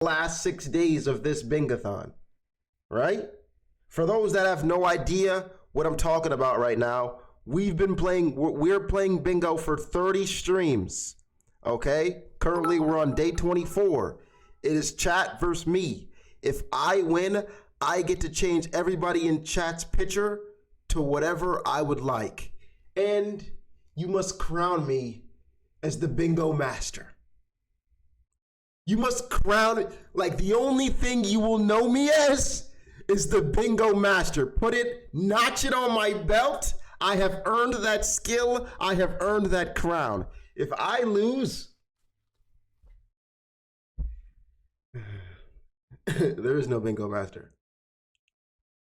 last 6 days of this bingathon, right? For those that have no idea what I'm talking about right now, we're playing bingo for 30 streams, okay? Currently, we're on day 24. It is chat versus me. If I win, I get to change everybody in chat's picture to whatever I would like. And you must crown me as the bingo master. You must crown it, like the only thing you will know me as is the bingo master. Notch it on my belt. I have earned that skill. I have earned that crown. If I lose, there is no bingo master.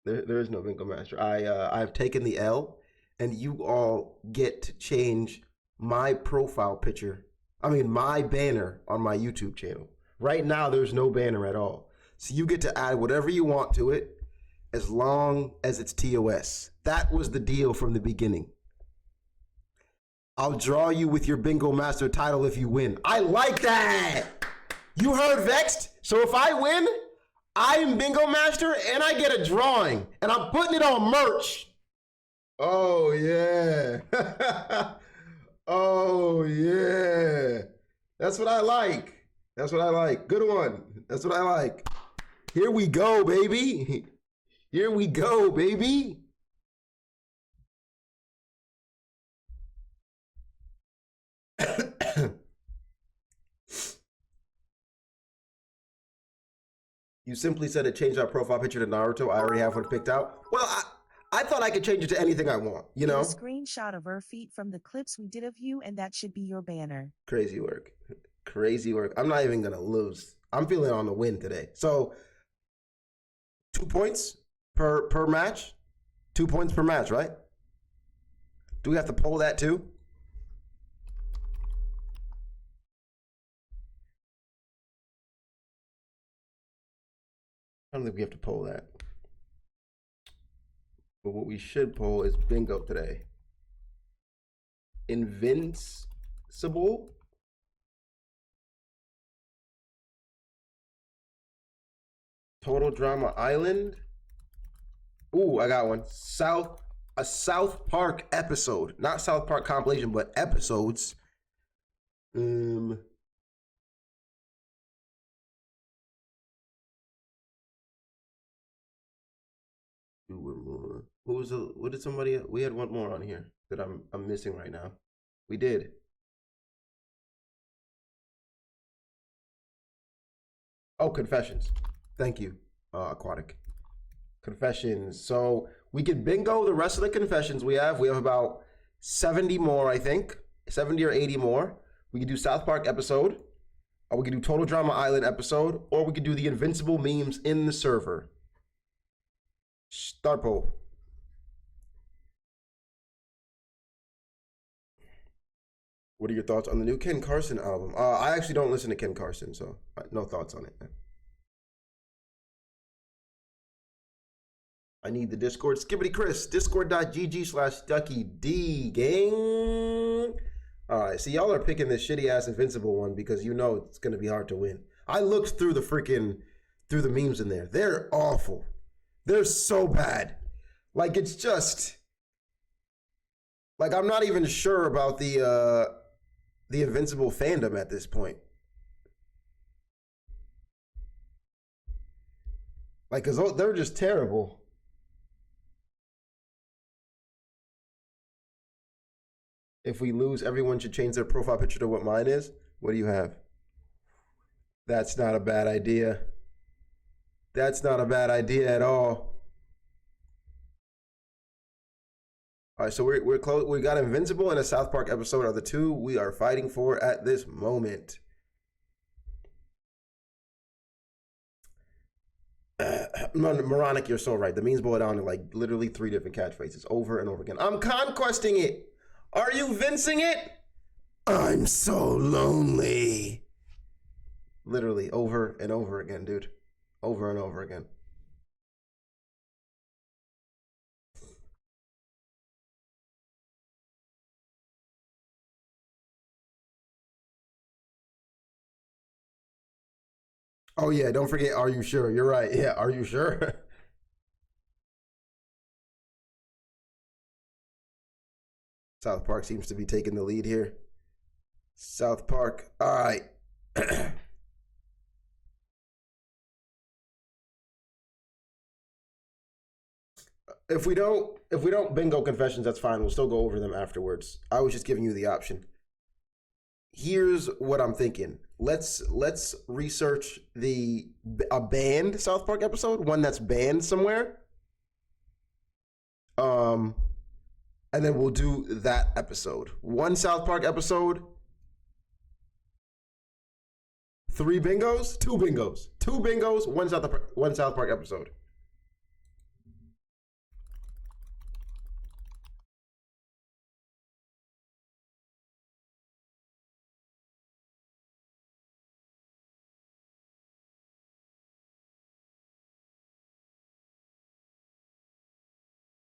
There is no bingo master. I've taken the L, and you all get to change my profile picture. I mean, my banner on my YouTube channel. Right now, there's no banner at all. So you get to add whatever you want to it as long as it's TOS. That was the deal from the beginning. I'll draw you with your bingo master title if you win. I like that. You heard Vexed? So if I win, I'm bingo master and I get a drawing and I'm putting it on merch. Oh yeah. Oh yeah. That's what I like. That's what I like. Good one. That's what I like. Here we go, baby. Here we go, baby. You simply said it changed our profile picture to Naruto. I already have one picked out. Well, I thought I could change it to anything I want, you know? A screenshot of her feet from the clips we did of you, and that should be your banner. Crazy work. Crazy work. I'm not even going to lose. I'm feeling on the win today. So, 2 points per match? 2 points per match, right? Do we have to poll that too? I don't think we have to poll that. But what we should poll is bingo today. Invincible. Total Drama Island. Ooh, I got one. A South Park episode. Not South Park compilation, but episodes. What did somebody, we had one more on here that I'm missing right now. We did. Oh, Confessions. Thank you, Aquatic. Confessions. So we could bingo the rest of the confessions we have. We have about 70 more, I think. 70 or 80 more. We could do South Park episode, or we could do Total Drama Island episode, or we could do the Invincible memes in the server. Start poll. What are your thoughts on the new Ken Carson album? I actually don't listen to Ken Carson, so no thoughts on it. I need the Discord. Skibbity Chris, discord.gg/DuckyD gang. All right, so y'all are picking this shitty ass Invincible one because you know it's gonna be hard to win. I looked through the memes in there. They're awful. They're so bad. Like it's just like I'm not even sure about the Invincible fandom at this point. Like, cause they're just terrible. If we lose, everyone should change their profile picture to what mine is. What do you have? That's not a bad idea. That's not a bad idea at all. All right, so we're close. We got Invincible and a South Park episode are the two we are fighting for at this moment. Moronic, you're so right. The memes boil down to like literally 3 different catchphrases over and over again. I'm conquesting it. Are you vincing it? I'm so lonely. Literally over and over again, dude. Over and over again. Oh yeah, don't forget. Are you sure? You're right. Yeah, are you sure? South Park seems to be taking the lead here. South Park. All right. If we don't bingo confessions, that's fine. We'll still go over them afterwards. I was just giving you the option. Here's what I'm thinking. Let's research the a banned South Park episode, one that's banned somewhere. Um, and then we'll do that episode. One South Park episode, three bingos, two bingos, one South Park episode.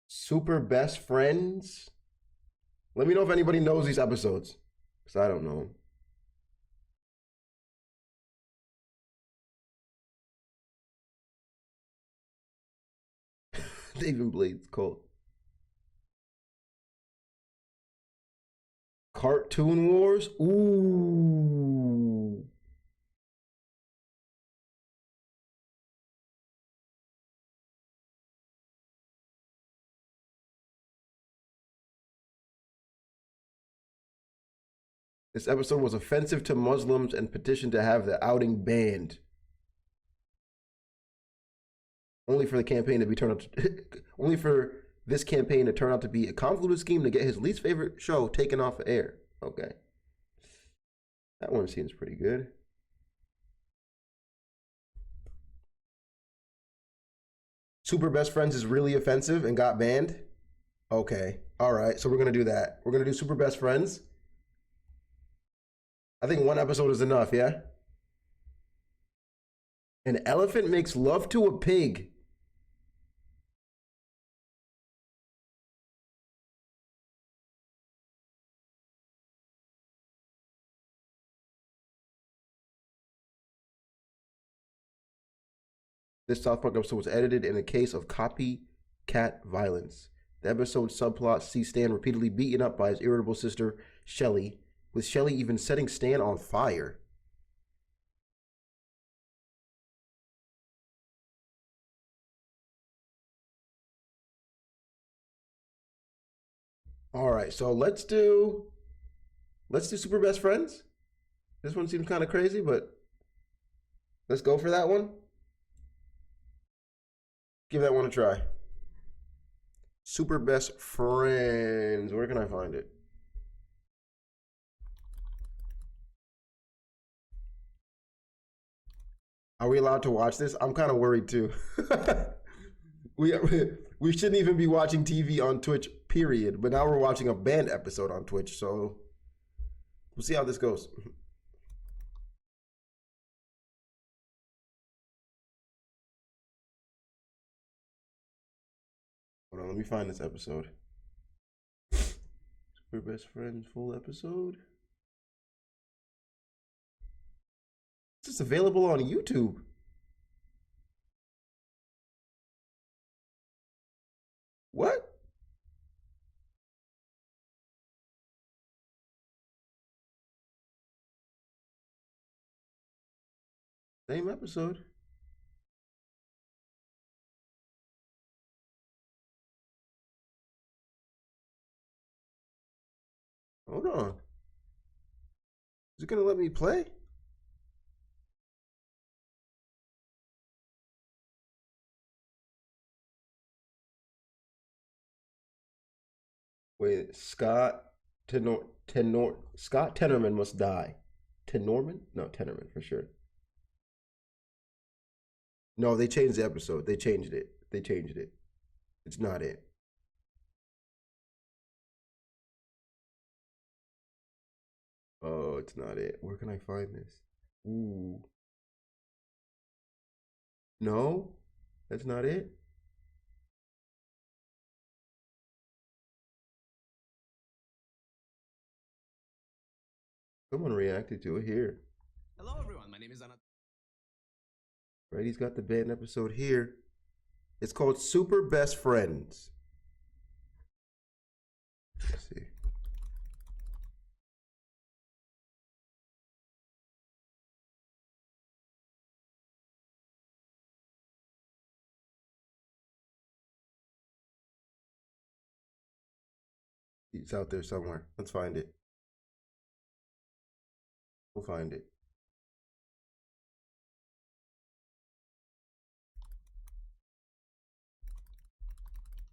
Super best friends. Let me know if anybody knows these episodes, because I don't know. David Blade's cold. Cartoon Wars. Ooh. This episode was offensive to Muslims and petitioned to have the outing banned. Only for the campaign to be turned out to, only for this campaign to turn out to be a convoluted scheme to get his least favorite show taken off the air. Okay. That one seems pretty good. Super Best Friends is really offensive and got banned. Okay. All right. So we're going to do that. We're going to do Super Best Friends. I think one episode is enough, yeah? An elephant makes love to a pig. This South Park episode was edited in a case of copycat violence. The episode subplot sees Stan repeatedly beaten up by his irritable sister, Shelly, with Shelly even setting Stan on fire. All right, so let's do Super Best Friends. This one seems kind of crazy, but let's go for that one. Give that one a try. Super Best Friends. Where can I find it? Are we allowed to watch this? I'm kind of worried too. we we shouldn't even be watching TV on Twitch, period. But now we're watching a banned episode on Twitch, so we'll see how this goes. Hold on, let me find this episode. Super Best Friends full episode. It's just available on YouTube. What? Same episode. Hold on. Is it gonna let me play? Wait, Scott Tenorman must die. Tenorman? No, Tenorman for sure. No, they changed the episode. They changed it. They changed it. It's not it. Oh, it's not it. Where can I find this? Ooh. No, that's not it. Someone reacted to it here. Hello, everyone. My name is Anna. Right, he's got the band episode here. It's called Super Best Friends. Let's see. It's out there somewhere. Let's find it. We'll find it.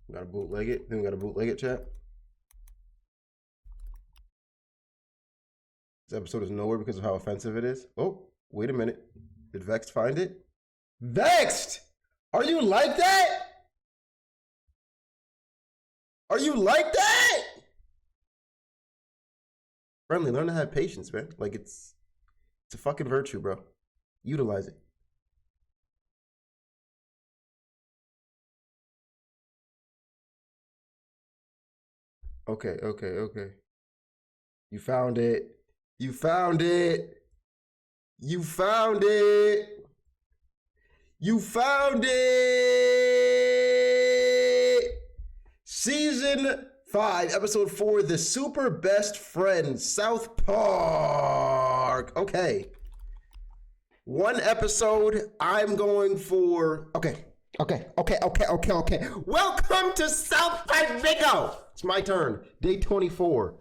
We gotta bootleg it. Then we gotta bootleg it, chat. This episode is nowhere because of how offensive it is. Oh, wait a minute. Did Vexed find it? Vexed! Are you like that? Are you like that? Friendly, learn to have patience, man. Like it's a fucking virtue, bro. Utilize it. Okay. You found it. You found it. You found it. You found it. Season 5, episode 4, The Super Best Friends, South Park. Okay. One episode, I'm going for... Okay. Welcome to South Park Bingo. It's my turn. Day 24.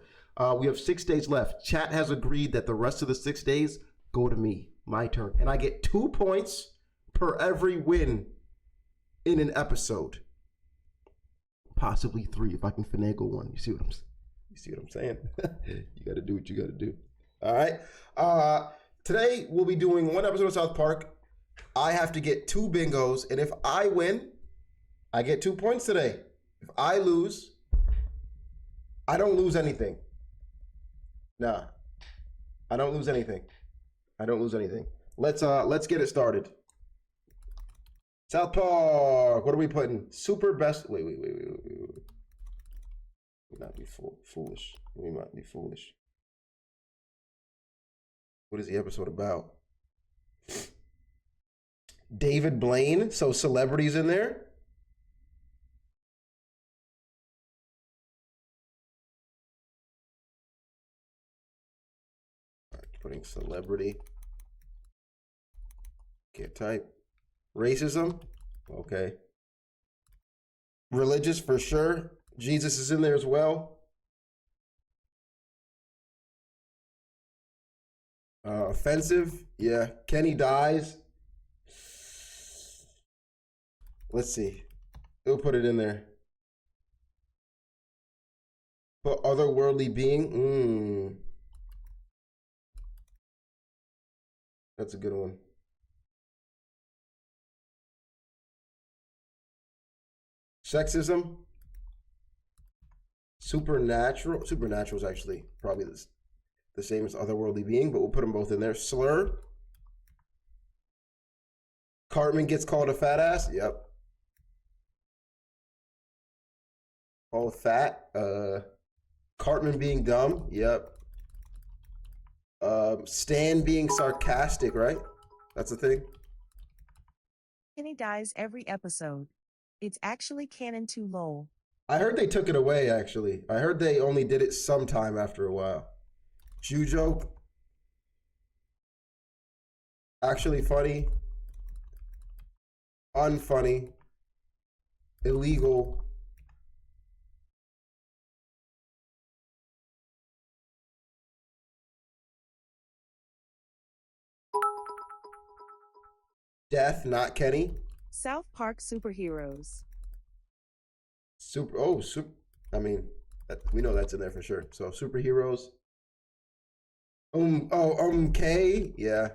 We have 6 days left. Chat has agreed that the rest of the 6 days go to me. My turn. And I get 2 points per every win in an episode. Possibly 3 if I can finagle one. You see what I'm saying? You got to do what you got to do. All right. Today we'll be doing 1 episode of South Park. I have to get 2 bingos, and if I win, I get 2 points today. If I lose, I don't lose anything. Nah, I don't lose anything. Let's get it started. South Park. What are we putting? Super best. Wait. We might be foolish. We might be foolish. What is the episode about? David Blaine. So celebrities in there. All right, putting celebrity. Can't type. Racism. Okay. Religious for sure. Jesus is in there as well. Offensive. Yeah. Kenny dies. Let's see. We'll put it in there. But otherworldly being. That's a good one. Sexism. Supernatural. Supernatural is actually probably the same as otherworldly being, but we'll put them both in there. Slur. Cartman gets called a fat ass. Yep. All fat. Cartman being dumb. Yep. Stan being sarcastic, right? That's the thing. Kenny dies every episode. It's actually canon to lol. I heard they took it away, actually. I heard they only did it sometime after a while. Jew joke. Actually funny. Unfunny. Illegal. Death, not Kenny. South Park superheroes. I mean, we know that's in there for sure. So superheroes. K, yeah.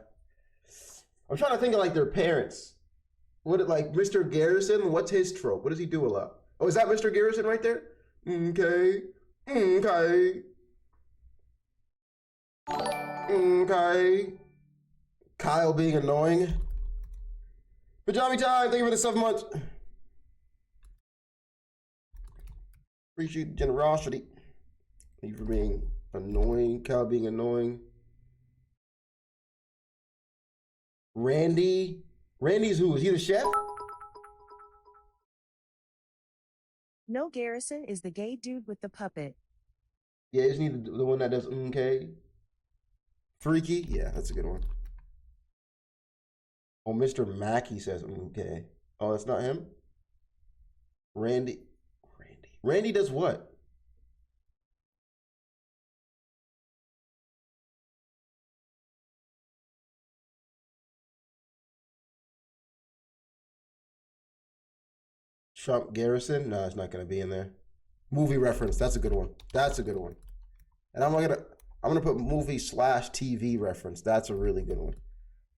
I'm trying to think of like their parents. Like Mr. Garrison? What's his trope? What does he do a lot? Oh, is that Mr. Garrison right there? Okay. Kyle being annoying. Pajama time, thank you for the 7 months. Appreciate the generosity. Thank you for being annoying. Kyle being annoying. Randy Randy's who? Is he the chef? No, Garrison is the gay dude with the puppet. Yeah, isn't he the one that does okay? Freaky? Yeah, that's a good one. Oh, Mr. Mackey says okay. Oh, that's not him? Randy does what? Trump Garrison? No, it's not gonna be in there. Movie reference. That's a good one. That's a good one. And I'm gonna put movie / TV reference. That's a really good one.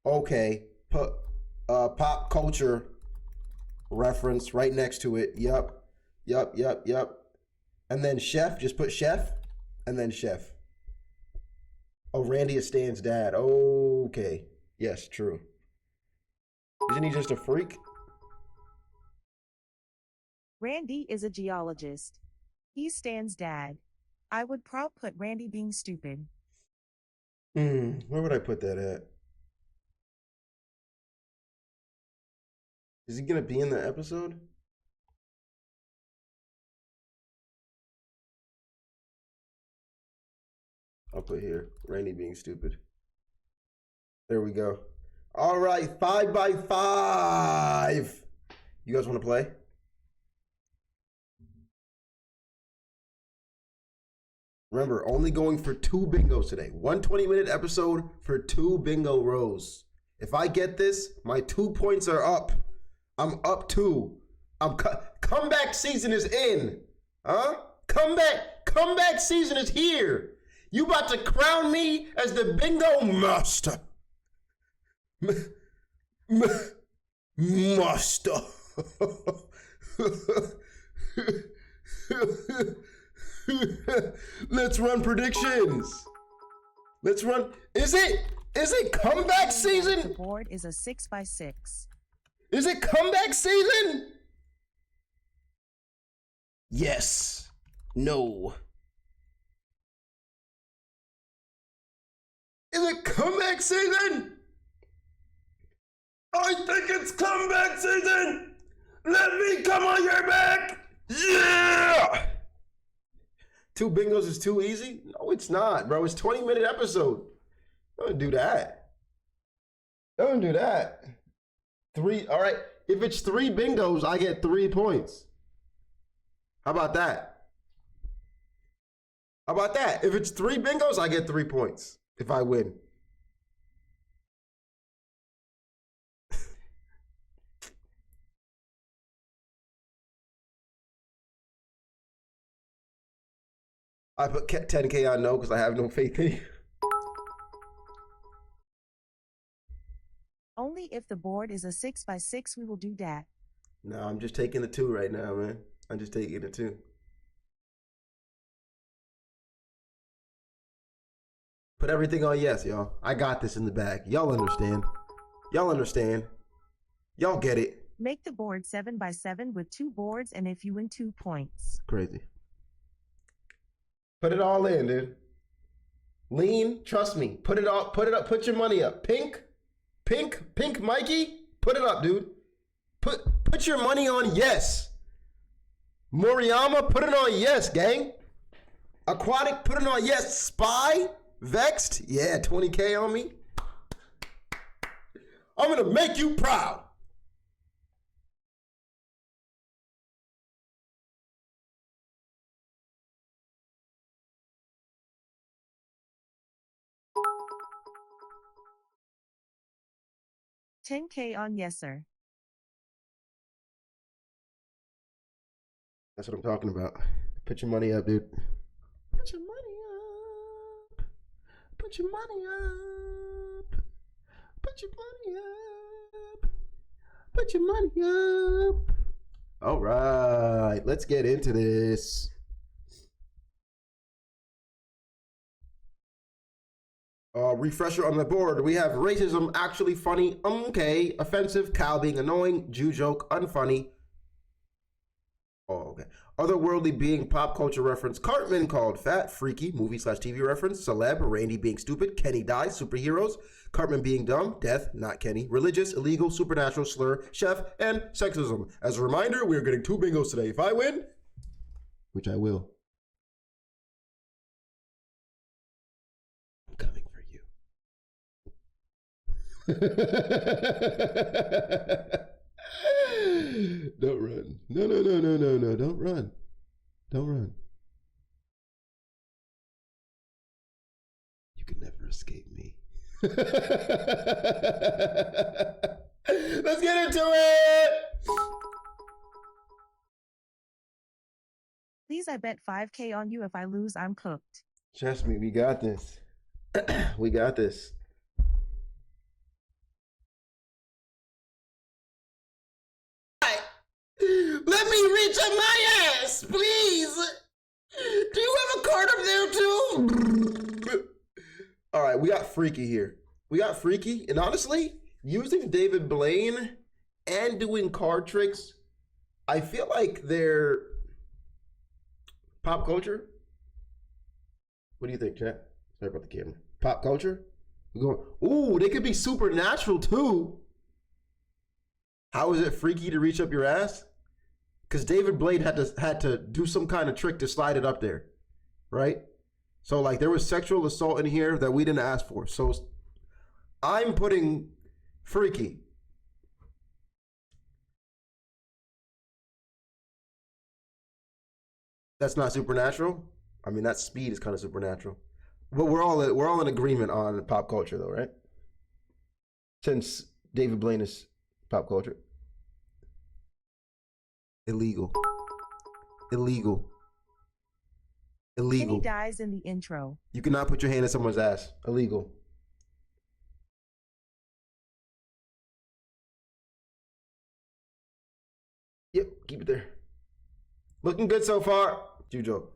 Okay, put pop culture reference right next to it. Yup. And then chef. Just put chef, and then chef. Oh, Randy is Stan's dad. Okay. Yes, true. Isn't he just a freak? Randy is a geologist. He's Stan's dad. I would put Randy being stupid. Where would I put that at? Is he gonna be in the episode? I'll put here, Randy being stupid. There we go. All right, 5 by 5. You guys want to play? Remember, only going for 2 bingos today. 1 20-minute episode for 2 bingo rows. If I get this, my 2 points are up. I'm up 2. Comeback season is in. Huh? Comeback season is here. You about to crown me as the bingo master. Master. Let's run predictions. Let's run. Is it comeback season? The board is a 6 by 6. Is it comeback season? Yes. No. Is it comeback season? I think it's comeback season. Let me come on your back. Yeah. 2 bingos is too easy? No, it's not, bro. It's 20-minute episode. Don't do that. Don't do that. 3. All right. If it's 3 bingos, I get 3 points. How about that? How about that? If it's 3 bingos, I get 3 points if I win. I put 10K on no because I have no faith in you. Only if the board is a 6 by 6 we will do that. No, I'm just taking the 2 right now, man. I'm just taking the 2. Put everything on yes, y'all. I got this in the bag. Y'all understand. Y'all understand. Y'all get it. Make the board 7 by 7 with 2 boards, and if you win 2 points. Crazy. Put it all in, dude. Lean, trust me. Put it up, put your money up. Pink Mikey, put it up, dude. Put your money on yes. Moriyama, put it on yes, gang. Aquatic, put it on yes. Spy, Vexed, yeah, 20K on me. I'm gonna make you proud. $10K on yes, sir. That's what I'm talking about. Put your money up, dude. Put your money up. Put your money up. Put your money up. Put your money up. All right, let's get into this. Refresher on the board. We have racism, actually funny, okay, offensive, cow being annoying, Jew joke, unfunny. Oh, okay. Otherworldly being pop culture reference, Cartman called fat, freaky, movie / TV reference, celeb, Randy being stupid, Kenny dies, superheroes, Cartman being dumb, death, not Kenny, religious, illegal, supernatural, slur, chef, and sexism. As a reminder, we are getting 2 bingos today. If I win, which I will, I'm coming for you. Don't run. No, no, no, no, no, no. Don't run. Don't run. You can never escape me. Let's get into it. Please, I bet 5K on you. If I lose, I'm cooked. Trust me, we got this. We got this. Let me reach up my ass, please. Do you have a card up there too? All right, we got Freaky here. We got Freaky, and honestly, using David Blaine and doing card tricks, I feel like they're pop culture. What do you think, chat? Sorry about the camera. Pop culture? We're going, ooh, they could be supernatural too. How is it freaky to reach up your ass? Because David Blaine had to do some kind of trick to slide it up there, right? So like there was sexual assault in here that we didn't ask for. So I'm putting freaky. That's not supernatural. I mean, that speed is kind of supernatural. But we're all in agreement on pop culture though, right? Since David Blaine is pop culture. Illegal. Illegal. Illegal. Kenny dies in the intro. You cannot put your hand in someone's ass. Illegal. Yep, keep it there. Looking good so far. Jujo.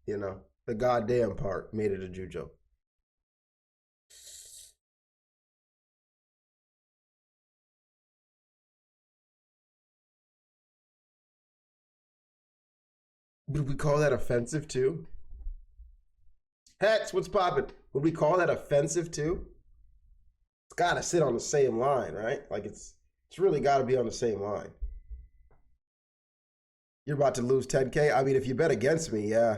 You know, the goddamn part made it a Jujo. Would we call that offensive too? Hex, what's poppin'? Would we call that offensive too? It's gotta sit on the same line, right? Like it's really gotta be on the same line. You're about to lose 10K. I mean, if you bet against me, yeah.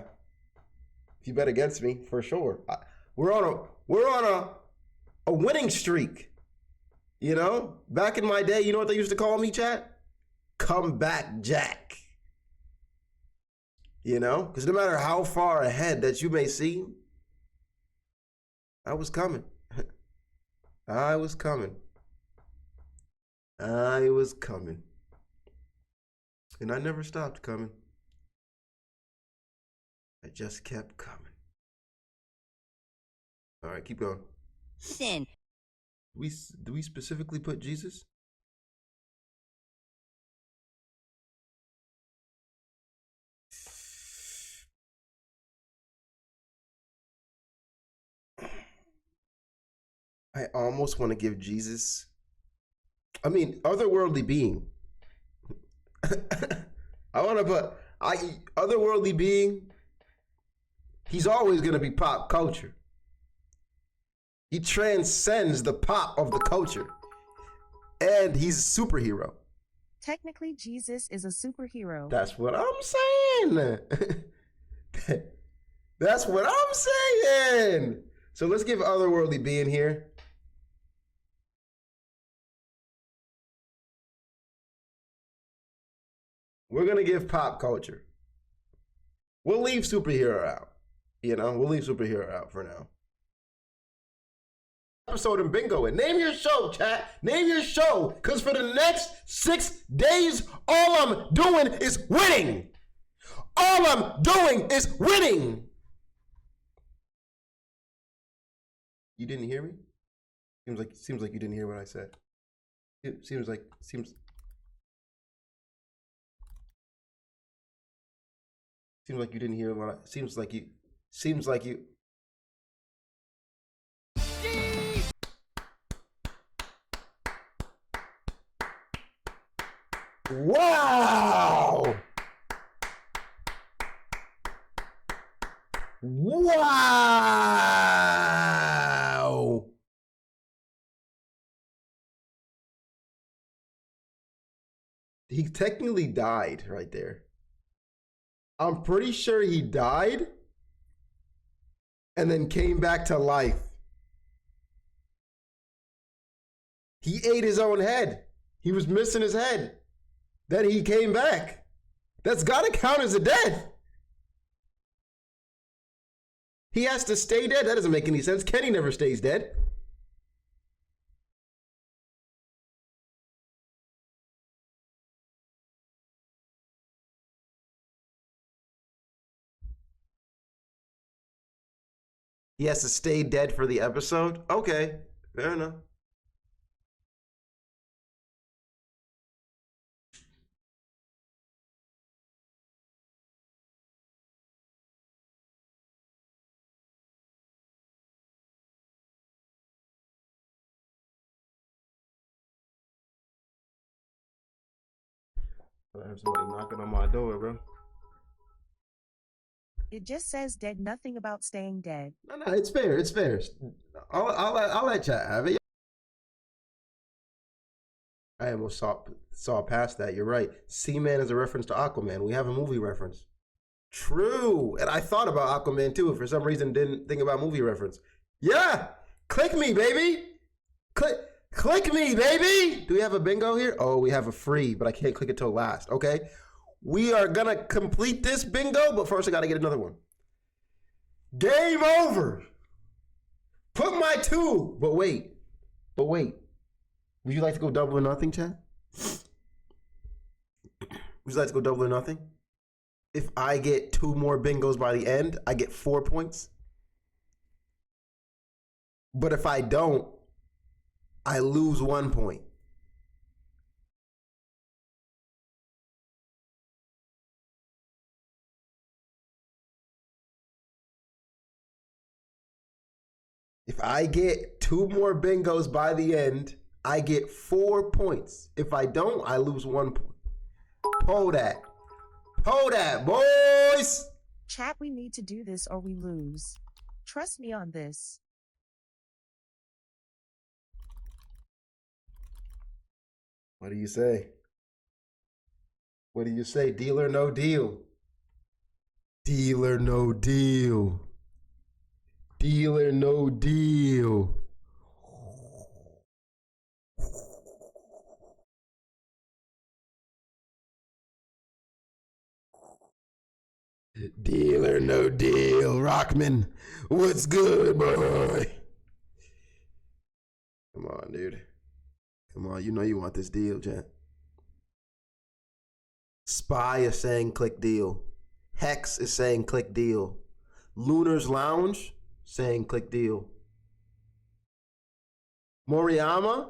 If you bet against me, for sure. We're on a winning streak. You know? Back in my day, you know what they used to call me, chat? Comeback Jack. You know? Because no matter how far ahead that you may seem, I was coming. I was coming. I was coming. And I never stopped coming. I just kept coming. All right, keep going. Sin. Do we specifically put Jesus? I almost want to give Jesus, I mean, otherworldly being. I want to put, otherworldly being, he's always going to be pop culture. He transcends the pop of the culture. And he's a superhero. Technically, Jesus is a superhero. That's what I'm saying. That's what I'm saying. So let's give otherworldly being here. We're going to give pop culture. We'll leave superhero out. You know, we'll leave superhero out for now. Episode in bingo and name your show, chat. Name your show. Because for the next 6 days, all I'm doing is winning. All I'm doing is winning. You didn't hear me? Seems like you didn't hear what I said. It seems like you didn't hear what I seems like you Wow! Wow! He technically died right there. I'm pretty sure he died and then came back to life. He ate his own head. He was missing his head. Then he came back. That's gotta count as a death. He has to stay dead. That doesn't make any sense. Kenny never stays dead. He has to stay dead for the episode? Okay, fair enough. I have somebody knocking on my door, bro. It just says dead, nothing about staying dead. No, it's fair. It's fair. I'll let chat have it. I almost saw past that. You're right. Seaman is a reference to Aquaman. We have a movie reference. True. And I thought about Aquaman too. For some reason, didn't think about movie reference. Yeah. Click me, baby. Click me, baby. Do we have a bingo here? Oh, we have a free, but I can't click it till last. Okay. We are going to complete this bingo, but first I got to get another one. Game over. Put my two. But wait. Would you like to go double or nothing, Chad? Would you like to go double or nothing? If I get 2 more bingos by the end, I get 4 points. But if I don't, I lose 1 point. If I get 2 more bingos by the end, I get 4 points. If I don't, I lose 1 point. Pull that, boys. Chat, we need to do this or we lose. Trust me on this. What do you say? What do you say? Deal or no deal? Deal or no deal? Deal or no deal? Deal or no deal? Rockman, what's good, boy? Come on, dude. Come on, you know you want this deal, Jen. Spy is saying click deal. Hex is saying click deal. Lunar's Lounge saying click deal. Moriyama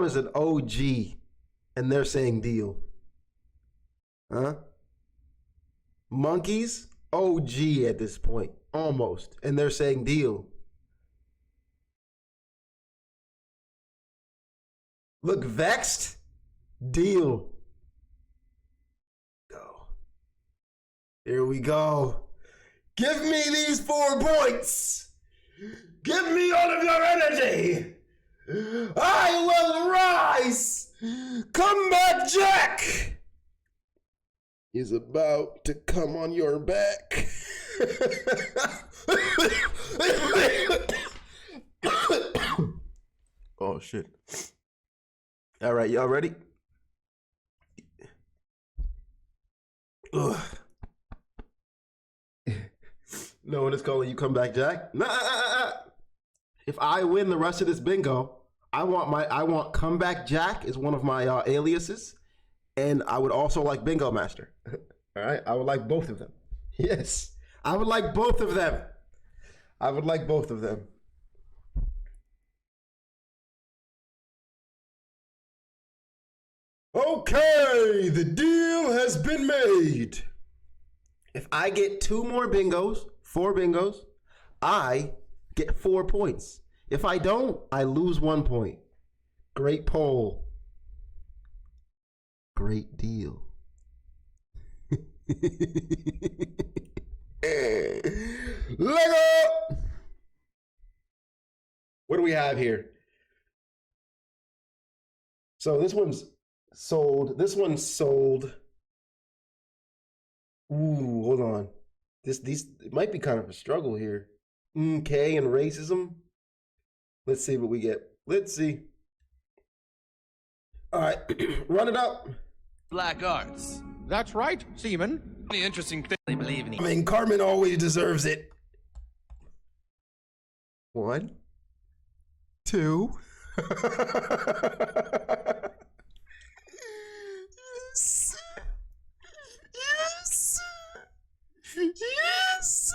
is an OG and they're saying deal. Huh? Monkeys, OG at this point, almost, and they're saying deal. Look vexed, deal. Go. Here we go. Give me these 4 points. Give me all of your energy. I will rise. Come back, Jack is about to come on your back. Oh, shit. All right, y'all ready? Ugh. No one is calling you come back, Jack. Nah. If I win the rest of this bingo, I want comeback Jack is one of my aliases. And I would also like Bingo Master. All right. I would like both of them. Yes. I would like both of them. Okay. The deal has been made. If I get 2 more bingos, 4 bingos, I get 4 points. If I don't, I lose 1 point. Great poll. Great deal. Lego! What do we have here? So this one's Sold. This one's sold. Ooh, hold on. These it might be kind of a struggle here. K and racism. Let's see what we get. Let's see. All right, run it up. Black arts. That's right, Seaman. The interesting thing they believe in. I mean, Carmen always deserves it. 1, 2. Yes. Yes. Yes.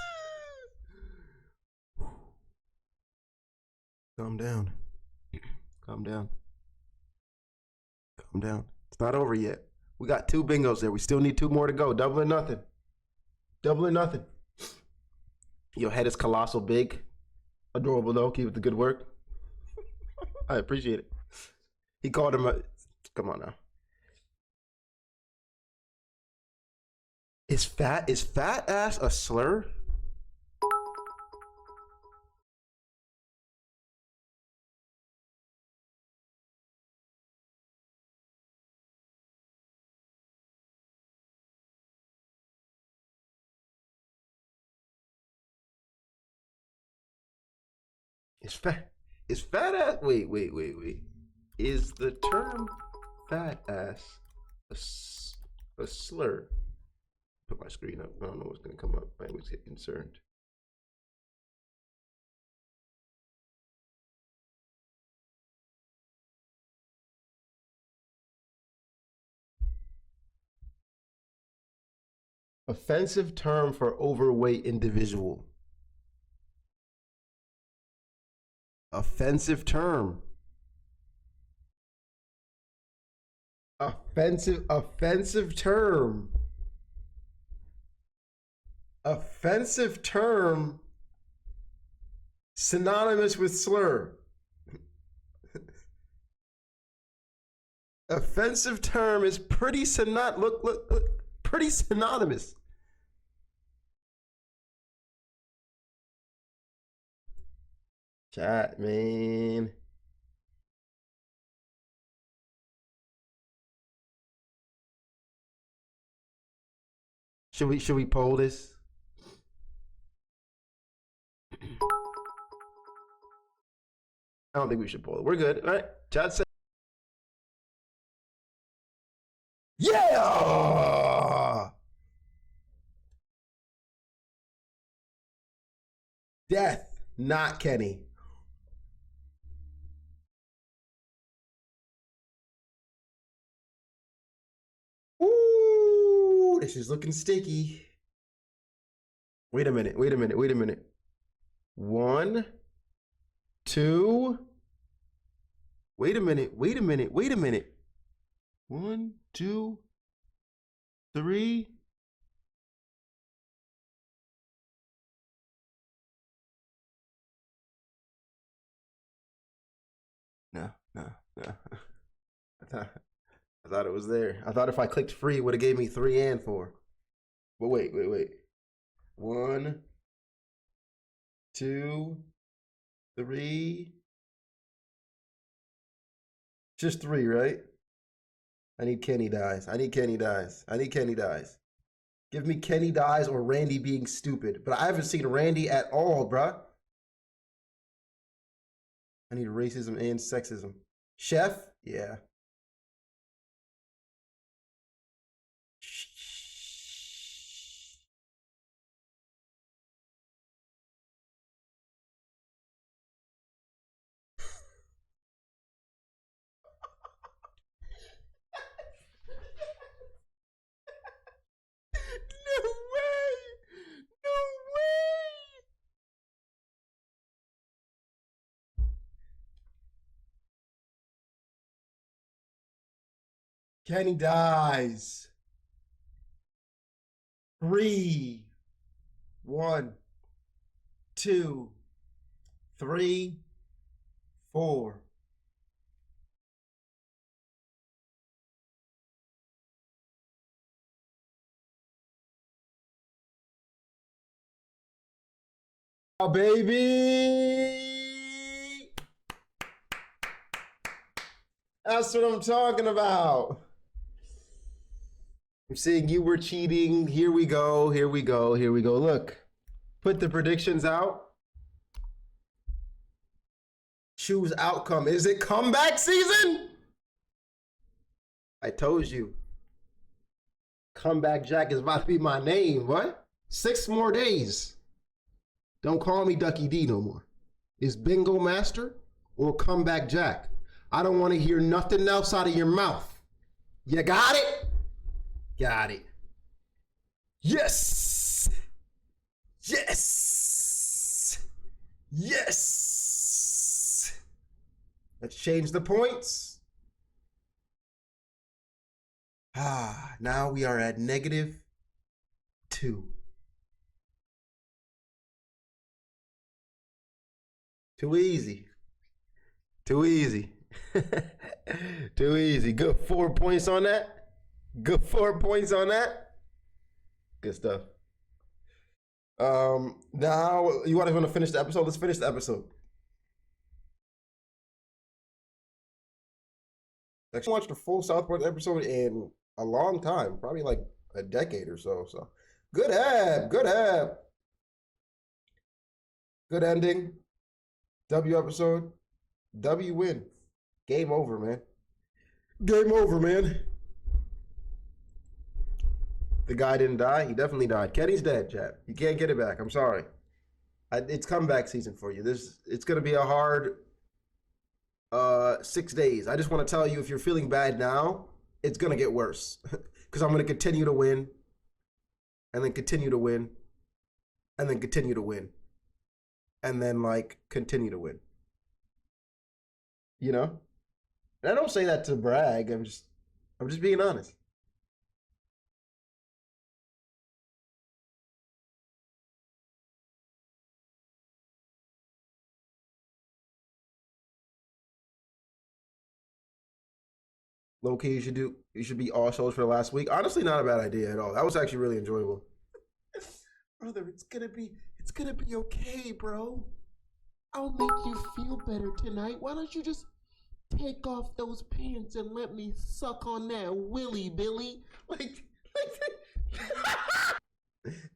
Calm down. Calm down. Calm down. It's not over yet. We got 2 bingos there. We still need 2 more to go. Double or nothing. Double or nothing. Your head is colossal big. Adorable though. Keep it the good work. I appreciate it. He called him a... Come on now. Is fat ass a slur? Is fat ass? Wait. Is the term fat ass a slur? Put my screen up. I don't know what's gonna come up. I always get concerned. Offensive term for overweight individual. Offensive term. Offensive term. Offensive term. Synonymous with slur. Offensive term is pretty look, pretty synonymous. Chat, man. Should we poll this? I don't think we should poll it. We're good. All right. Chat said, yeah! Death, not Kenny. Ooh, this is looking sticky. Wait a minute. 1, 2. Wait a minute. 1, 2, 3. No. I thought it was there. I thought if I clicked free, it would have gave me 3 and 4. But wait. 1, 2, 3. Just 3, right? I need Kenny dies. Give me Kenny dies or Randy being stupid. But I haven't seen Randy at all, bruh. I need racism and sexism. Chef? Yeah. No way! Kenny dies. 3, 1, 2, 3, 4. Oh, baby. That's what I'm talking about. I'm saying you were cheating. Here we go. Here we go. Here we go. Look, put the predictions out. Choose outcome. Is it comeback season? I told you. Comeback Jack is about to be my name. What? 6 more days. Don't call me Ducky D no more. Is Bingo Master or Comeback Jack? I don't want to hear nothing else out of your mouth. You got it? Got it. Yes. Yes. Yes. Let's change the points. Now we are at -2. Too easy. Too easy. Too easy. Good 4 points on that. Good 4 points on that. Good stuff. Now you want to finish the episode? Let's finish the episode. I actually watched the full South Park episode in a long time, probably like a decade or so. So good ab, good ab. Good ending. W episode. W win. Game over, man. Game over, man. The guy didn't die. He definitely died. Kenny's dead, chat. You can't get it back. I'm sorry. It's comeback season for you. It's gonna be a hard 6 days. I just want to tell you, if you're feeling bad now, it's gonna get worse. Because I'm gonna continue to win, and then continue to win, and then continue to win, and then like continue to win. You know? And I don't say that to brag. I'm just being honest. Low key, you should be all shows for the last week. Honestly, not a bad idea at all. That was actually really enjoyable. Brother, it's gonna be okay, bro. I'll make you feel better tonight. Why don't you just take off those pants and let me suck on that willy, Billy? Like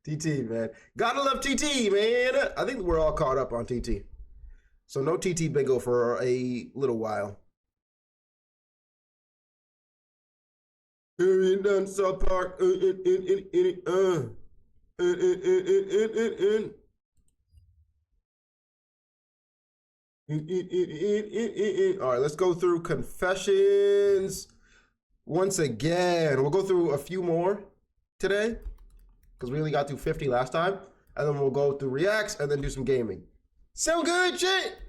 TT, man. Gotta love TT, man. I think we're all caught up on TT. So no TT bingo for a little while. Done South Park. All right, let's go through confessions once again. We'll go through a few more today because we only got through 50 last time, and then we'll go through reacts and then do some gaming. Sound good, shit?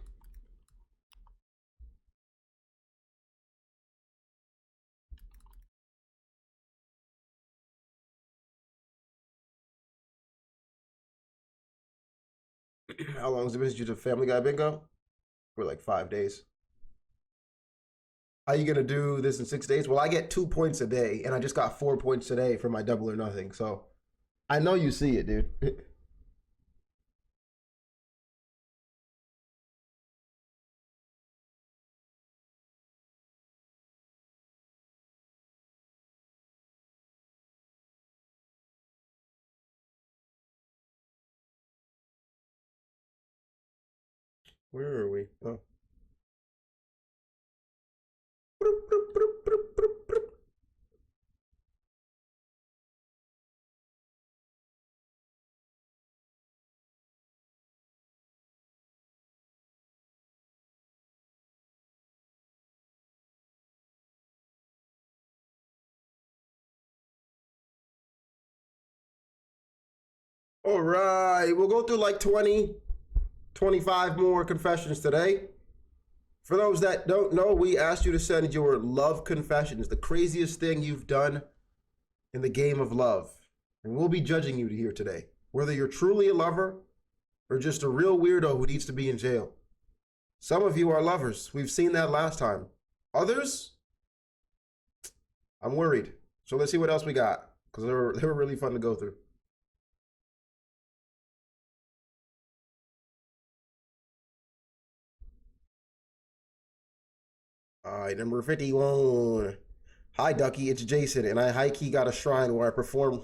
How long has it been since you did Family Guy bingo? For like 5 days. How you gonna do this in 6 days? Well, I get 2 points a day, and I just got 4 points today for my double or nothing. So I know you see it, dude. Where are we? Oh. All right, we'll go through like 20, 25 more confessions today. For those that don't know, we asked you to send your love confessions, the craziest thing you've done in the game of love. And we'll be judging you here today, whether you're truly a lover or just a real weirdo who needs to be in jail. Some of you are lovers. We've seen that last time. Others, I'm worried. So let's see what else we got, because they were really fun to go through. All right, number 51. Hi, Ducky. It's Jason, and I high-key got a shrine where I perform.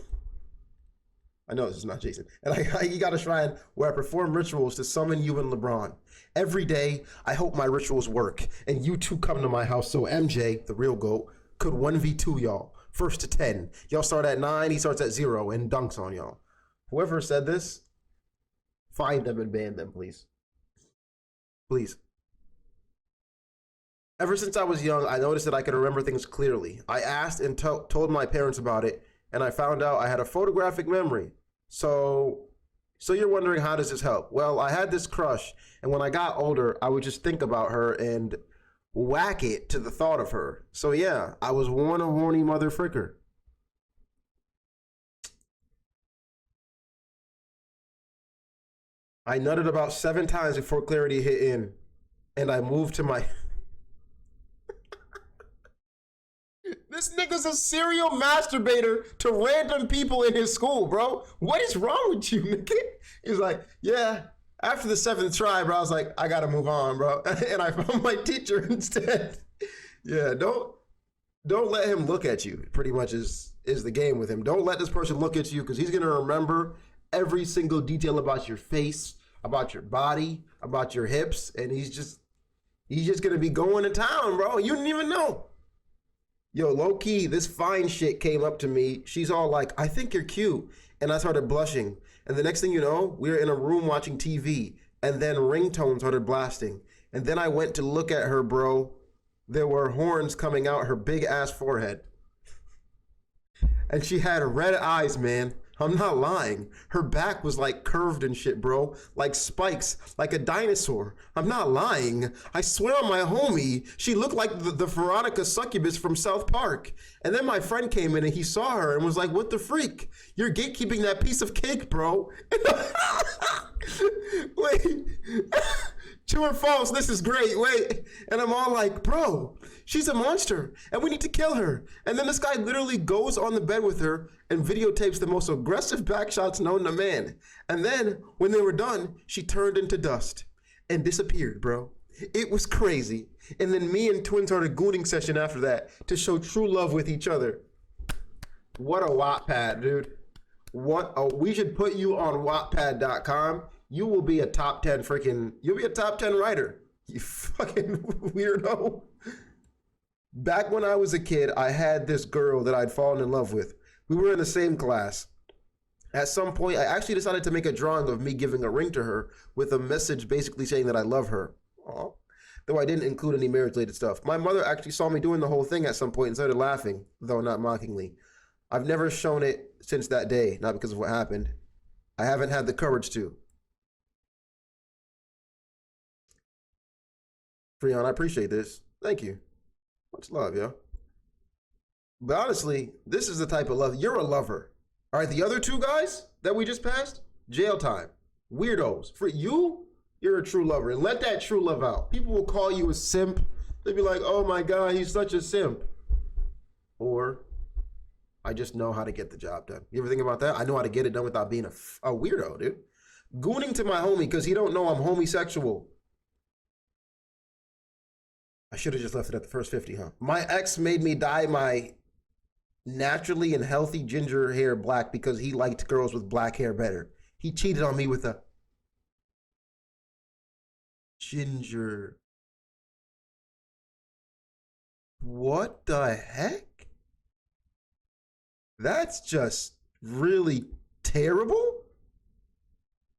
I know this is not Jason. And I got a shrine where I perform rituals to summon you and LeBron. Every day, I hope my rituals work, and you two come to my house so MJ, the real GOAT, could 1v2 y'all. First to 10. Y'all start at 9, he starts at 0, and dunks on y'all. Whoever said this, find them and ban them, please. Please. Ever since I was young, I noticed that I could remember things clearly. I asked and told my parents about it, and I found out I had a photographic memory. So you're wondering, how does this help? Well, I had this crush, and when I got older, I would just think about her and whack it to the thought of her. So yeah, I was one a horny mother fricker. I nutted about 7 times before clarity hit in, and I moved to my... This nigga's a serial masturbator to random people in his school, bro. What is wrong with you, nigga? He's like, yeah, after the 7th try, bro, I was like, I gotta move on, bro. And I found my teacher instead. Yeah, don't let him look at you, pretty much is the game with him. Don't let this person look at you, because he's gonna remember every single detail about your face, about your body, about your hips, and he's just gonna be going to town, bro. You didn't even know. Yo, low key, this fine shit came up to me. She's all like, I think you're cute. And I started blushing. And the next thing you know, we were in a room watching TV. And then ringtones started blasting. And then I went to look at her, bro. There were horns coming out her big ass forehead. And she had red eyes, man. I'm not lying. Her back was like curved and shit, bro. Like spikes, like a dinosaur. I'm not lying. I swear on my homie, she looked like the Veronica succubus from South Park. And then my friend came in and he saw her and was like, what the freak? You're gatekeeping that piece of cake, bro. Wait. True or false? This is great. Wait. And I'm all like, bro, she's a monster and we need to kill her. And then this guy literally goes on the bed with her and videotapes the most aggressive backshots known to man. And then when they were done, she turned into dust and disappeared, bro. It was crazy. And then me and Twin started a gooning session after that to show true love with each other. What a Wattpad, dude. We should put you on Wattpad.com. You will be a top 10 you'll be a top 10 writer. You fucking weirdo. Back when I was a kid, I had this girl that I'd fallen in love with. We were in the same class. At some point, I actually decided to make a drawing of me giving a ring to her with a message basically saying that I love her. Aww. Though I didn't include any marriage-related stuff. My mother actually saw me doing the whole thing at some point and started laughing, though not mockingly. I've never shown it since that day, not because of what happened. I haven't had the courage to. Freon, I appreciate this. Thank you. Much love, yo. But honestly, this is the type of love. You're a lover. All right, the other 2 guys that we just passed, jail time. Weirdos. For you, you're a true lover. And let that true love out. People will call you a simp. They'll be like, oh my God, he's such a simp. Or, I just know how to get the job done. You ever think about that? I know how to get it done without being a weirdo, dude. Gooning to my homie because he don't know I'm homosexual. I should have just left it at the first 50, huh? My ex made me dye my naturally and healthy ginger hair black because he liked girls with black hair better. He cheated on me with a ginger. What the heck? That's just really terrible.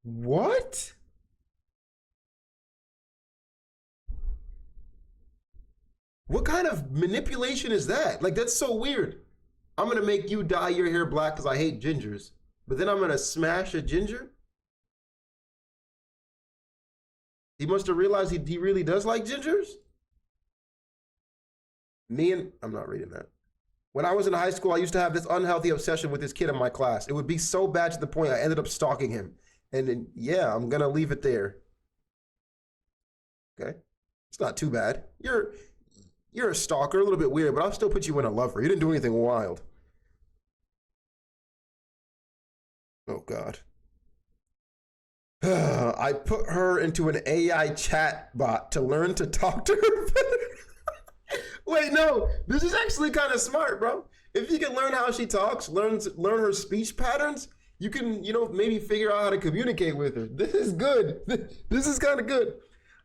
What? What kind of manipulation is that? Like, that's so weird. I'm gonna make you dye your hair black because I hate gingers, but then I'm gonna smash a ginger? He must have realized he really does like gingers? I'm not reading that. When I was in high school, I used to have this unhealthy obsession with this kid in my class. It would be so bad to the point I ended up stalking him. And then, yeah, I'm gonna leave it there. Okay? It's not too bad. You're a stalker, a little bit weird, but I'll still put you in a lover. You didn't do anything wild. Oh, God. I put her into an AI chat bot to learn to talk to her better. Wait, no, this is actually kind of smart, bro. If you can learn how she talks, learn her speech patterns, you can, maybe figure out how to communicate with her. This is good. This is kind of good.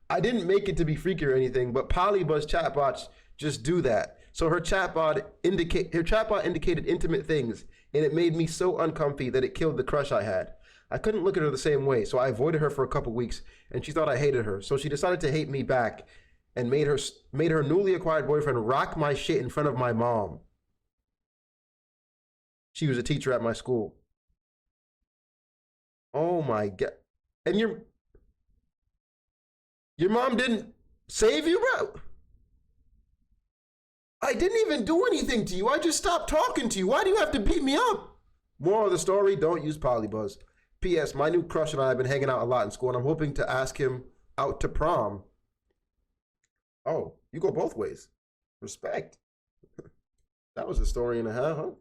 I didn't make it to be freaky or anything, but Polybuzz chatbots just do that. So her chatbot indicated intimate things, and it made me so uncomfy that it killed the crush I had. I couldn't look at her the same way, so I avoided her for a couple weeks, and she thought I hated her. So she decided to hate me back, and made her newly acquired boyfriend rock my shit in front of my mom. She was a teacher at my school. Oh my God. And your mom didn't save you, bro? I didn't even do anything to you. I just stopped talking to you. Why do you have to beat me up? Moral of the story, don't use Polybuzz. P.S. My new crush and I have been hanging out a lot in school, and I'm hoping to ask him out to prom. Oh, you go both ways. Respect. That was a story and a half, huh?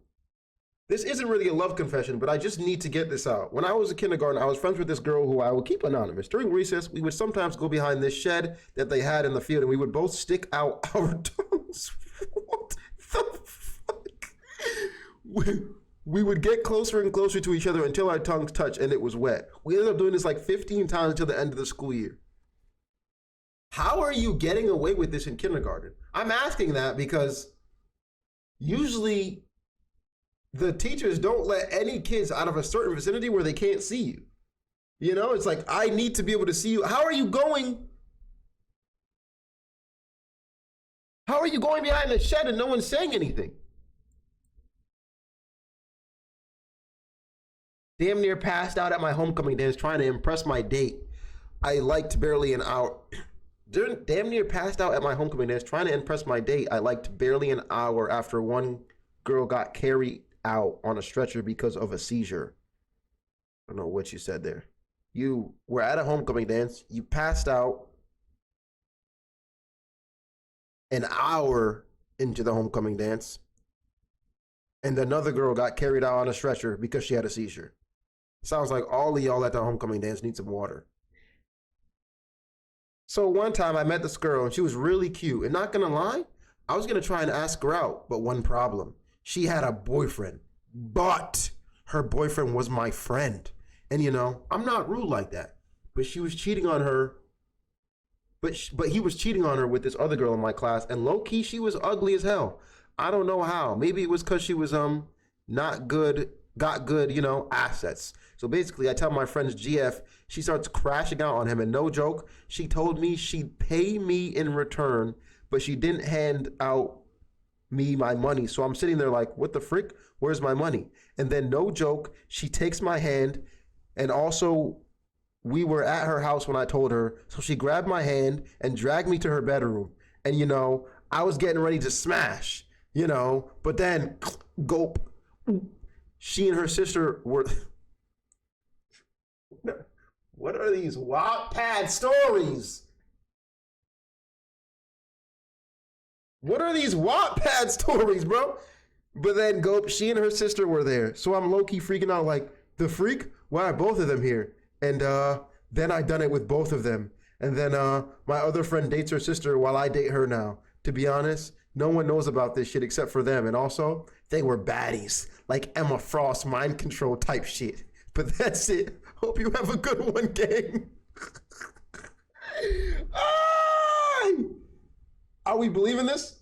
This isn't really a love confession, but I just need to get this out. When I was in kindergarten, I was friends with this girl who I will keep anonymous. During recess, we would sometimes go behind this shed that they had in the field, and we would both stick out our tongues. What the fuck? We would get closer and closer to each other until our tongues touched and it was wet. We ended up doing this like 15 times until the end of the school year. How are you getting away with this in kindergarten? I'm asking that because usually the teachers don't let any kids out of a certain vicinity where they can't see you. You know, it's like, I need to be able to see you. How are you going behind the shed and no one's saying anything? Damn near passed out at my homecoming dance trying to impress my date. I liked barely an hour. Damn near passed out at my homecoming dance trying to impress my date. I liked barely an hour after one girl got carried out on a stretcher because of a seizure. I don't know what you said there. You were at a homecoming dance. You passed out an hour into the homecoming dance. And another girl got carried out on a stretcher because she had a seizure. Sounds like all of y'all at the homecoming dance need some water. So one time I met this girl and she was really cute. And not gonna lie, I was gonna try and ask her out, but one problem. She had a boyfriend, but her boyfriend was my friend. And you know, I'm not rude like that, but she was cheating on her. But he was cheating on her with this other girl in my class, and low key she was ugly as hell. I don't know how. Maybe it was because she was not good, got good, assets. So basically, I tell my friend's GF, she starts crashing out on him, and no joke, she told me she'd pay me in return, but she didn't hand out me my money. So I'm sitting there like, what the frick? Where's my money? And then no joke, she takes my hand, and also we were at her house when I told her, so she grabbed my hand and dragged me to her bedroom. And I was getting ready to smash, but then gulp. She and her sister were. What are these Wattpad stories? What are these Wattpad stories, bro? But then gulp, she and her sister were there. So I'm low-key freaking out like, the freak? Why are both of them here? And then I done it with both of them. And then my other friend dates her sister while I date her now. To be honest, no one knows about this shit except for them. And also, they were baddies. Like Emma Frost mind control type shit. But that's it. Hope you have a good one, gang. Are we believing this?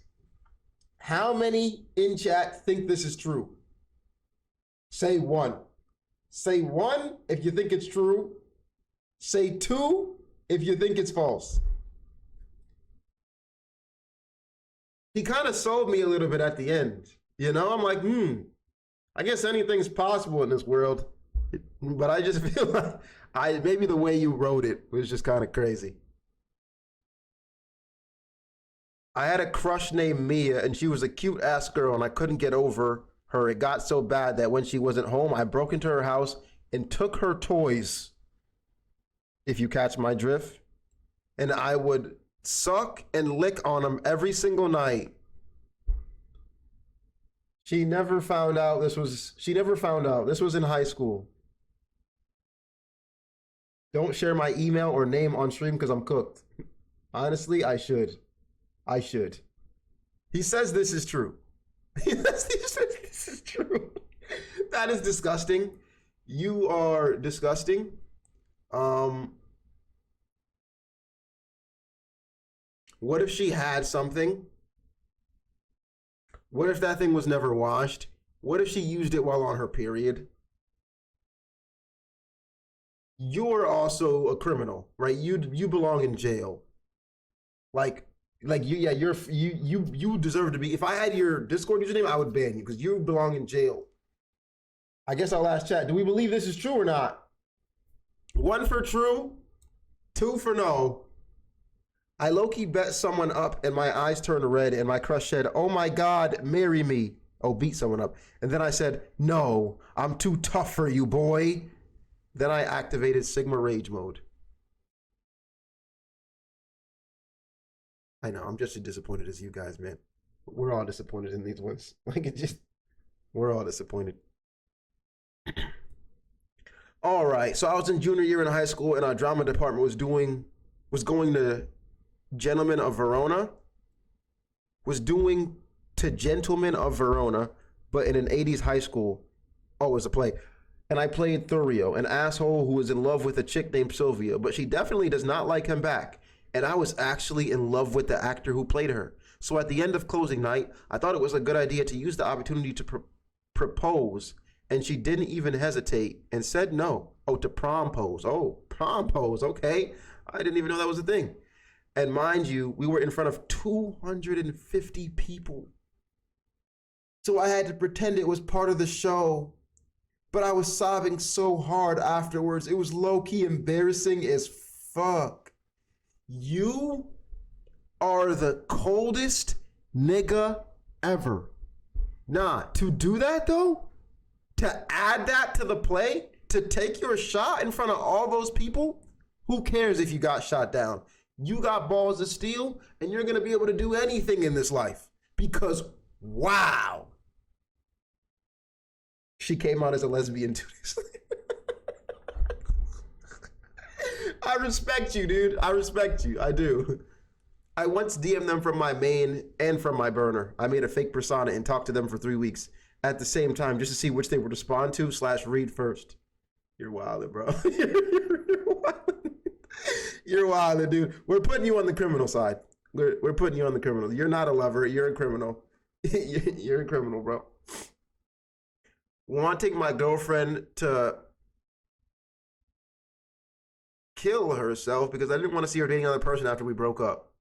How many in chat think this is true? Say one. Say one if you think it's true. Say two if you think it's false. He kind of sold me a little bit at the end. I'm like, I guess anything's possible in this world. But I just feel like maybe the way you wrote it was just kind of crazy. I had a crush named Mia, and she was a cute ass girl, and I couldn't get over her. It got so bad that when she wasn't home, I broke into her house and took her toys, if you catch my drift. And I would suck and lick on them every single night. She never found out this was in high school. Don't share my email or name on stream because I'm cooked. Honestly, I should. He says this is true. He says this is true. That is disgusting. You are disgusting. What if she had something? What if that thing was never washed? What if she used it while on her period? You're also a criminal, right? You belong in jail. Like you, yeah, you deserve to be. If I had your Discord username, I would ban you because you belong in jail. I guess I'll ask chat. Do we believe this is true or not? 1 for true, 2 for no. I low-key bet someone up and my eyes turned red and my crush said, "Oh my God, marry me." Oh, beat someone up. And then I said, "No, I'm too tough for you, boy." Then I activated Sigma Rage mode. I know, I'm just as disappointed as you guys, man. We're all disappointed in these ones. We're all disappointed. All right, so I was in junior year in high school and our drama department was going to Gentlemen of Verona, but in an 80s high school. Oh, it was a play. And I played Thurio, an asshole who was in love with a chick named Sylvia, but she definitely does not like him back. And I was actually in love with the actor who played her. So at the end of closing night, I thought it was a good idea to use the opportunity to propose, and she didn't even hesitate and said no. Oh, to prom-pose. Oh, prom-pose, okay. I didn't even know that was a thing. And mind you, we were in front of 250 people. So I had to pretend it was part of the show. But I was sobbing so hard afterwards. It was low-key embarrassing as fuck. You are the coldest nigga ever. Nah, to do that though? To add that to the play? To take your shot in front of all those people? Who cares if you got shot down? You got balls of steel and you're gonna be able to do anything in this life. Because, wow. She came out as a lesbian 2 days later. I respect you, dude. I respect you. I do. I once DM'd them from my main and from my burner. I made a fake persona and talked to them for 3 weeks at the same time just to see which they would respond to / read first. You're wildin', bro. You're wildin', dude. We're putting you on the criminal side. We're putting you on the criminal. You're not a lover. You're a criminal. You're a criminal, bro. Wanting my girlfriend to kill herself because I didn't want to see her dating another person after we broke up.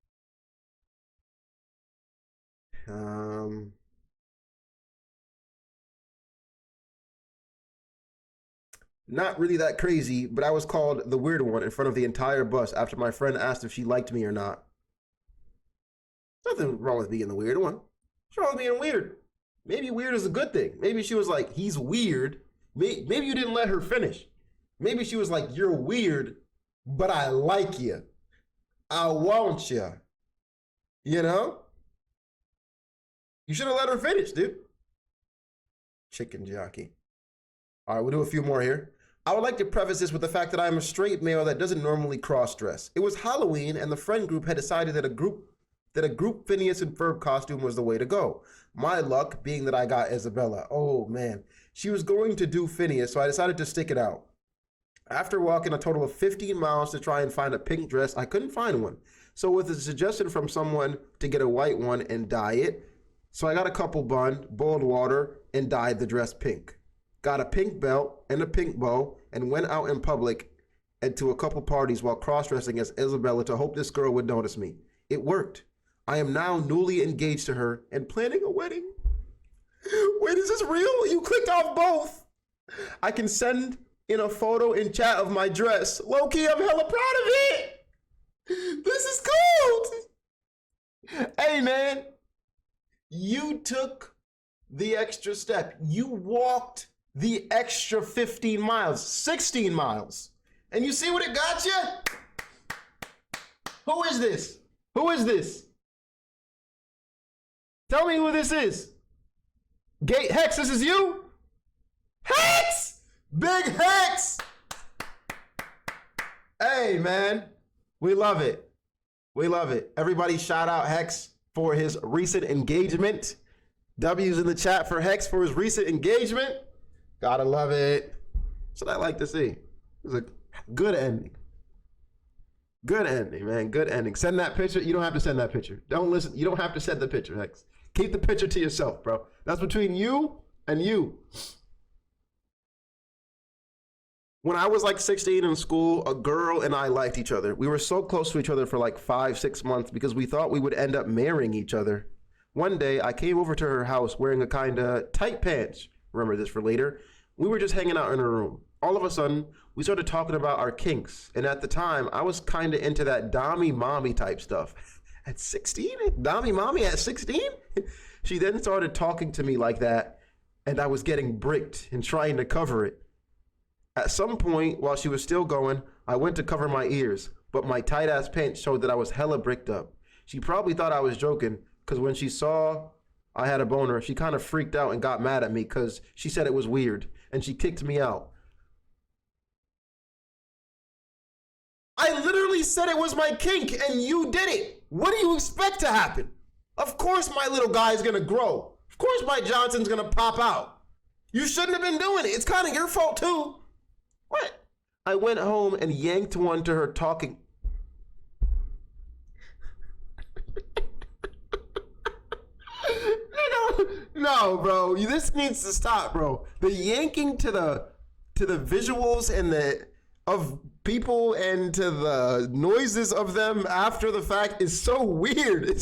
Not really that crazy, but I was called the weird one in front of the entire bus after my friend asked if she liked me or not. Nothing wrong with being the weird one. What's wrong with being weird? Maybe weird is a good thing. Maybe she was like, he's weird. Maybe you didn't let her finish. Maybe she was like, you're weird, but I like you. I want you. You know? You should have let her finish, dude. Chicken jockey. All right, we'll do a few more here. I would like to preface this with the fact that I am a straight male that doesn't normally cross-dress. It was Halloween, and the friend group had decided that a group Phineas and Ferb costume was the way to go. My luck being that I got Isabella. Oh, man. She was going to do Phineas, so I decided to stick it out. After walking a total of 15 miles to try and find a pink dress, I couldn't find one. So with a suggestion from someone to get a white one and dye it, so I got a couple bun, boiled water, and dyed the dress pink. Got a pink belt and a pink bow, and went out in public and to a couple parties while cross-dressing as Isabella to hope this girl would notice me. It worked. I am now newly engaged to her and planning a wedding. Wait, is this real? You clicked off both. I can send in a photo in chat of my dress. Low-key, I'm hella proud of it. This is cool. Hey, man. You took the extra step. You walked the extra 15 miles, 16 miles. And you see what it got you? Who is this? Who is this? Tell me who this is. Hex, this is you? Hex! Big Hex! Hey, man. We love it. We love it. Everybody shout out Hex for his recent engagement. W's in the chat for Hex for his recent engagement. Gotta love it. That's what I like to see. It was a good ending. Good ending, man. Good ending. Send that picture. You don't have to send that picture. Don't listen. You don't have to send the picture, Hex. Keep the picture to yourself, bro. That's between you and you. When I was like 16 in school, a girl and I liked each other. We were so close to each other for like 5-6 months because we thought we would end up marrying each other. One day, I came over to her house wearing a kind of tight pants. Remember this for later. We were just hanging out in her room. All of a sudden, we started talking about our kinks. And at the time, I was kind of into that dommy mommy type stuff. At 16? Dommy mommy at 16? She then started talking to me like that, and I was getting bricked and trying to cover it. At some point, while she was still going, I went to cover my ears, but my tight ass pants showed that I was hella bricked up. She probably thought I was joking, because when she saw I had a boner, she kind of freaked out and got mad at me because she said it was weird, and she kicked me out. I literally said it was my kink, and you did it. What do you expect to happen? Of course my little guy is going to grow. Of course my Johnson's going to pop out. You shouldn't have been doing it. It's kind of your fault, too. What? I went home and yanked one to her talking. No, bro. This needs to stop, bro. The yanking to the visuals and of people and to the noises of them after the fact is so weird.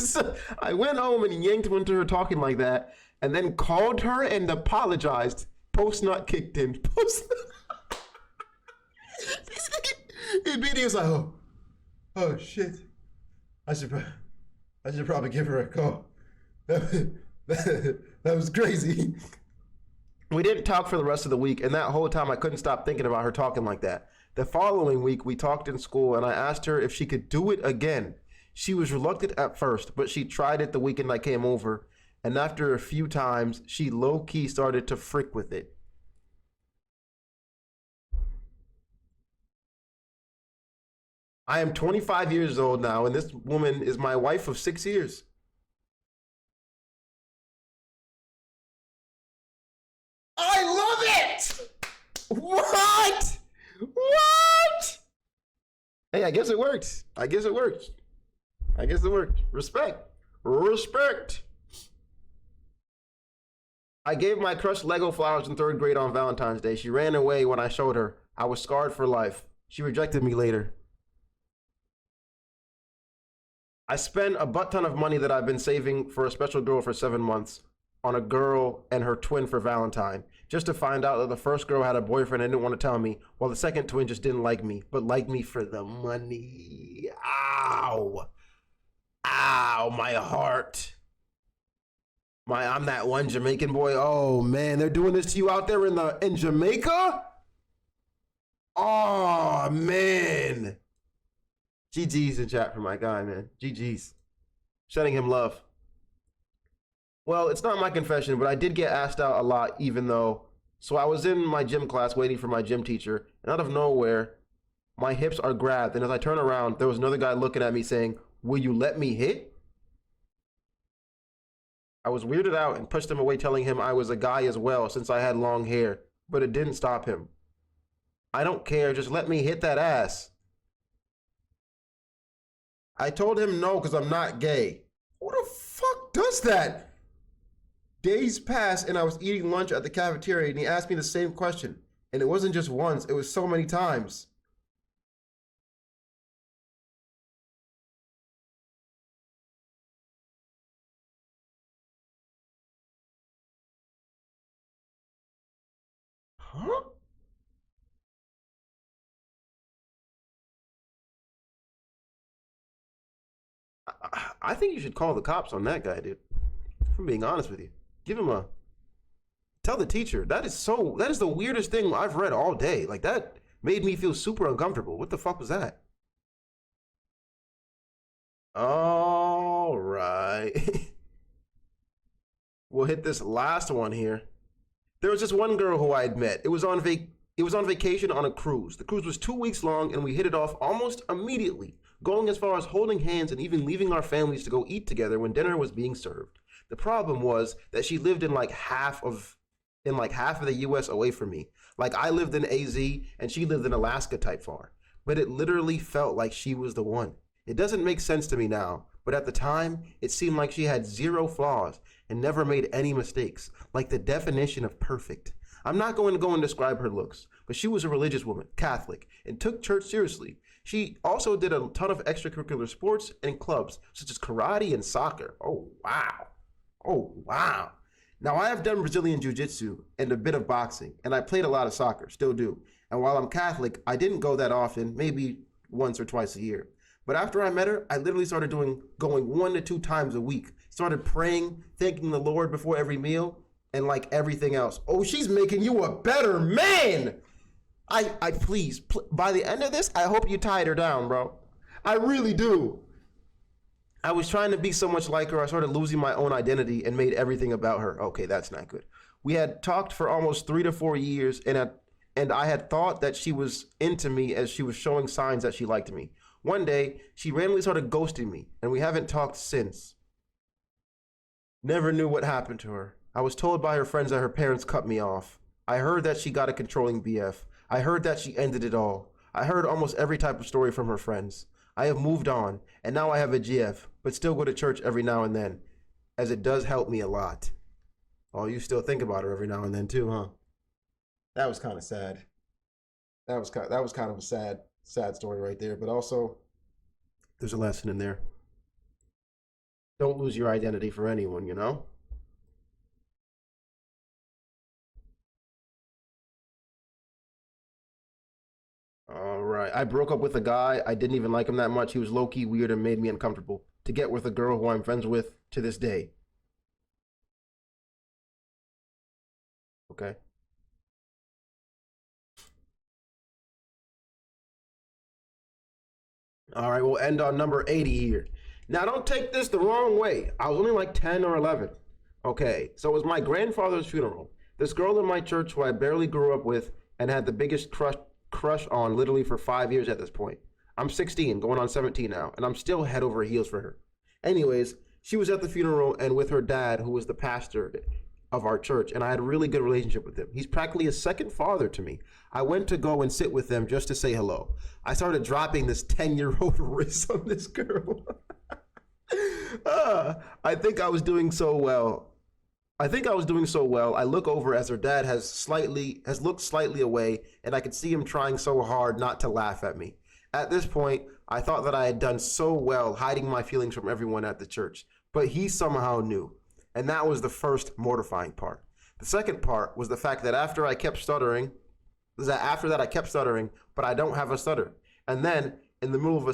I went home and yanked one to her talking like that, and then called her and apologized. Post nut kicked in. Immediately was like, oh shit. I should probably give her a call. That was crazy. We didn't talk for the rest of the week, and that whole time I couldn't stop thinking about her talking like that. The following week, we talked in school, and I asked her if she could do it again. She was reluctant at first, but she tried it the weekend I came over, and after a few times, she low-key started to frick with it. I am 25 years old now, and this woman is my wife of 6 years. I love it! What? What? Hey, I guess it worked. I guess it worked. Respect. Respect. I gave my crush Lego flowers in 3rd grade on Valentine's Day. She ran away when I showed her. I was scarred for life. She rejected me later. I spent a butt ton of money that I've been saving for a special girl for 7 months on a girl and her twin for Valentine, just to find out that the first girl had a boyfriend and didn't want to tell me, while the second twin just didn't like me, but liked me for the money. Ow. Ow, my heart. I'm that one Jamaican boy. Oh man, they're doing this to you out there in Jamaica? Oh man. GG's in chat for my guy, man. GG's. Sending him love. Well, it's not my confession, but I did get asked out a lot, even though. So I was in my gym class waiting for my gym teacher, and out of nowhere, my hips are grabbed. And as I turn around, there was another guy looking at me saying, "Will you let me hit?" I was weirded out and pushed him away, telling him I was a guy as well since I had long hair, but it didn't stop him. I don't care, just let me hit that ass. I told him no because I'm not gay. Who the fuck does that? Days passed and I was eating lunch at the cafeteria and he asked me the same question. And it wasn't just once, it was so many times. Huh? I think you should call the cops on that guy, dude. If I'm being honest with you. Tell the teacher. That is the weirdest thing I've read all day. Like, that made me feel super uncomfortable. What the fuck was that? All right. We'll hit this last one here. There was this one girl who I had met. It was on vacation on a cruise. The cruise was 2 weeks long and we hit it off almost immediately. going as far as holding hands and even leaving our families to go eat together when dinner was being served. The problem was that she lived in like half of the US away from me. Like I lived in AZ and she lived in Alaska type far. But it literally felt like she was the one. It doesn't make sense to me now, but at the time, it seemed like she had zero flaws and never made any mistakes, like the definition of perfect. I'm not going to go and describe her looks, but she was a religious woman, Catholic, and took church seriously. She also did a ton of extracurricular sports and clubs, such as karate and soccer. Oh, wow. Oh, wow. Now, I have done Brazilian Jiu-Jitsu and a bit of boxing, and I played a lot of soccer, still do. And while I'm Catholic, I didn't go that often, maybe once or twice a year. But after I met her, I literally started going 1 to 2 times a week. Started praying, thanking the Lord before every meal, and like everything else. Oh, she's making you a better man. I please, by the end of this, I hope you tied her down, bro. I really do. I was trying to be so much like her, I started losing my own identity and made everything about her. Okay, that's not good. We had talked for almost 3 to 4 years, and I had thought that she was into me as she was showing signs that she liked me. One day, she randomly started ghosting me, and we haven't talked since. Never knew what happened to her. I was told by her friends that her parents cut me off. I heard that she got a controlling BF. I heard that she ended it all. I heard almost every type of story from her friends. I have moved on, and now I have a GF, but still go to church every now and then, as it does help me a lot. Oh, you still think about her every now and then too, huh? That was kind of sad. That was kind of a sad story right there, but also there's a lesson in there. Don't lose your identity for anyone, you know? All right. I broke up with a guy. I didn't even like him that much. He was low-key weird and made me uncomfortable. To get with a girl who I'm friends with to this day. Okay. All right, we'll end on number 80 here. Now, don't take this the wrong way. I was only like 10 or 11. Okay, so it was my grandfather's funeral. This girl in my church who I barely grew up with and had the biggest crush on literally for 5 years at this point. I'm 16, going on 17 now, and I'm still head over heels for her. Anyways, she was at the funeral and with her dad, who was the pastor of our church, and I had a really good relationship with him. He's practically a second father to me. I went to go and sit with them just to say hello. I started dropping this 10-year-old wrist on this girl. I think I was doing so well. I look over as her dad has looked slightly away, and I could see him trying so hard not to laugh at me. At this point, I thought that I had done so well hiding my feelings from everyone at the church, but he somehow knew. And that was the first mortifying part. The second part was the fact that after that I kept stuttering, but I don't have a stutter. And then in the middle of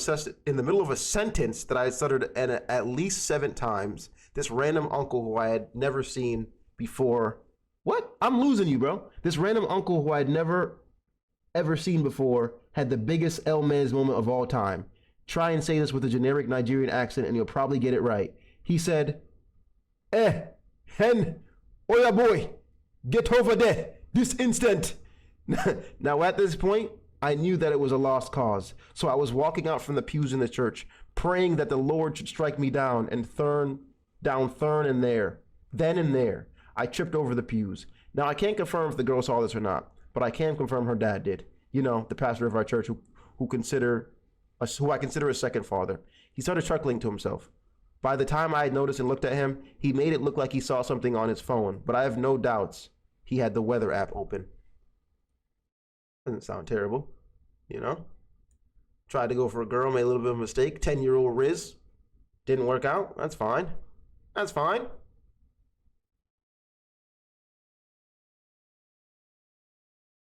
a sentence that I had stuttered at least 7 times, this random uncle who I had never seen before. What? I'm losing you, bro. This random uncle who I had never ever seen before had the biggest El Man's moment of all time. Try and say this with a generic Nigerian accent and you'll probably get it right. He said, hen, oya boy, get over there, this instant. Now at this point, I knew that it was a lost cause. So I was walking out from the pews in the church, praying that the Lord should strike me down and then and there. I tripped over the pews. Now I can't confirm if the girl saw this or not, but I can confirm her dad did. You know, the pastor of our church who I consider a second father. He started chuckling to himself. By the time I had noticed and looked at him, he made it look like he saw something on his phone, but I have no doubts he had the weather app open. Doesn't sound terrible, you know? Tried to go for a girl, made a little bit of a mistake. 10-year-old Riz. Didn't work out. That's fine. That's fine.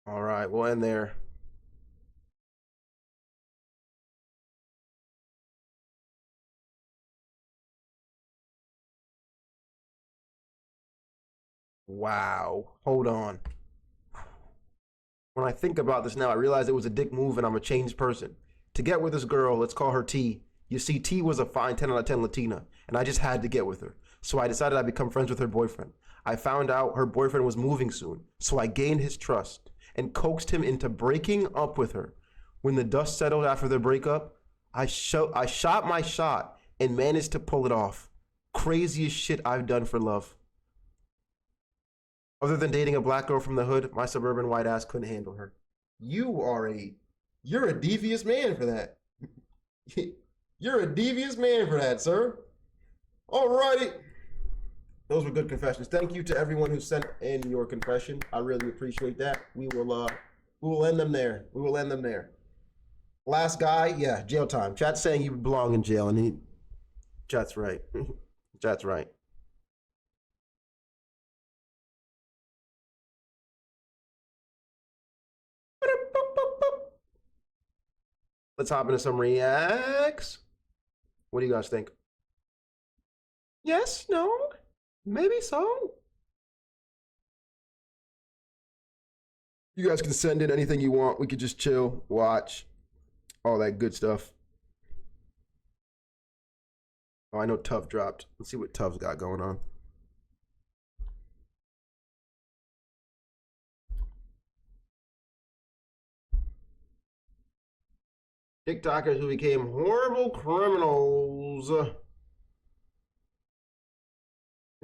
All right, we'll end there. Wow. Hold on. When I think about this now, I realize it was a dick move and I'm a changed person. To get with this girl, let's call her T. You see, T was a fine 10 out of 10 Latina, and I just had to get with her. So I decided I'd become friends with her boyfriend. I found out her boyfriend was moving soon, so I gained his trust and coaxed him into breaking up with her. When the dust settled after the breakup, I shot my shot and managed to pull it off. Craziest shit I've done for love. Other than dating a black girl from the hood, my suburban white ass couldn't handle her. You're a devious man for that. You're a devious man for that, sir. Alrighty. Those were good confessions. Thank you to everyone who sent in your confession. I really appreciate that. We will end them there. We will end them there. Last guy, yeah, jail time. Chat's saying you belong in jail, and Chat's right. Chat's right. Let's hop into some reacts. What do you guys think? Yes, no, maybe so. You guys can send in anything you want. We could just chill, watch, all that good stuff. Oh, I know Tuff dropped. Let's see what Tuff's got going on. TikTokers who became horrible criminals. Seems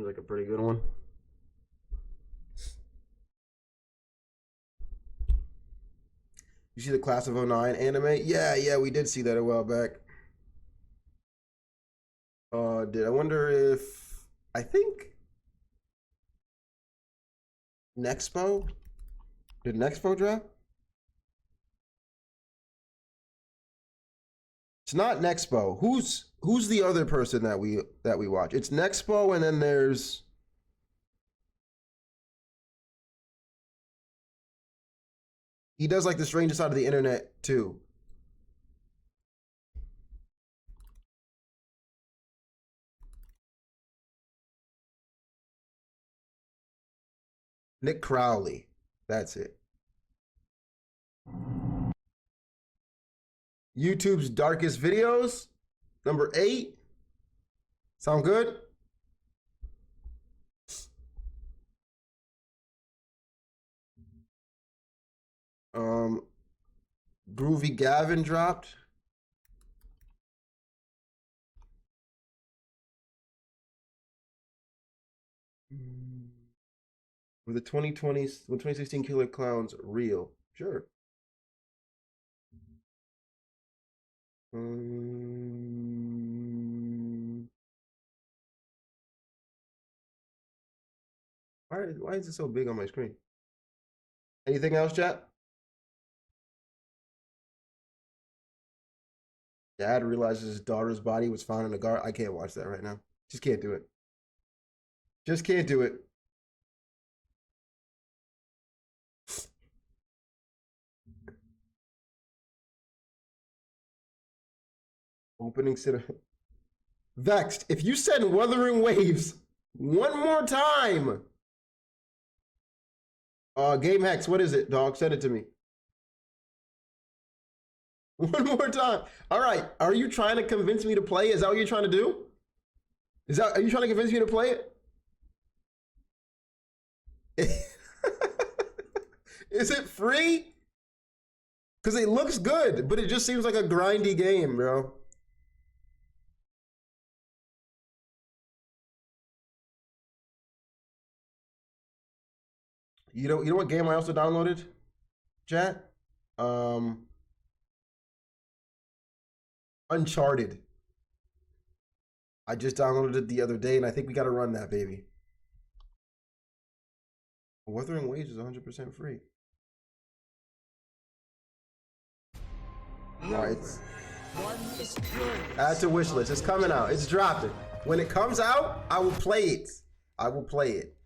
like a pretty good one. You see the Class of '09 anime? Yeah, we did see that a while back. I wonder if, I think Nexpo? Did Nexpo drop? It's not Nexpo. Who's the other person that we watch? It's Nexpo, and then there's he does like the strangest side of the internet too. Nick Crowley. That's it. YouTube's darkest videos. Number 8. Sound good? Groovy Gavin dropped. Were the 2016 Killer Clowns real? Sure. Why is it so big on my screen? Anything else, chat? Dad realizes his daughter's body was found in a garden. I can't watch that right now. Just can't do it. Just can't do it. Opening cinema. Vexed. If you send Wuthering Waves one more time. Game Hex, what is it, dog? Send it to me. One more time. All right. Are you trying to convince me to play? Is that what you're trying to do? Are you trying to convince me to play it? Is it free? Because it looks good, but it just seems like a grindy game, bro. You know what game I also downloaded? Chat? Uncharted. I just downloaded it the other day, and I think we got to run that, baby. Wuthering Waves is 100% free. Alright. Add to wish list. It's coming out. It's dropping. When it comes out, I will play it. I will play it.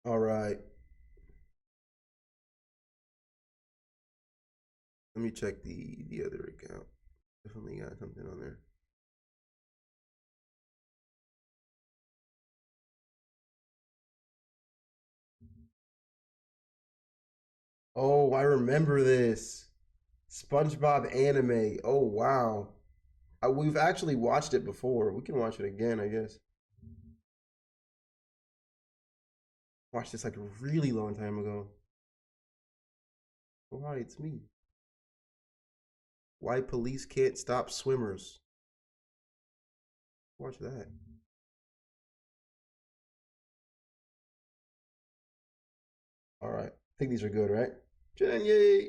Alright. Let me check the other account. Definitely got something on there. Oh, I remember this. SpongeBob anime. Oh, wow. We've actually watched it before. We can watch it again, I guess. Watched this like a really long time ago. Oh, hi, it's me. Why police can't stop swimmers. Watch that. All right. I think these are good, right? Jenny!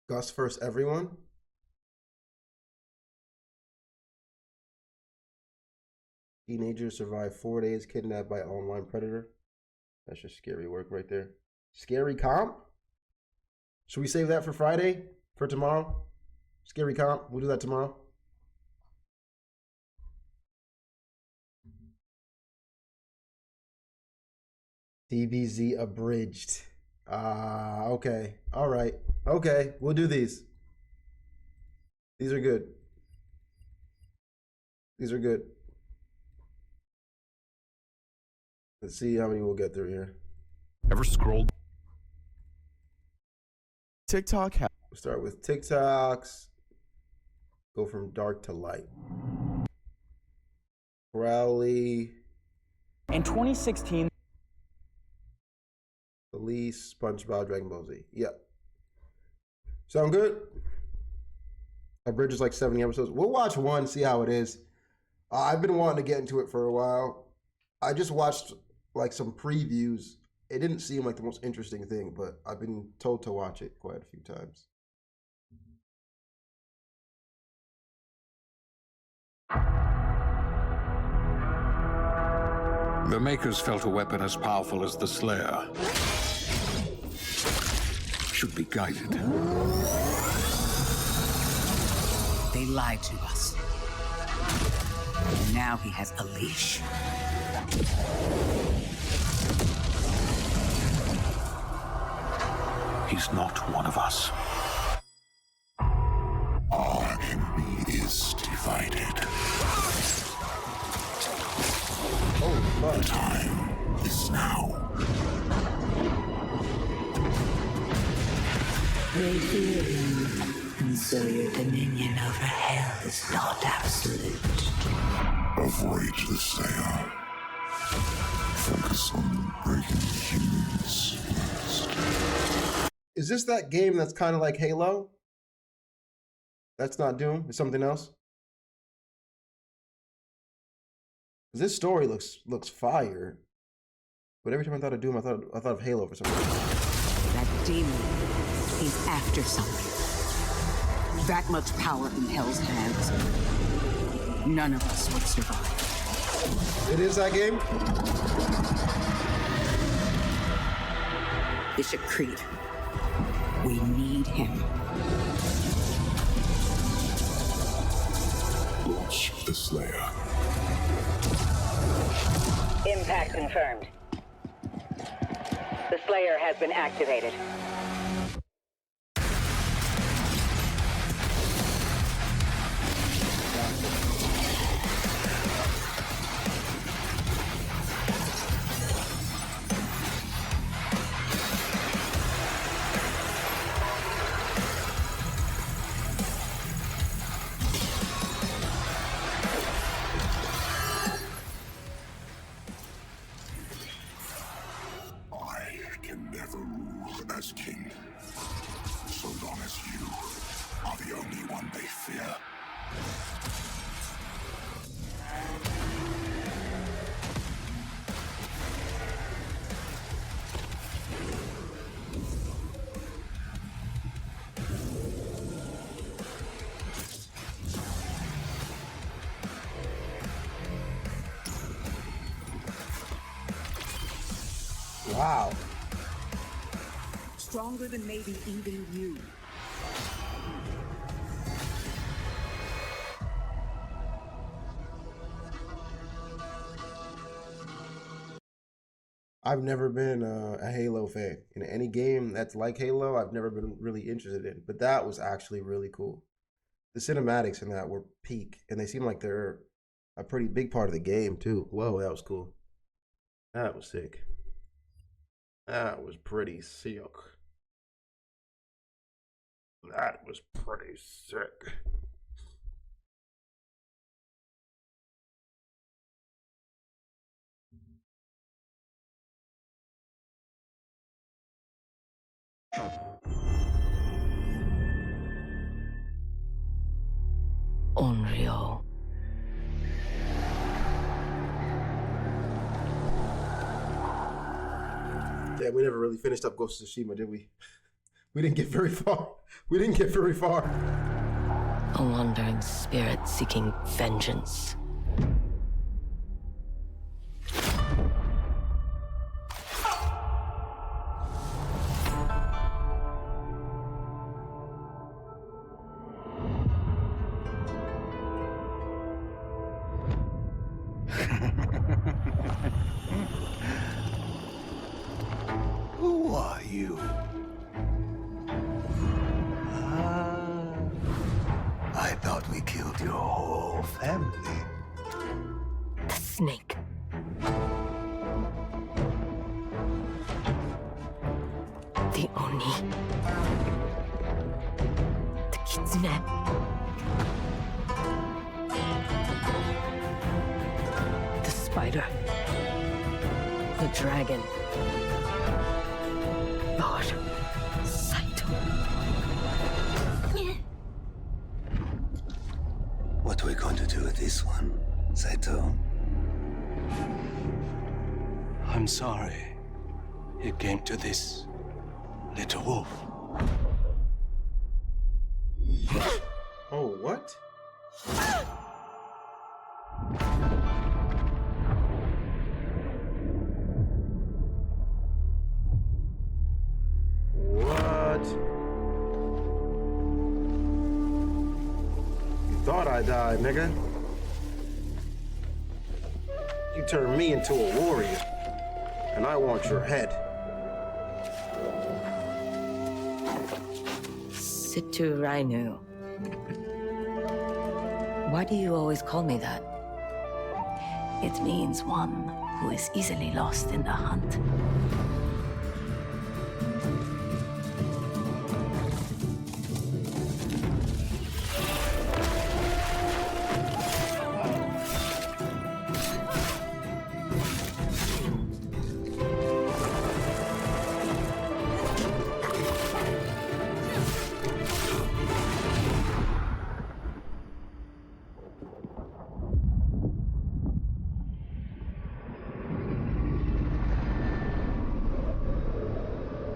Gus first, everyone. Teenager survived 4 days kidnapped by online predator. That's just scary work right there. Scary comp? Should we save that for Friday? For tomorrow? Scary comp? We'll do that tomorrow. DBZ abridged. Okay. All right. Okay. We'll do these. These are good. These are good. Let's see how many we'll get through here. Ever scrolled? TikTok. We'll start with TikToks. Go from dark to light. Crowley. In 2016, Police, SpongeBob, Dragon Ball Z. Yep. Sound good? Abridge is like 70 episodes. We'll watch one, see how it is. I've been wanting to get into it for a while. I just watched like some previews. It didn't seem like the most interesting thing, but I've been told to watch it quite a few times. The Makers felt a weapon as powerful as the Slayer should be guided. They lied to us. And now he has a leash. He's not one of us. Our enemy is divided. The time is now. They fear him, and so your dominion over hell is not absolute. Avoid the Slayer. Focus on breaking humans first. Is this that game that's kind of like Halo? That's not Doom? It's something else? This story looks fire. But every time I thought of Doom, I thought of Halo for some reason. That demon, he's after something. That much power in hell's hands. None of us would survive. It is that game? Bishop Creed. We need him. Launch the Slayer. Impact confirmed. The Slayer has been activated. As king, so long as you are the only one they fear. Wow. Stronger than maybe even you. I've never been a Halo fan. In any game that's like Halo, I've never been really interested in. But that was actually really cool. The cinematics in that were peak, and they seem like they're a pretty big part of the game too. Whoa, that was cool. That was sick. That was pretty sick. That was pretty sick. Onryo. Yeah, we never really finished up Ghost of Tsushima, did we? We didn't get very far. We didn't get very far. A wandering spirit seeking vengeance. Who are you? I thought we killed your whole family. The snake. The Oni. The Kitsune. The spider. The dragon. Lord Saito. What are we going to do with this one, Saito? I'm sorry it came to this, little wolf. Oh, what? What? You thought I died, nigga. You turned me into a warrior, and I want your head. Situ Rainu. Why do you always call me that? It means one who is easily lost in the hunt.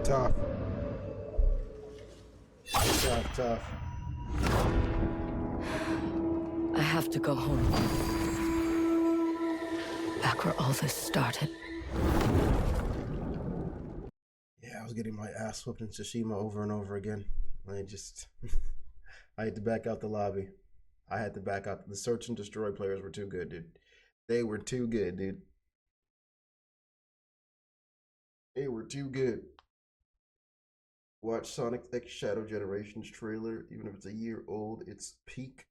Tough. Tough. I have to go home. Back where all this started. Yeah, I was getting my ass whooped in Tsushima over and over again. I just... I had to back out the lobby. I had to back out. The search and destroy players were too good, dude. They were too good, dude. They were too good. Watch Sonic X Shadow Generations trailer. Even if it's a year old, it's peak.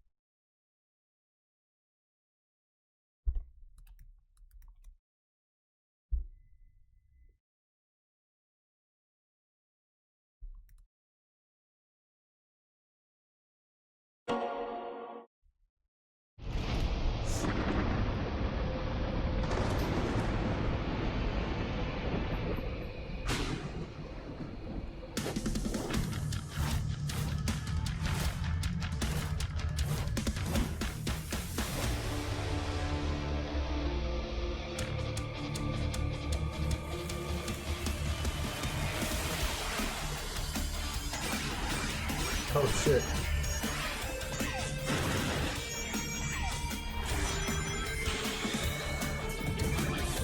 Oh shit.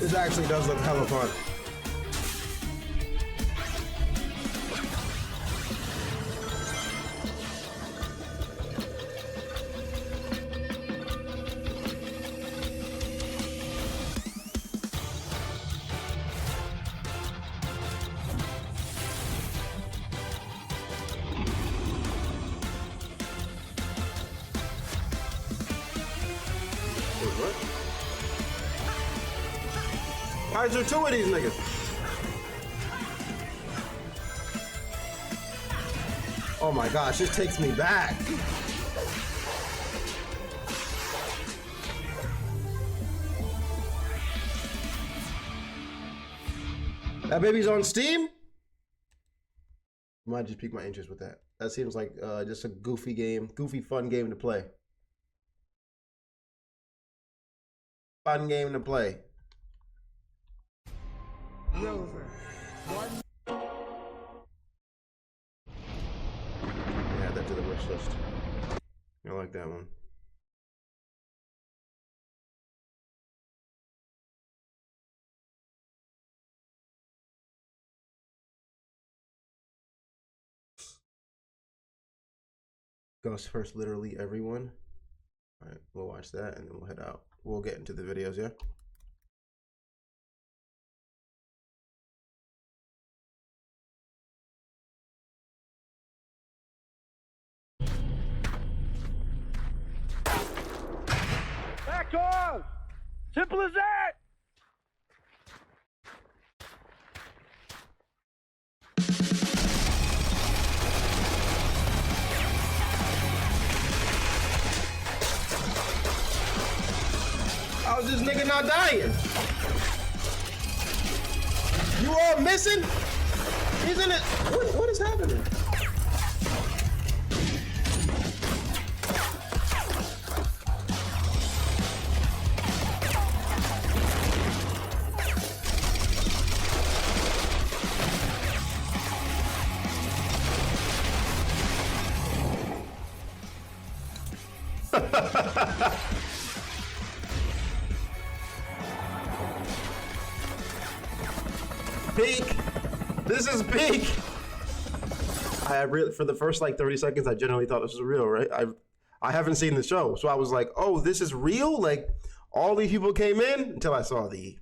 This actually does look hella fun. Wait, what? Why is there two of these niggas? Oh my gosh, this takes me back. That baby's on Steam? Might just pique my interest with that. That seems like just a goofy game, goofy fun game to play. Fun game to play. Rover. Add that to the wish list. I like that one. Ghost first, literally everyone. All right, we'll watch that and then we'll head out. We'll get into the videos, yeah? Back off! Simple as that! How's this nigga not dying? You all missing? Isn't it? What is happening? Peak. This is peak. I really, for the first like 30 seconds, I genuinely thought this was real, right? I haven't seen the show, so I was like, oh, this is real? Like all these people came in until I saw the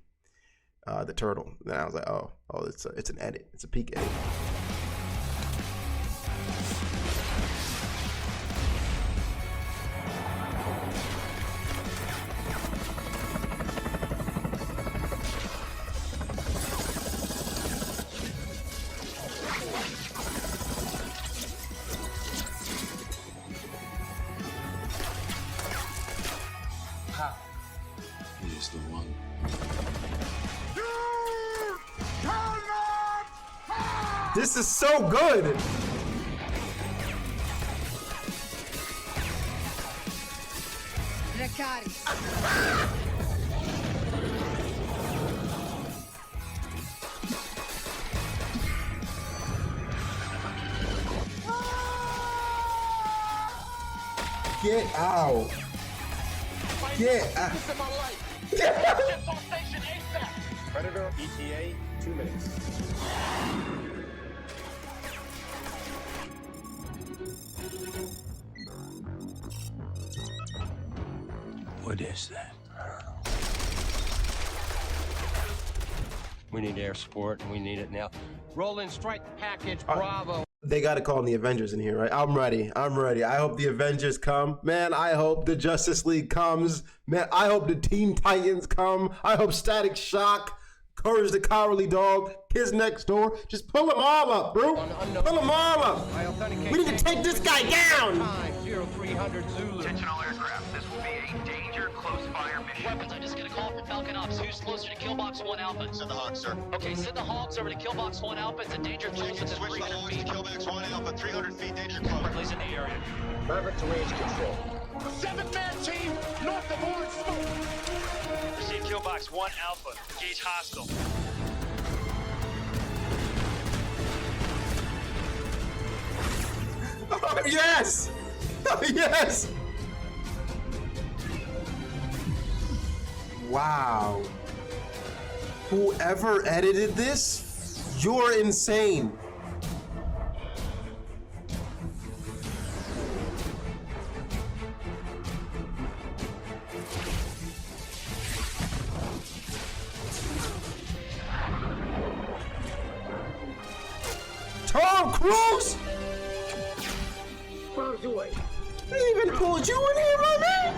turtle. Then I was like, oh, it's an edit. It's a peak edit. He is the one. This is so good. Get out. Get out. Predator ETA, 2 minutes. What is that? We need air support, and we need it now. Roll in strike package, Bravo. They got to call in the Avengers in here, right? I'm ready. I'm ready. I hope the Avengers come. Man, I hope the Justice League comes. Man, I hope the Teen Titans come. I hope Static Shock, Courage the Cowardly Dog, Kids Next Door. Just pull them all up, bro. Pull them all up. We need to take this guy down. 0300 Zulu. Attention all aircraft. This will be a danger close fire mission. Weapons, I just get a call from Falcon Ops. Who's closer to Killbox 1 Alpha? Send the Hawks, sir. Okay, send the Hawks over to Killbox 1 Alpha. It's a danger close within 300 feet. Killbox 1 Alpha, 300 feet danger close. Please in the area. Maverick to range control. 7-man team, north of Orange Smoke. Receive Killbox 1 Alpha. Engage hostile. Oh, yes. Oh, yes. Wow. Whoever edited this, you're insane. Tom Cruise? They even pulled you in here, my man.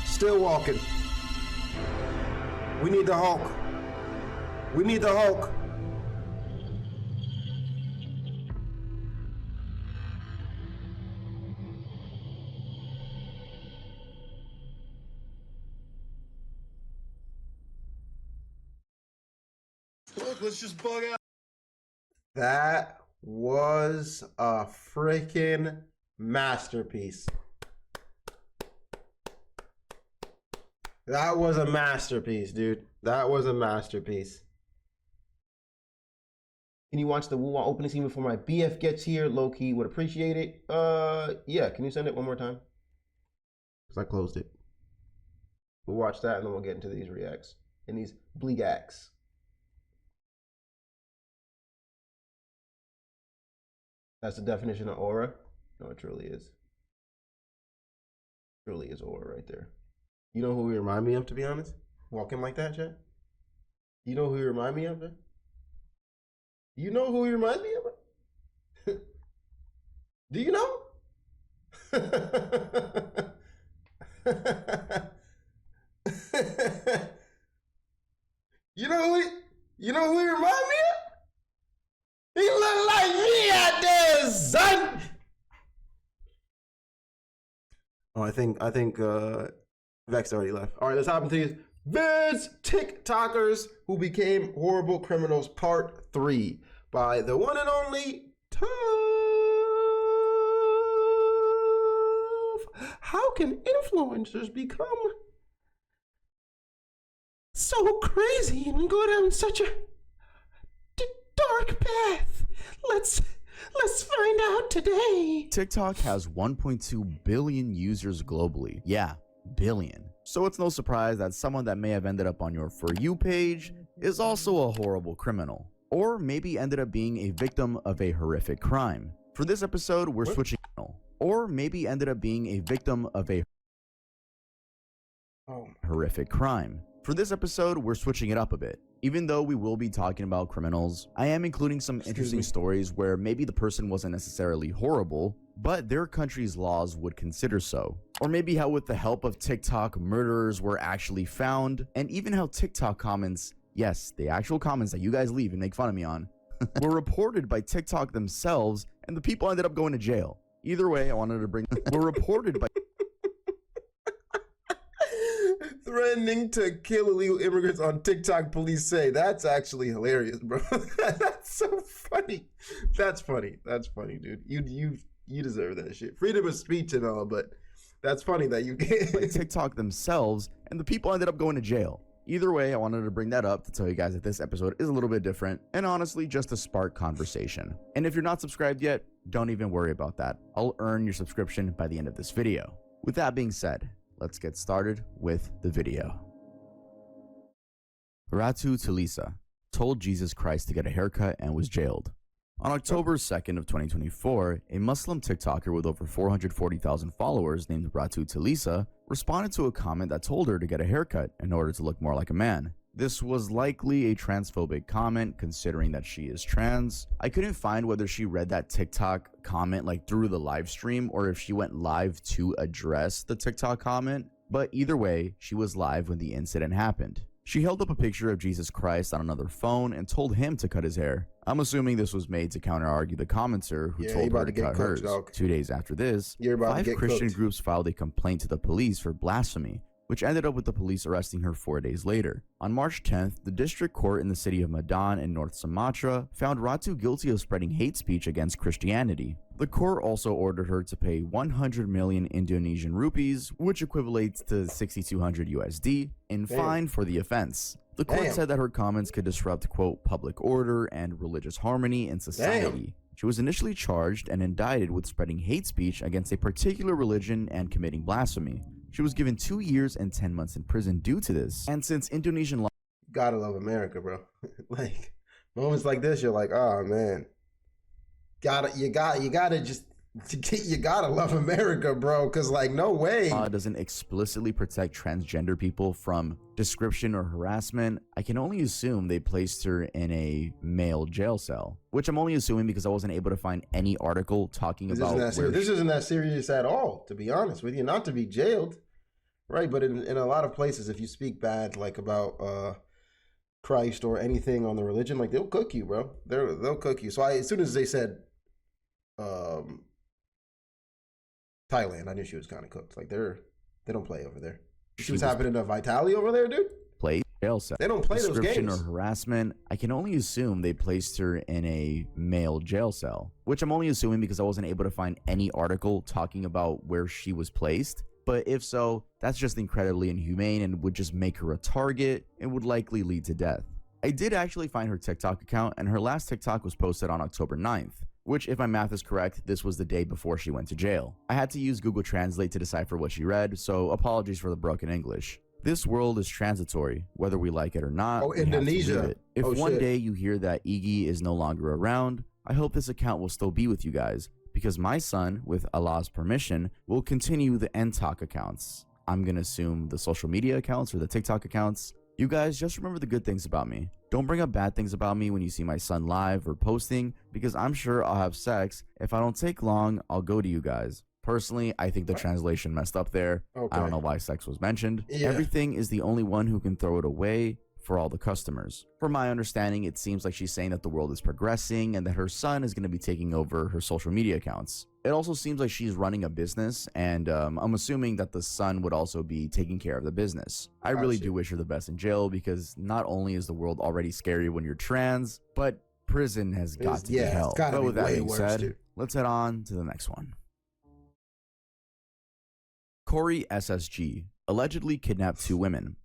Still walking. We need the Hulk. We need the Hulk. work. Let's just bug out. That was a freaking masterpiece. That was a masterpiece, dude. That was a masterpiece. Can you watch the Woo opening scene before my BF gets here? Low key would appreciate it. Yeah. Can you send it one more time? Because I closed it. We'll watch that and then we'll get into these reacts and these bleak acts. That's the definition of aura. No, it truly is. Truly is aura right there. You know who we remind me of, to be honest? Walking like that, Chad? You know who you remind me of, man? You know who he reminds me of? Do you know? You know who he reminds me of? He look like me out there, son. Oh, I think Vex already left. All right, let's hop into these vids. TikTokers who became horrible criminals, part 3, by the one and only Toph. How can influencers become so crazy and go down such a dark path? Let's find out today. TikTok has 1.2 billion users globally. Yeah, billion. So it's no surprise that someone that may have ended up on your For You page is also a horrible criminal, or maybe ended up being a victim of a horrific crime. For this episode, we're switching, or maybe ended up being a victim of a horrific crime. For this episode, we're switching it up a bit. Even though we will be talking about criminals, I am including some interesting stories where maybe the person wasn't necessarily horrible, but their country's laws would consider so. Or maybe how with the help of TikTok, murderers were actually found, and even how TikTok comments, yes, the actual comments that you guys leave and make fun of me on, were reported by TikTok themselves, and the people ended up going to jail. Either way, I wanted to bring were reported by threatening to kill illegal immigrants on TikTok, police say. That's actually hilarious, bro. That's so funny. That's funny, dude. You deserve that shit. Freedom of speech and all, but that's funny that you get by TikTok themselves, and the people ended up going to jail. Either way, I wanted to bring that up to tell you guys that this episode is a little bit different, and honestly, just to spark conversation. And if you're not subscribed yet, don't even worry about that. I'll earn your subscription by the end of this video. With that being said, let's get started with the video. Ratu Talisa told Jesus Christ to get a haircut and was jailed. On October 2nd of 2024, a Muslim TikToker with over 440,000 followers named Ratu Talisa responded to a comment that told her to get a haircut in order to look more like a man. This was likely a transphobic comment considering that she is trans. I couldn't find whether she read that TikTok comment like through the live stream or if she went live to address the TikTok comment, but either way, she was live when the incident happened. She held up a picture of Jesus Christ on another phone and told him to cut his hair. I'm assuming this was made to counter-argue the commenter who told her to cut hers. 2 days after this, 5 Christian groups filed a complaint to the police for blasphemy, which ended up with the police arresting her 4 days later. On March 10th, the district court in the city of Medan in North Sumatra found Ratu guilty of spreading hate speech against Christianity. The court also ordered her to pay 100 million Indonesian rupees, which equates to 6,200 USD, in fine for the offense. The court said that her comments could disrupt, quote, public order and religious harmony in society. She was initially charged and indicted with spreading hate speech against a particular religion and committing blasphemy. She was given 2 years and 10 months in prison due to this. And since Indonesian law... Gotta love America, bro. Like, moments like this, you're like, oh, man. You gotta love America, bro, because, like, no way. Doesn't explicitly protect transgender people from description or harassment. I can only assume they placed her in a male jail cell, which I'm only assuming because I wasn't able to find any article talking about this isn't that serious at all, to be honest with you. Not to be jailed, right? But in a lot of places, if you speak bad, like, about Christ or anything on the religion, like, they'll cook you, bro. They'll cook you. So as soon as they said Thailand, I knew she was kind of cooked. Like, they don't play over there. She was happening to Vitali over there, dude. jail cell. They don't play those Description games. or harassment, I can only assume they placed her in a male jail cell, which I'm only assuming because I wasn't able to find any article talking about where she was placed. But if so, that's just incredibly inhumane and would just make her a target and would likely lead to death. I did actually find her TikTok account, and her last TikTok was posted on October 9th, which, if my math is correct, this was the day before she went to jail. I had to use Google Translate to decipher what she read, so apologies for the broken English. This world is transitory, whether we like it or not. Oh, Indonesia. If one shit. day you hear that Iggy is no longer around, I hope this account will still be with you guys, because my son, with Allah's permission, will continue the NTalk accounts. I'm gonna assume the social media accounts or the TikTok accounts. You guys just remember the good things about me. Don't bring up bad things about me when you see my son live or posting, because I'm sure I'll have sex. If I don't take long, I'll go to you guys. Personally, I think the translation messed up there. Okay. I don't know why sex was mentioned. Yeah. Everything is the only one who can throw it away for all the customers. From my understanding, it seems like she's saying that the world is progressing and that her son is going to be taking over her social media accounts. It also seems like she's running a business, and I'm assuming that the son would also be taking care of the business. I really do wish her the best in jail, because not only is the world already scary when you're trans, but prison has got to be hell. But with that being said, let's head on to the next one. Corey SSG allegedly kidnapped 2 women.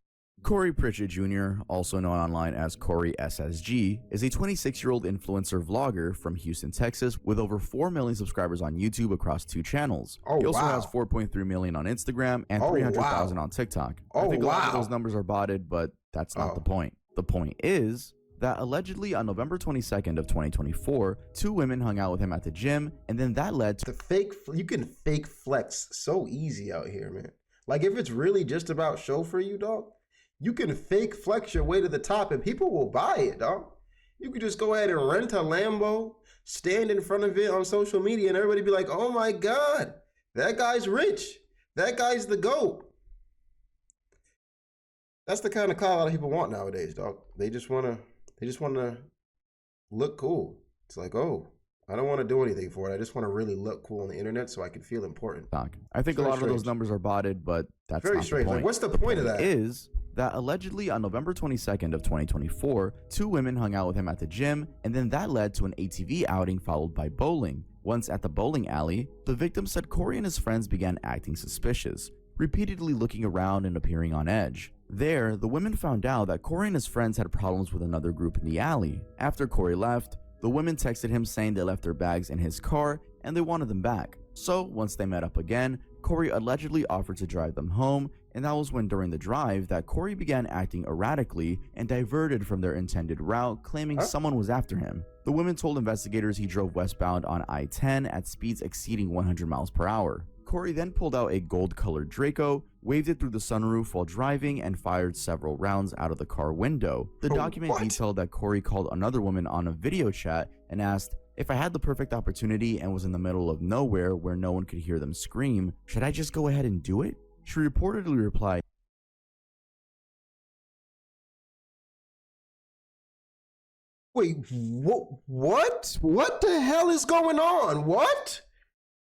Corey Pritchett Jr., also known online as Corey SSG, is a 26-year-old influencer vlogger from Houston, Texas, with over 4 million subscribers on YouTube across 2 channels. He also has 4.3 million on Instagram and 300,000 on TikTok. I think a lot of those numbers are botted, but that's not the point. The point is that allegedly on November 22nd of 2024, 2 women hung out with him at the gym, and then that led to you can fake flex so easy out here, man. Like, if it's really just about show for you, dog, you can fake flex your way to the top and people will buy it, dog. You could just go ahead and rent a Lambo, stand in front of it on social media, and everybody be like, oh my God, that guy's rich. That guy's the GOAT. That's the kind of clout a lot of people want nowadays, dog. They just wanna look cool. It's like, oh, I don't want to do anything for it. I just want to really look cool on the internet so I can feel important. I think a lot of those numbers are botted, but that's very not strange. the point. Like, what's the point of that? Is that allegedly on November 22nd of 2024, 2 women hung out with him at the gym, and then that led to an ATV outing followed by bowling. Once at the bowling alley, the victim said Corey and his friends began acting suspicious, repeatedly looking around and appearing on edge. There, the women found out that Corey and his friends had problems with another group in the alley. After Corey left, the women texted him saying they left their bags in his car and they wanted them back. So once they met up again, Corey allegedly offered to drive them home, and that was when during the drive that Corey began acting erratically and diverted from their intended route, claiming someone was after him. The women told investigators he drove westbound on I-10 at speeds exceeding 100 miles per hour. Corey then pulled out a gold-colored Draco, waved it through the sunroof while driving, and fired several rounds out of the car window. The document detailed that Corey called another woman on a video chat and asked, "If I had the perfect opportunity and was in the middle of nowhere where no one could hear them scream, should I just go ahead and do it?" She reportedly replied, Wait, what? What the hell is going on? What?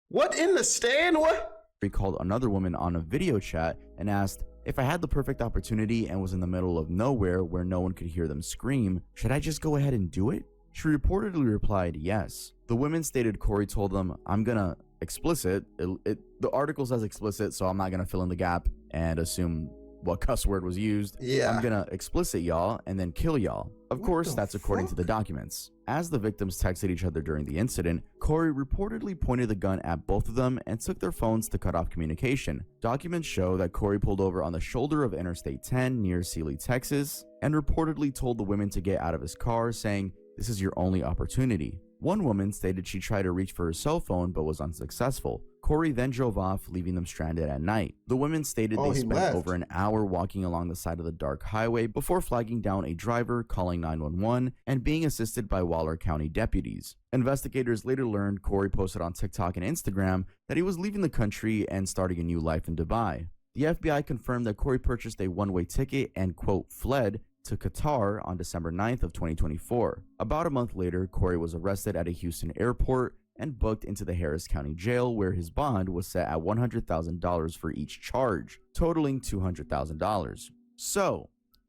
What in the stand? What? He called another woman on a video chat and asked, "If I had the perfect opportunity and was in the middle of nowhere where no one could hear them scream, should I just go ahead and do it?" She reportedly replied, yes. The women stated Corey told them, "I'm gonna explicit." The article says explicit, so I'm not gonna fill in the gap and assume what cuss word was used. Yeah. "I'm gonna explicit y'all and then kill y'all." Of course, that's according to the documents. As the victims texted each other during the incident, Corey reportedly pointed the gun at both of them and took their phones to cut off communication. Documents show that Corey pulled over on the shoulder of Interstate 10 near Sealy, Texas, and reportedly told the women to get out of his car, saying, "This is your only opportunity." One woman stated she tried to reach for her cell phone but was unsuccessful. Corey then drove off, leaving them stranded at night. The women stated they spent over an hour walking along the side of the dark highway before flagging down a driver, calling 911, and being assisted by Waller County deputies. Investigators later learned Corey posted on TikTok and Instagram that he was leaving the country and starting a new life in Dubai. The FBI confirmed that Corey purchased a one-way ticket and, quote, fled to Qatar on December 9th of 2024. About a month later, Corey was arrested at a Houston airport and booked into the Harris County Jail, where his bond was set at $100,000 for each charge, totaling $200,000. So,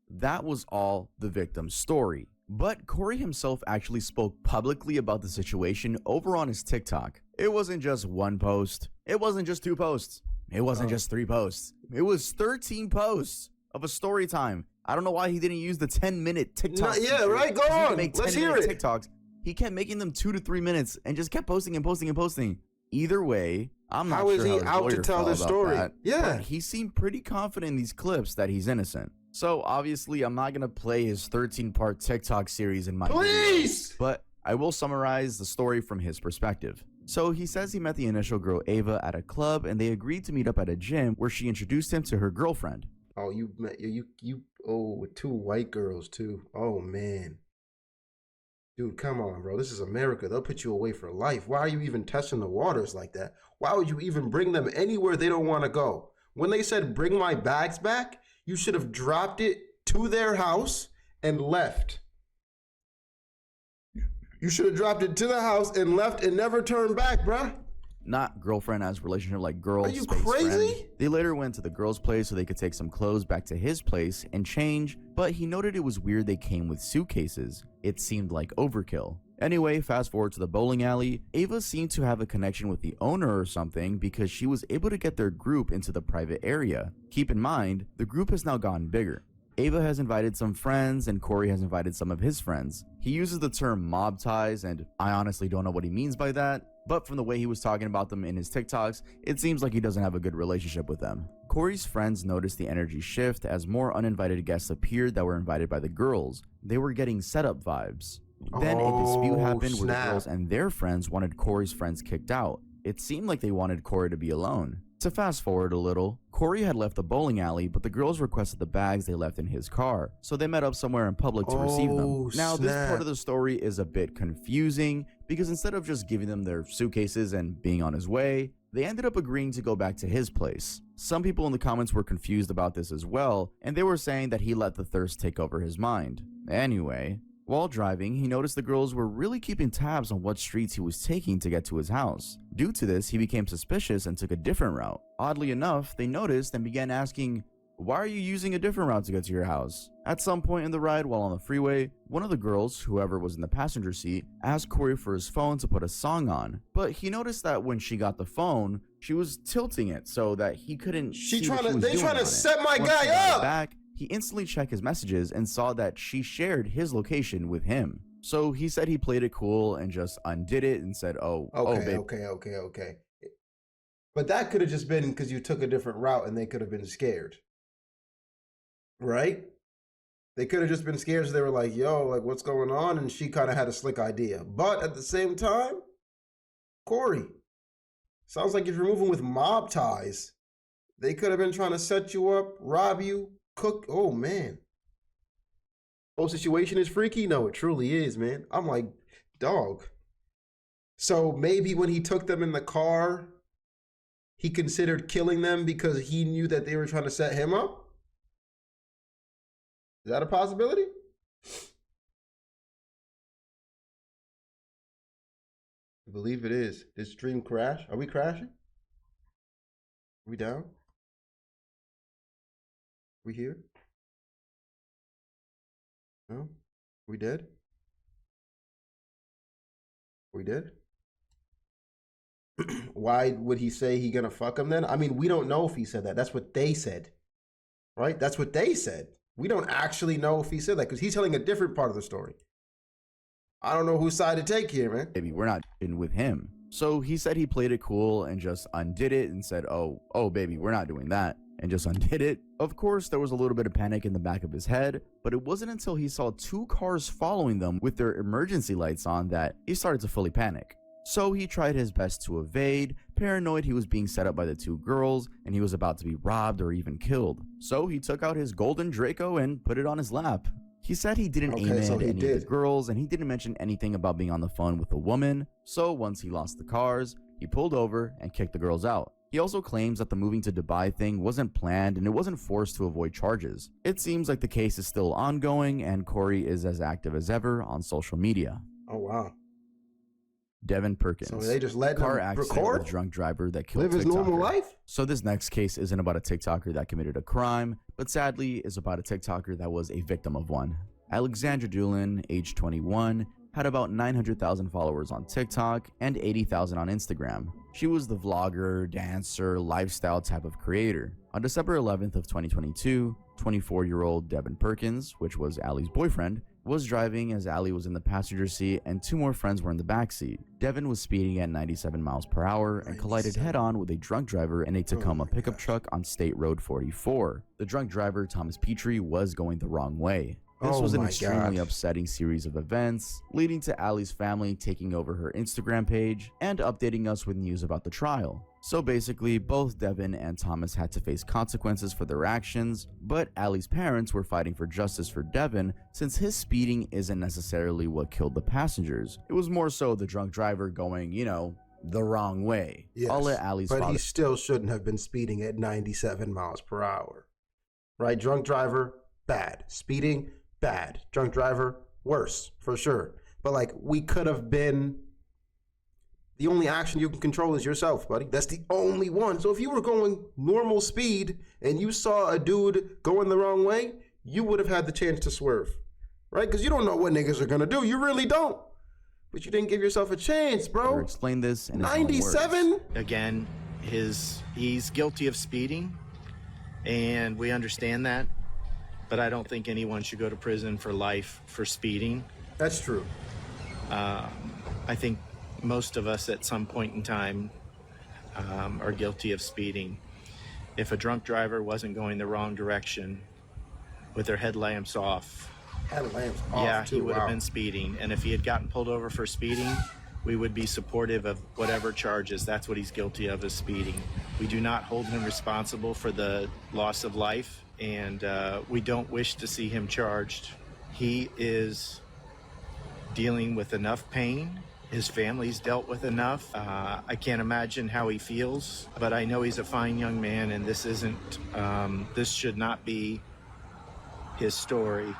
That was all the victim's story. But Corey himself actually spoke publicly about the situation over on his TikTok. It wasn't just one post. It wasn't just 2 posts. It wasn't just 3 posts. It was 13 posts of a story time. I don't know why he didn't use the 10-minute TikTok. Yeah, right. Go on. Let's hear it. TikToks. He kept making them 2 to 3 minutes and just kept posting and posting and posting. Either way, I'm not sure how his out to tell the story. Yeah, he seemed pretty confident in these clips that he's innocent. So obviously, I'm not gonna play his 13-part TikTok series in my Please! video, but I will summarize the story from his perspective. So he says he met the initial girl Ava at a club, and they agreed to meet up at a gym where she introduced him to her girlfriend. Oh, you with 2 white girls too. Oh man. Dude, come on, bro. This is America. They'll put you away for life. Why are you even testing the waters like that? Why would you even bring them anywhere they don't want to go? When they said, bring my bags back, you should have dropped it to their house and left. You should have dropped it to the house and left and never turned back, bruh. Not girlfriend as relationship, like girl. Are you crazy? Friend. They later went to the girl's place so they could take some clothes back to his place and change, but he noted it was weird they came with suitcases. It seemed like overkill. Anyway, fast forward to the bowling alley. Ava seemed to have a connection with the owner or something because she was able to get their group into the private area. Keep in mind, the group has now gotten bigger. Ava has invited some friends and Corey has invited some of his friends. He uses the term mob ties, and I honestly don't know what he means by that, but from the way he was talking about them in his TikToks, it seems like he doesn't have a good relationship with them. Corey's friends noticed the energy shift as more uninvited guests appeared that were invited by the girls. They were getting setup vibes. Then a dispute happened where the girls and their friends wanted Corey's friends kicked out. It seemed like they wanted Corey to be alone. To fast forward a little, Corey had left the bowling alley, but the girls requested the bags they left in his car, so they met up somewhere in public to receive them. Now, this part of the story is a bit confusing, because instead of just giving them their suitcases and being on his way, they ended up agreeing to go back to his place. Some people in the comments were confused about this as well, and they were saying that he let the thirst take over his mind. Anyway, while driving, he noticed the girls were really keeping tabs on what streets he was taking to get to his house. Due to this, he became suspicious and took a different route. Oddly enough, they noticed and began asking, "Why are you using a different route to get to your house?" At some point in the ride while on the freeway, one of the girls, whoever was in the passenger seat, asked Corey for his phone to put a song on. But he noticed that when she got the phone, she was tilting it so that he couldn't see what she was doing. They trying to set my Once guy he got it up! back, he instantly checked his messages and saw that she shared his location with him. So he said he played it cool and just undid it and said, Okay. But that could have just been because you took a different route and they could have been scared. Right? They could have just been scared, so they were like, yo, like, what's going on? And she kind of had a slick idea. But at the same time, Corey, sounds like if you're moving with mob ties, they could have been trying to set you up, rob you, cook. Oh, man. Whole situation is freaky? No, it truly is, man. I'm like, dog. So maybe when he took them in the car, he considered killing them because he knew that they were trying to set him up? Is that a possibility? I believe it is. Did stream crash? Are we crashing? Are we down? We here? No? We dead? We dead? Why would he say he gonna fuck him then? I mean, we don't know if he said that. That's what they said. Right? That's what they said. We don't actually know if he said that because he's telling a different part of the story. I don't know whose side to take here, man. Maybe we're not in with him. So he said he played it cool and just undid it and said, oh, baby, we're not doing that, and just undid it. Of course, there was a little bit of panic in the back of his head, but it wasn't until he saw 2 cars following them with their emergency lights on that he started to fully panic. So he tried his best to evade, paranoid he was being set up by the 2 girls and he was about to be robbed or even killed. So he took out his golden Draco and put it on his lap. He said he didn't aim at any of the girls and he didn't mention anything about being on the phone with a woman. So once he lost the cars, he pulled over and kicked the girls out. He also claims that the moving to Dubai thing wasn't planned and it wasn't forced to avoid charges. It seems like the case is still ongoing and Corey is as active as ever on social media. Oh, wow. Devin Perkins. So they just let car him accident record? with drunk driver that killed Live his TikToker. normal life? So this next case isn't about a TikToker that committed a crime, but sadly is about a TikToker that was a victim of one. Alexandra Doolin, age 21, had about 900,000 followers on TikTok and 80,000 on Instagram. She was the vlogger, dancer, lifestyle type of creator. On December 11th of 2022, 24-year-old Devin Perkins, which was Allie's boyfriend, was driving as Allie was in the passenger seat and two more friends were in the back seat. Devin was speeding at 97 miles per hour and collided head-on with a drunk driver in a Tacoma pickup truck on State Road 44. The drunk driver, Thomas Petrie, was going the wrong way. This was an extremely upsetting series of events, leading to Allie's family taking over her Instagram page and updating us with news about the trial. So basically, both Devin and Thomas had to face consequences for their actions, but Allie's parents were fighting for justice for Devin since his speeding isn't necessarily what killed the passengers. It was more so the drunk driver going, you know, the wrong way. Yes, I'll let Allie's but father... he still shouldn't have been speeding at 97 miles per hour. Right? Drunk driver, bad. Speeding, bad. Drunk driver, worse, for sure. But like, we could have been... The only action you can control is yourself, buddy. That's the only one. So if you were going normal speed and you saw a dude going the wrong way, you would have had the chance to swerve, right? Because you don't know what niggas are gonna do. You really don't. But you didn't give yourself a chance, bro. Explain this in 97? Again, he's guilty of speeding, and we understand that. But I don't think anyone should go to prison for life for speeding. That's true. I think most of us at some point in time are guilty of speeding. If a drunk driver wasn't going the wrong direction with their headlamps off, he would have been speeding. And if he had gotten pulled over for speeding, we would be supportive of whatever charges. That's what he's guilty of, is speeding. We do not hold him responsible for the loss of life, and we don't wish to see him charged. He is dealing with enough pain. His family's dealt with enough. I can't imagine how he feels, but I know he's a fine young man, and this should not be his story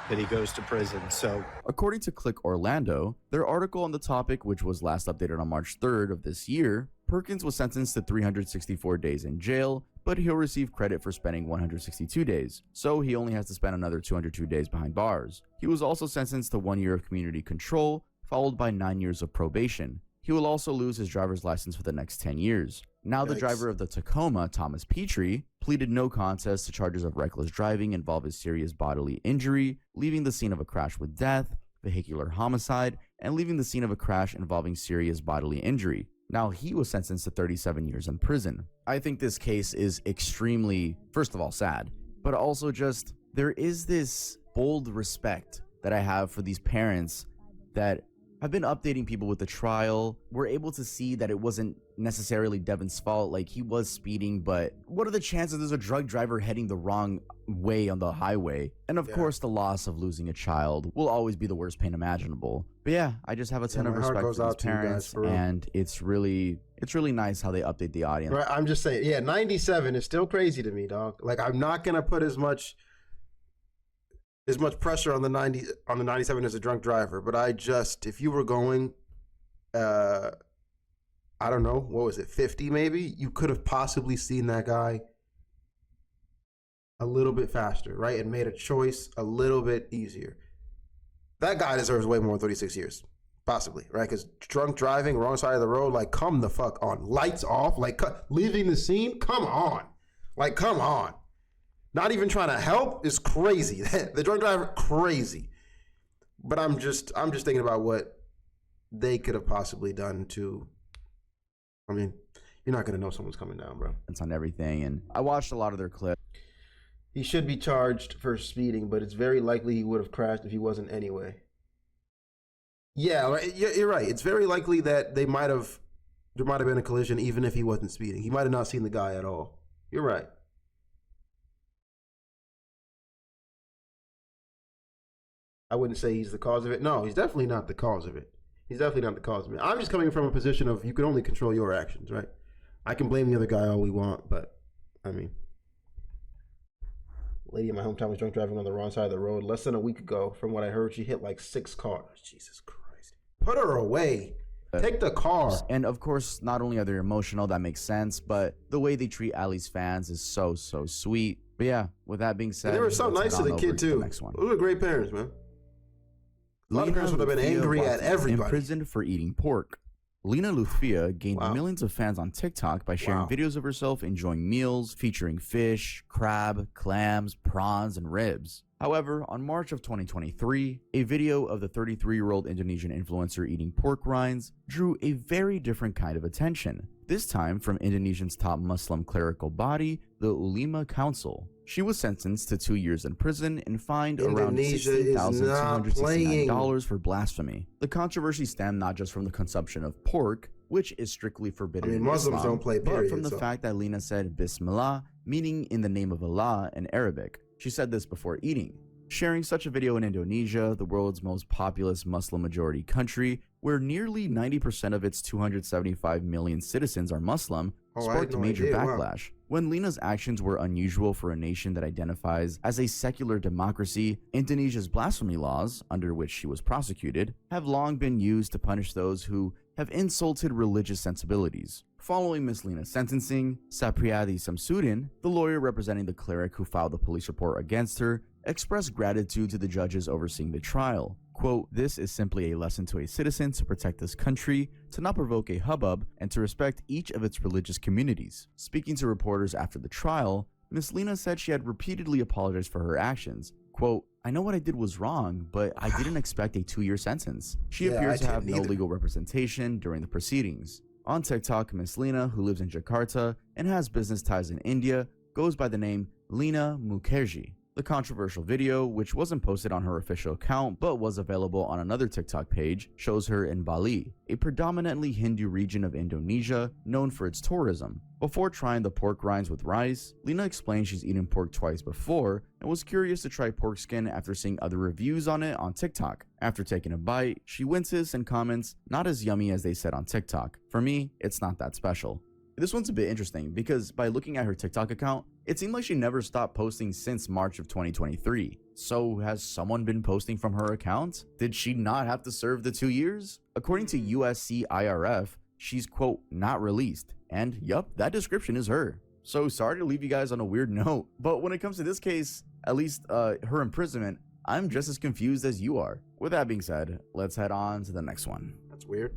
that he goes to prison. So, according to Click Orlando, their article on the topic, which was last updated on March 3rd of this year, Perkins was sentenced to 364 days in jail, but he'll receive credit for spending 162 days, so he only has to spend another 202 days behind bars. He was also sentenced to 1 year of community control, followed by 9 years of probation. He will also lose his driver's license for the next 10 years. Now, the driver of the Tacoma, Thomas Petrie, pleaded no contest to charges of reckless driving involving serious bodily injury, leaving the scene of a crash with death, vehicular homicide, and leaving the scene of a crash involving serious bodily injury. Now, he was sentenced to 37 years in prison. I think this case is extremely, first of all, sad, but also just, there is this bold respect that I have for these parents that have been updating people with the trial. We're able to see that it wasn't necessarily Devin's fault. Like, he was speeding, but what are the chances there's a drug driver heading the wrong way on the highway? And of course, the loss of losing a child will always be the worst pain imaginable. But yeah, I just have a ton of respect for these parents, and it's really nice how they update the audience. Right, I'm just saying, yeah, 97 is still crazy to me, dog. Like, I'm not gonna put as much pressure on the 97 as a drunk driver, but if you were going, I don't know, what was it, 50 maybe? You could have possibly seen that guy a little bit faster, right? And made a choice a little bit easier. That guy deserves way more than 36 years, possibly, right? Because drunk driving, wrong side of the road, like, come the fuck on. Lights off, like, leaving the scene, come on. Like, come on. Not even trying to help is crazy. The drunk driver, crazy. But I'm just thinking about what they could have possibly done to. I mean, you're not gonna know someone's coming down, bro. It's on everything, and I watched a lot of their clips. He should be charged for speeding, but it's very likely he would have crashed if he wasn't anyway. Yeah, you're right. It's very likely that there might have been a collision even if he wasn't speeding. He might have not seen the guy at all. You're right. I wouldn't say he's the cause of it. No, he's definitely not the cause of it. He's definitely not the cause of it. I'm just coming from a position of you can only control your actions, right? I can blame the other guy all we want, but I mean, lady in my hometown was drunk driving on the wrong side of the road less than a week ago. From what I heard, she hit like 6 cars. Jesus Christ. Put her away. Take the car. And of course, not only are they emotional, that makes sense, but the way they treat Ali's fans is so sweet. But yeah, with that being said, and they were so nice to the kid too. Next one. Those are great parents, man. A lot of parents would have been angry at everybody. Imprisoned for eating pork. Lena Luthvia gained millions of fans on TikTok by sharing videos of herself enjoying meals featuring fish, crab, clams, prawns, and ribs. However, on March of 2023, a video of the 33-year-old Indonesian influencer eating pork rinds drew a very different kind of attention, this time from Indonesia's top Muslim clerical body, the Ulema Council. She was sentenced to 2 years in prison and fined around $16,269 for blasphemy. The controversy stemmed not just from the consumption of pork, which is strictly forbidden in Muslims Islam, don't play, but from the fact that Lena said Bismillah, meaning in the name of Allah in Arabic. She said this before eating. Sharing such a video in Indonesia, the world's most populous Muslim-majority country, where nearly 90% of its 275 million citizens are Muslim, sparked major backlash. When Lena's actions were unusual for a nation that identifies as a secular democracy, Indonesia's blasphemy laws, under which she was prosecuted, have long been used to punish those who have insulted religious sensibilities. Following Miss Lena's sentencing, Sapriyadi Samsudin, the lawyer representing the cleric who filed the police report against her, expressed gratitude to the judges overseeing the trial. Quote, "This is simply a lesson to a citizen to protect this country, to not provoke a hubbub, and to respect each of its religious communities." Speaking to reporters after the trial, Miss Lena said she had repeatedly apologized for her actions. Quote, "I know what I did was wrong, but I didn't expect a 2-year sentence." She appears to have no legal representation during the proceedings. On TikTok, Miss Lena, who lives in Jakarta and has business ties in India, goes by the name Lena Mukherjee. The controversial video, which wasn't posted on her official account but was available on another TikTok page, shows her in Bali, a predominantly Hindu region of Indonesia known for its tourism. Before trying the pork rinds with rice, Lena explained she's eaten pork twice before and was curious to try pork skin after seeing other reviews on it on TikTok. After taking a bite, she winces and comments, "Not as yummy as they said on TikTok. For me, it's not that special." This one's a bit interesting because by looking at her TikTok account, it seemed like she never stopped posting since March of 2023. So has someone been posting from her account? Did she not have to serve the 2 years? According to USCIRF, she's quote, "not released." And yup, that description is her. So sorry to leave you guys on a weird note, but when it comes to this case, at least her imprisonment, I'm just as confused as you are. With that being said, let's head on to the next one. That's weird.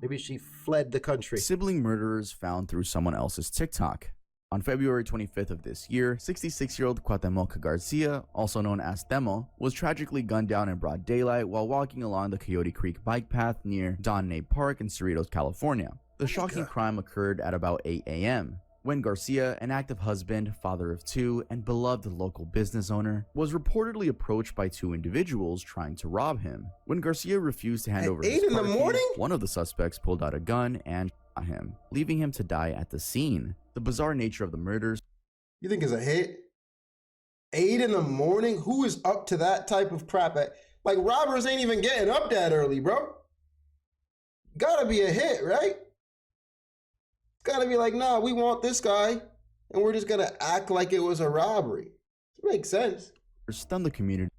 Maybe she fled the country. Sibling murderers found through someone else's TikTok. On February 25th of this year, 66-year-old Cuauhtemoc Garcia, also known as Temo, was tragically gunned down in broad daylight while walking along the Coyote Creek bike path near Don Ney Park in Cerritos, California. The shocking crime occurred at about 8 a.m. when Garcia, an active husband, father of 2, and beloved local business owner, was reportedly approached by 2 individuals trying to rob him. When Garcia refused to hand over his car keys, one of the suspects pulled out a gun and shot him, leaving him to die at the scene. The bizarre nature of the murders. You think it's a hit? 8 in the morning? Who is up to that type of crap? Like, robbers ain't even getting up that early, bro. Gotta be a hit, right? Gotta be like, nah, we want this guy, and we're just gonna act like it was a robbery. It makes sense. Stunned the community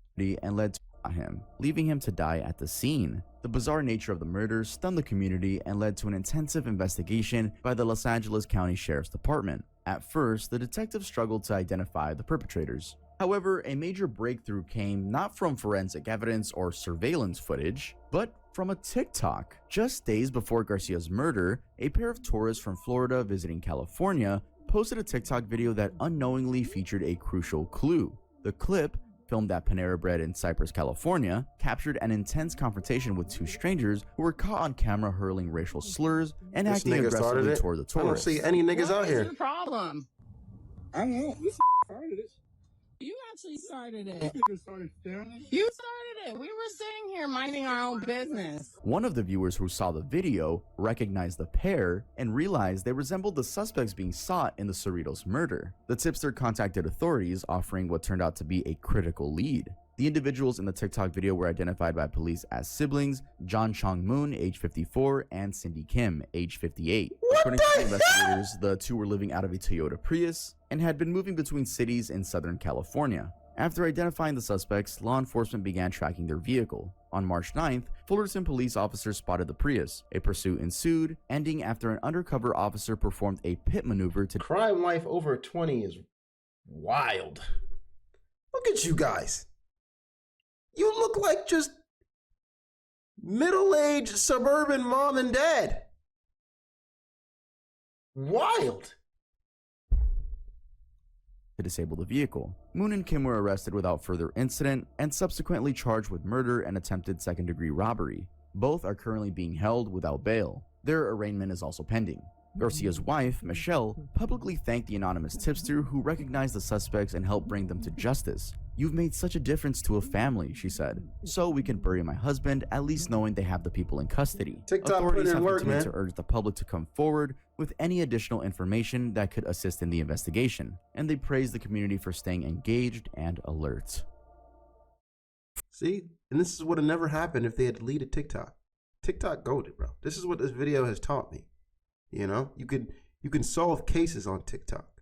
and led to him, leaving him to die at the scene. The bizarre nature of the murders stunned the community and led to an intensive investigation by the Los Angeles County Sheriff's Department. At first, the detectives struggled to identify the perpetrators. However, a major breakthrough came not from forensic evidence or surveillance footage, but from a TikTok. Just days before Garcia's murder, a pair of tourists from Florida visiting California posted a TikTok video that unknowingly featured a crucial clue. The clip, filmed at Panera Bread in Cypress, California, captured an intense confrontation with 2 strangers who were caught on camera hurling racial slurs and acting aggressively toward the tourists. I don't see any niggas out here. What's the problem? I don't know. You started it. You actually started it. You started it. You started it. We were sitting here minding our own business. One of the viewers who saw the video recognized the pair and realized they resembled the suspects being sought in the Cerritos murder. The tipster contacted authorities, offering what turned out to be a critical lead. The individuals in the TikTok video were identified by police as siblings John Chong Moon, age 54, and Cindy Kim, age 58. According to the investigators, the 2 were living out of a Toyota Prius and had been moving between cities in Southern California. After identifying the suspects, law enforcement began tracking their vehicle. On March 9th, Fullerton police officers spotted the Prius. A pursuit ensued, ending after an undercover officer performed a pit maneuver to Crime life over 20 is wild. Look at you guys. You look like just middle-aged suburban mom and dad. Wild. to disable the vehicle. Moon and Kim were arrested without further incident and subsequently charged with murder and attempted second-degree robbery. Both are currently being held without bail. Their arraignment is also pending. Garcia's wife, Michelle, publicly thanked the anonymous tipster who recognized the suspects and helped bring them to justice. "You've made such a difference to a family," she said. "So we can bury my husband, at least knowing they have the people in custody." TikTok Authorities put in have work, continued man. to urge the public to come forward with any additional information that could assist in the investigation, and they praise the community for staying engaged and alert. See, and this is what would never happened if they had deleted TikTok. TikTok goated, bro. This is what this video has taught me. You know, you can solve cases on TikTok.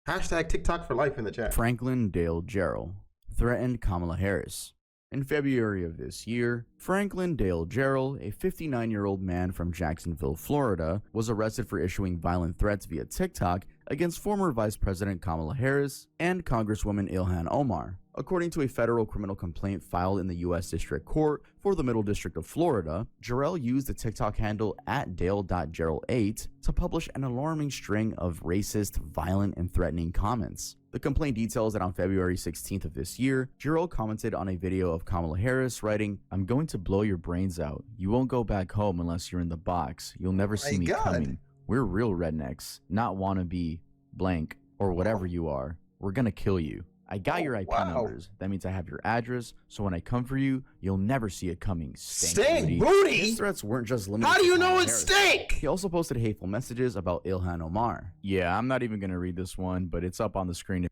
Hashtag TikTok for life in the chat. Franklin Dale Jarrell threatened Kamala Harris. In February of this year, Franklin Dale Jarrell, a 59-year-old man from Jacksonville, Florida, was arrested for issuing violent threats via TikTok against former Vice President Kamala Harris and Congresswoman Ilhan Omar. According to a federal criminal complaint filed in the U.S. District Court for the Middle District of Florida, Jarrell used the TikTok handle @Dale.Jarrell8 to publish an alarming string of racist, violent, and threatening comments. The complaint details that on February 16th of this year, Jarrell commented on a video of Kamala Harris writing, "I'm going to blow your brains out. You won't go back home unless you're in the box. You'll never see me coming. We're real rednecks, not wannabe blank or whatever you are. We're gonna kill you. I got your IP numbers. That means I have your address, so when I come for you, you'll never see it coming. Stank booty? His threats weren't just limited How do to you know Kamala it's Harris. stank? He also posted hateful messages about Ilhan Omar. Yeah, I'm not even going to read this one, but it's up on the screen.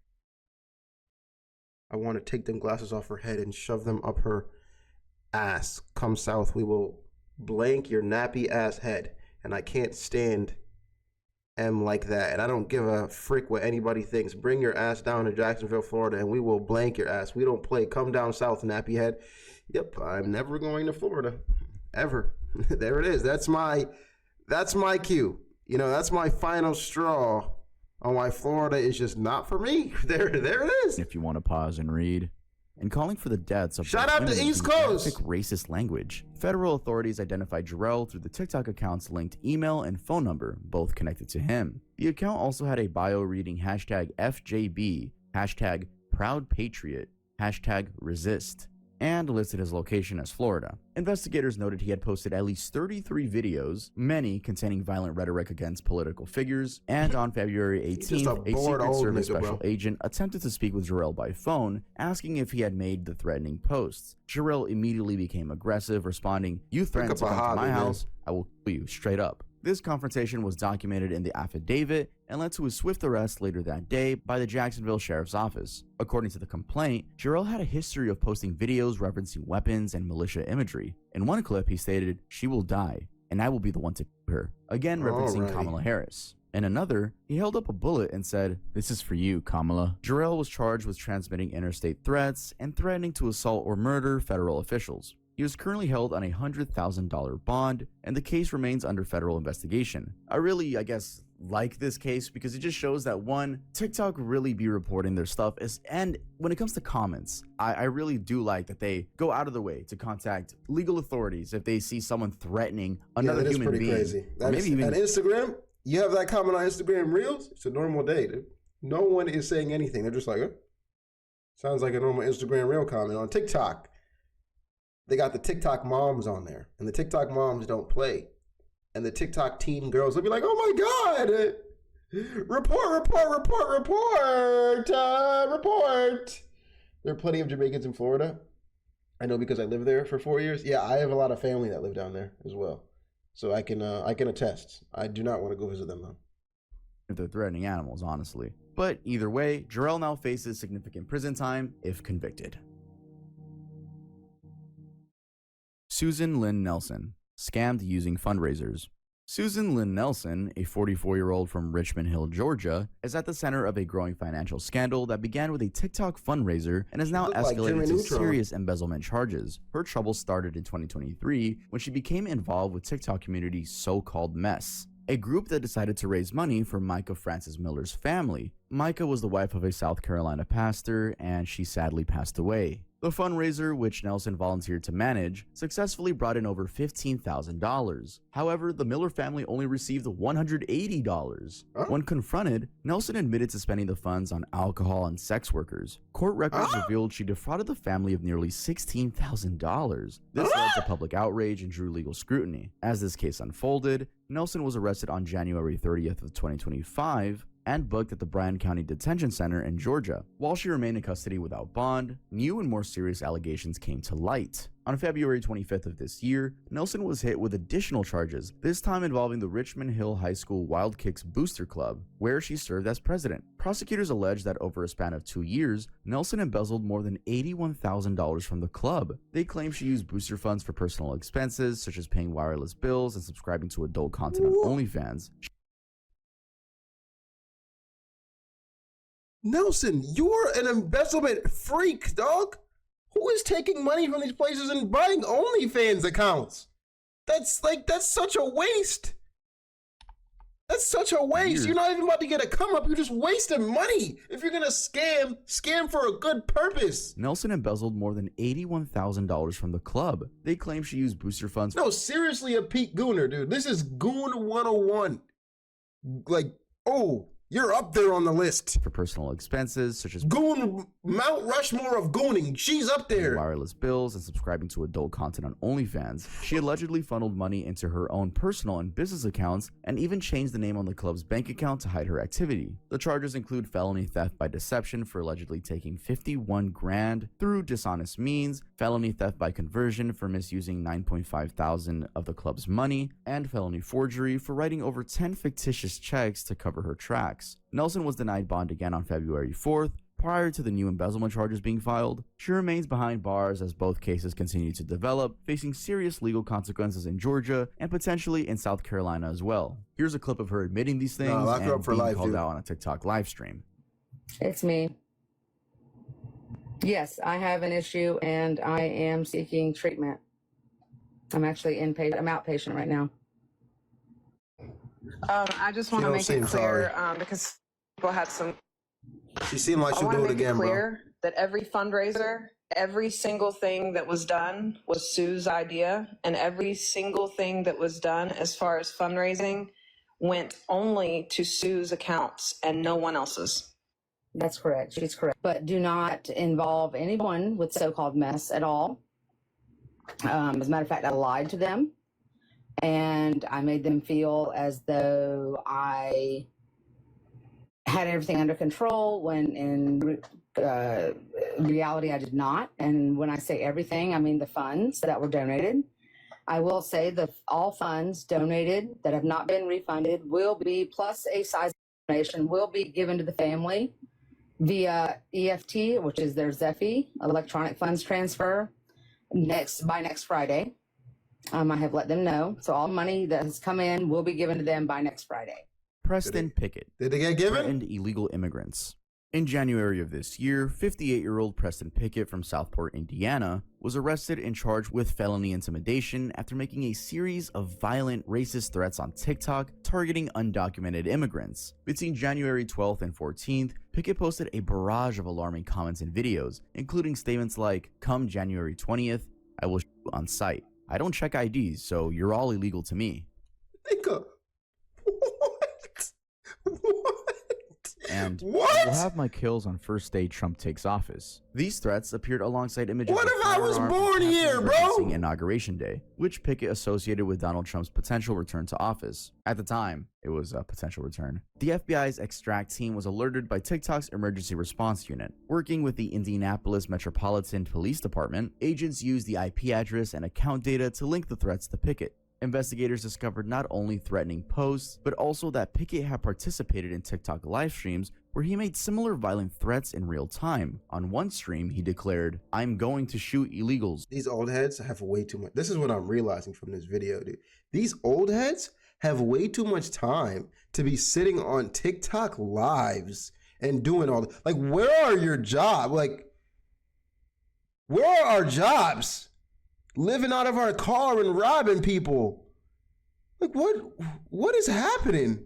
I want to take them glasses off her head and shove them up her ass. Come south, we will blank your nappy ass head. And I can't stand M like that. And I don't give a frick what anybody thinks. Bring your ass down to Jacksonville, Florida, and we will blank your ass. We don't play. Come down south, nappy head. Yep, I'm never going to Florida. Ever. There it is. That's my cue. You know, that's my final straw on why Florida is just not for me. There it is. If you want to pause and read. And calling for the deaths of Shout black out to women East using Coast. graphic racist language. Federal authorities identified Jarrell through the TikTok account's linked email and phone number, both connected to him. The account also had a bio reading #FJB, #ProudPatriot, #Resist, and listed his location as Florida. Investigators noted he had posted at least 33 videos, many containing violent rhetoric against political figures, and on February 18th, a Secret Service special agent attempted to speak with Jarrell by phone, asking if he had made the threatening posts. Jarrell immediately became aggressive, responding, "You threatened to come to my house, I will kill you straight up." This confrontation was documented in the affidavit and led to his swift arrest later that day by the Jacksonville Sheriff's Office. According to the complaint, Jarrell had a history of posting videos referencing weapons and militia imagery. In one clip, he stated, "She will die, and I will be the one to kill her," again referencing Kamala Harris. In another, he held up a bullet and said, "This is for you, Kamala." Jarrell was charged with transmitting interstate threats and threatening to assault or murder federal officials. He is currently held on a $100,000 bond, and the case remains under federal investigation. I really, like this case because it just shows that, one, TikTok really be reporting their stuff, and when it comes to comments, I really do like that they go out of the way to contact legal authorities if they see someone threatening another human being. Crazy. That is, and Instagram, you have that comment on Instagram Reels, it's a normal day, dude. No one is saying anything. They're just like, sounds like a normal Instagram Reel comment. On TikTok, they got the TikTok moms on there, and the TikTok moms don't play. And the TikTok teen girls will be like, "Oh my God, report. There are plenty of Jamaicans in Florida. I know because I lived there for 4 years. Yeah, I have a lot of family that live down there as well. So I can attest. I do not want to go visit them though. If they're threatening animals, honestly. But either way, Jarrell now faces significant prison time if convicted. Susan Lynn Nelson, scammed using fundraisers. Susan Lynn Nelson, a 44-year-old from Richmond Hill, Georgia, is at the center of a growing financial scandal that began with a TikTok fundraiser and has now escalated to serious embezzlement charges. Her trouble started in 2023 when she became involved with TikTok community's so-called mess, a group that decided to raise money for Micah Francis Miller's family. Micah was the wife of a South Carolina pastor, and she sadly passed away. The fundraiser, which Nelson volunteered to manage, successfully brought in over $15,000. However, the Miller family only received $180. When confronted, Nelson admitted to spending the funds on alcohol and sex workers. Court records revealed she defrauded the family of nearly $16,000. This led to public outrage and drew legal scrutiny. As this case unfolded, Nelson was arrested on January 30th of 2025 and booked at the Bryan County Detention Center in Georgia. While she remained in custody without bond, new and more serious allegations came to light. On February 25th of this year, Nelson was hit with additional charges, this time involving the Richmond Hill High School Wild Kicks Booster Club, where she served as president. Prosecutors allege that over a span of 2 years, Nelson embezzled more than $81,000 from the club. They claim she used booster funds for personal expenses, such as paying wireless bills and subscribing to adult content on OnlyFans. Nelson, you're an embezzlement freak, dog. Who is taking money from these places and buying OnlyFans accounts? That's such a waste. That's such a waste. You're not even about to get a come up. You're just wasting money. If you're gonna scam for a good purpose. Nelson embezzled more than $81,000 from the club. They claim she used booster funds. No, seriously, a Pete Gooner, dude. This is Goon 101. Like, oh, you're up there on the list. For personal expenses, such as Goon, Mount Rushmore of gooning. She's up there. Wireless bills and subscribing to adult content on OnlyFans. She allegedly funneled money into her own personal and business accounts and even changed the name on the club's bank account to hide her activity. The charges include felony theft by deception for allegedly taking $51 grand through dishonest means, felony theft by conversion for misusing $9.5 thousand of the club's money, and felony forgery for writing over 10 fictitious checks to cover her tracks. Nelson was denied bond again on February 4th, prior to the new embezzlement charges being filed. She remains behind bars as both cases continue to develop, facing serious legal consequences in Georgia and potentially in South Carolina as well. Here's a clip of her admitting these things and being called out on a TikTok live stream. It's me. Yes, I have an issue and I am seeking treatment. I'm actually inpatient. I'm outpatient right now. I just want to make it clear because people had some. She seemed like she'll do it again, bro. That every fundraiser, every single thing that was done was Sue's idea, and every single thing that was done as far as fundraising went only to Sue's accounts and no one else's. That's correct. She's correct. But do not involve anyone with so-called mess at all. As a matter of fact, I lied to them. And I made them feel as though I had everything under control when in reality I did not. And when I say everything, I mean the funds that were donated. I will say that all funds donated that have not been refunded will be, plus a size donation, will be given to the family via EFT, which is their Zephy, electronic funds transfer, by next Friday. I have let them know. So all money that has come in will be given to them by next Friday. Preston Pickett. Did they get given? Threatened illegal immigrants. In January of this year, 58-year-old Preston Pickett from Southport, Indiana, was arrested and charged with felony intimidation after making a series of violent racist threats on TikTok targeting undocumented immigrants. Between January 12th and 14th, Pickett posted a barrage of alarming comments and videos, including statements like, "Come January 20th, I will shoot you on sight. I don't check IDs, so you're all illegal to me." Nigga, what? And what? "We'll have my kills on first day Trump takes office." These threats appeared alongside images What of if I was born here, bro? referencing Inauguration Day, which Pickett associated with Donald Trump's potential return to office. At the time, it was a potential return. The FBI's Extract team was alerted by TikTok's Emergency Response Unit. Working with the Indianapolis Metropolitan Police Department, agents used the IP address and account data to link the threats to Pickett. Investigators discovered not only threatening posts, but also that Pickett had participated in TikTok live streams where he made similar violent threats in real time. On one stream, he declared, "I'm going to shoot illegals." These old heads have way too much. This is what I'm realizing from this video, dude. These old heads have way too much time to be sitting on TikTok lives and doing all like, where are your jobs? Like, where are our jobs? Living out of our car and robbing people. Like, what is happening?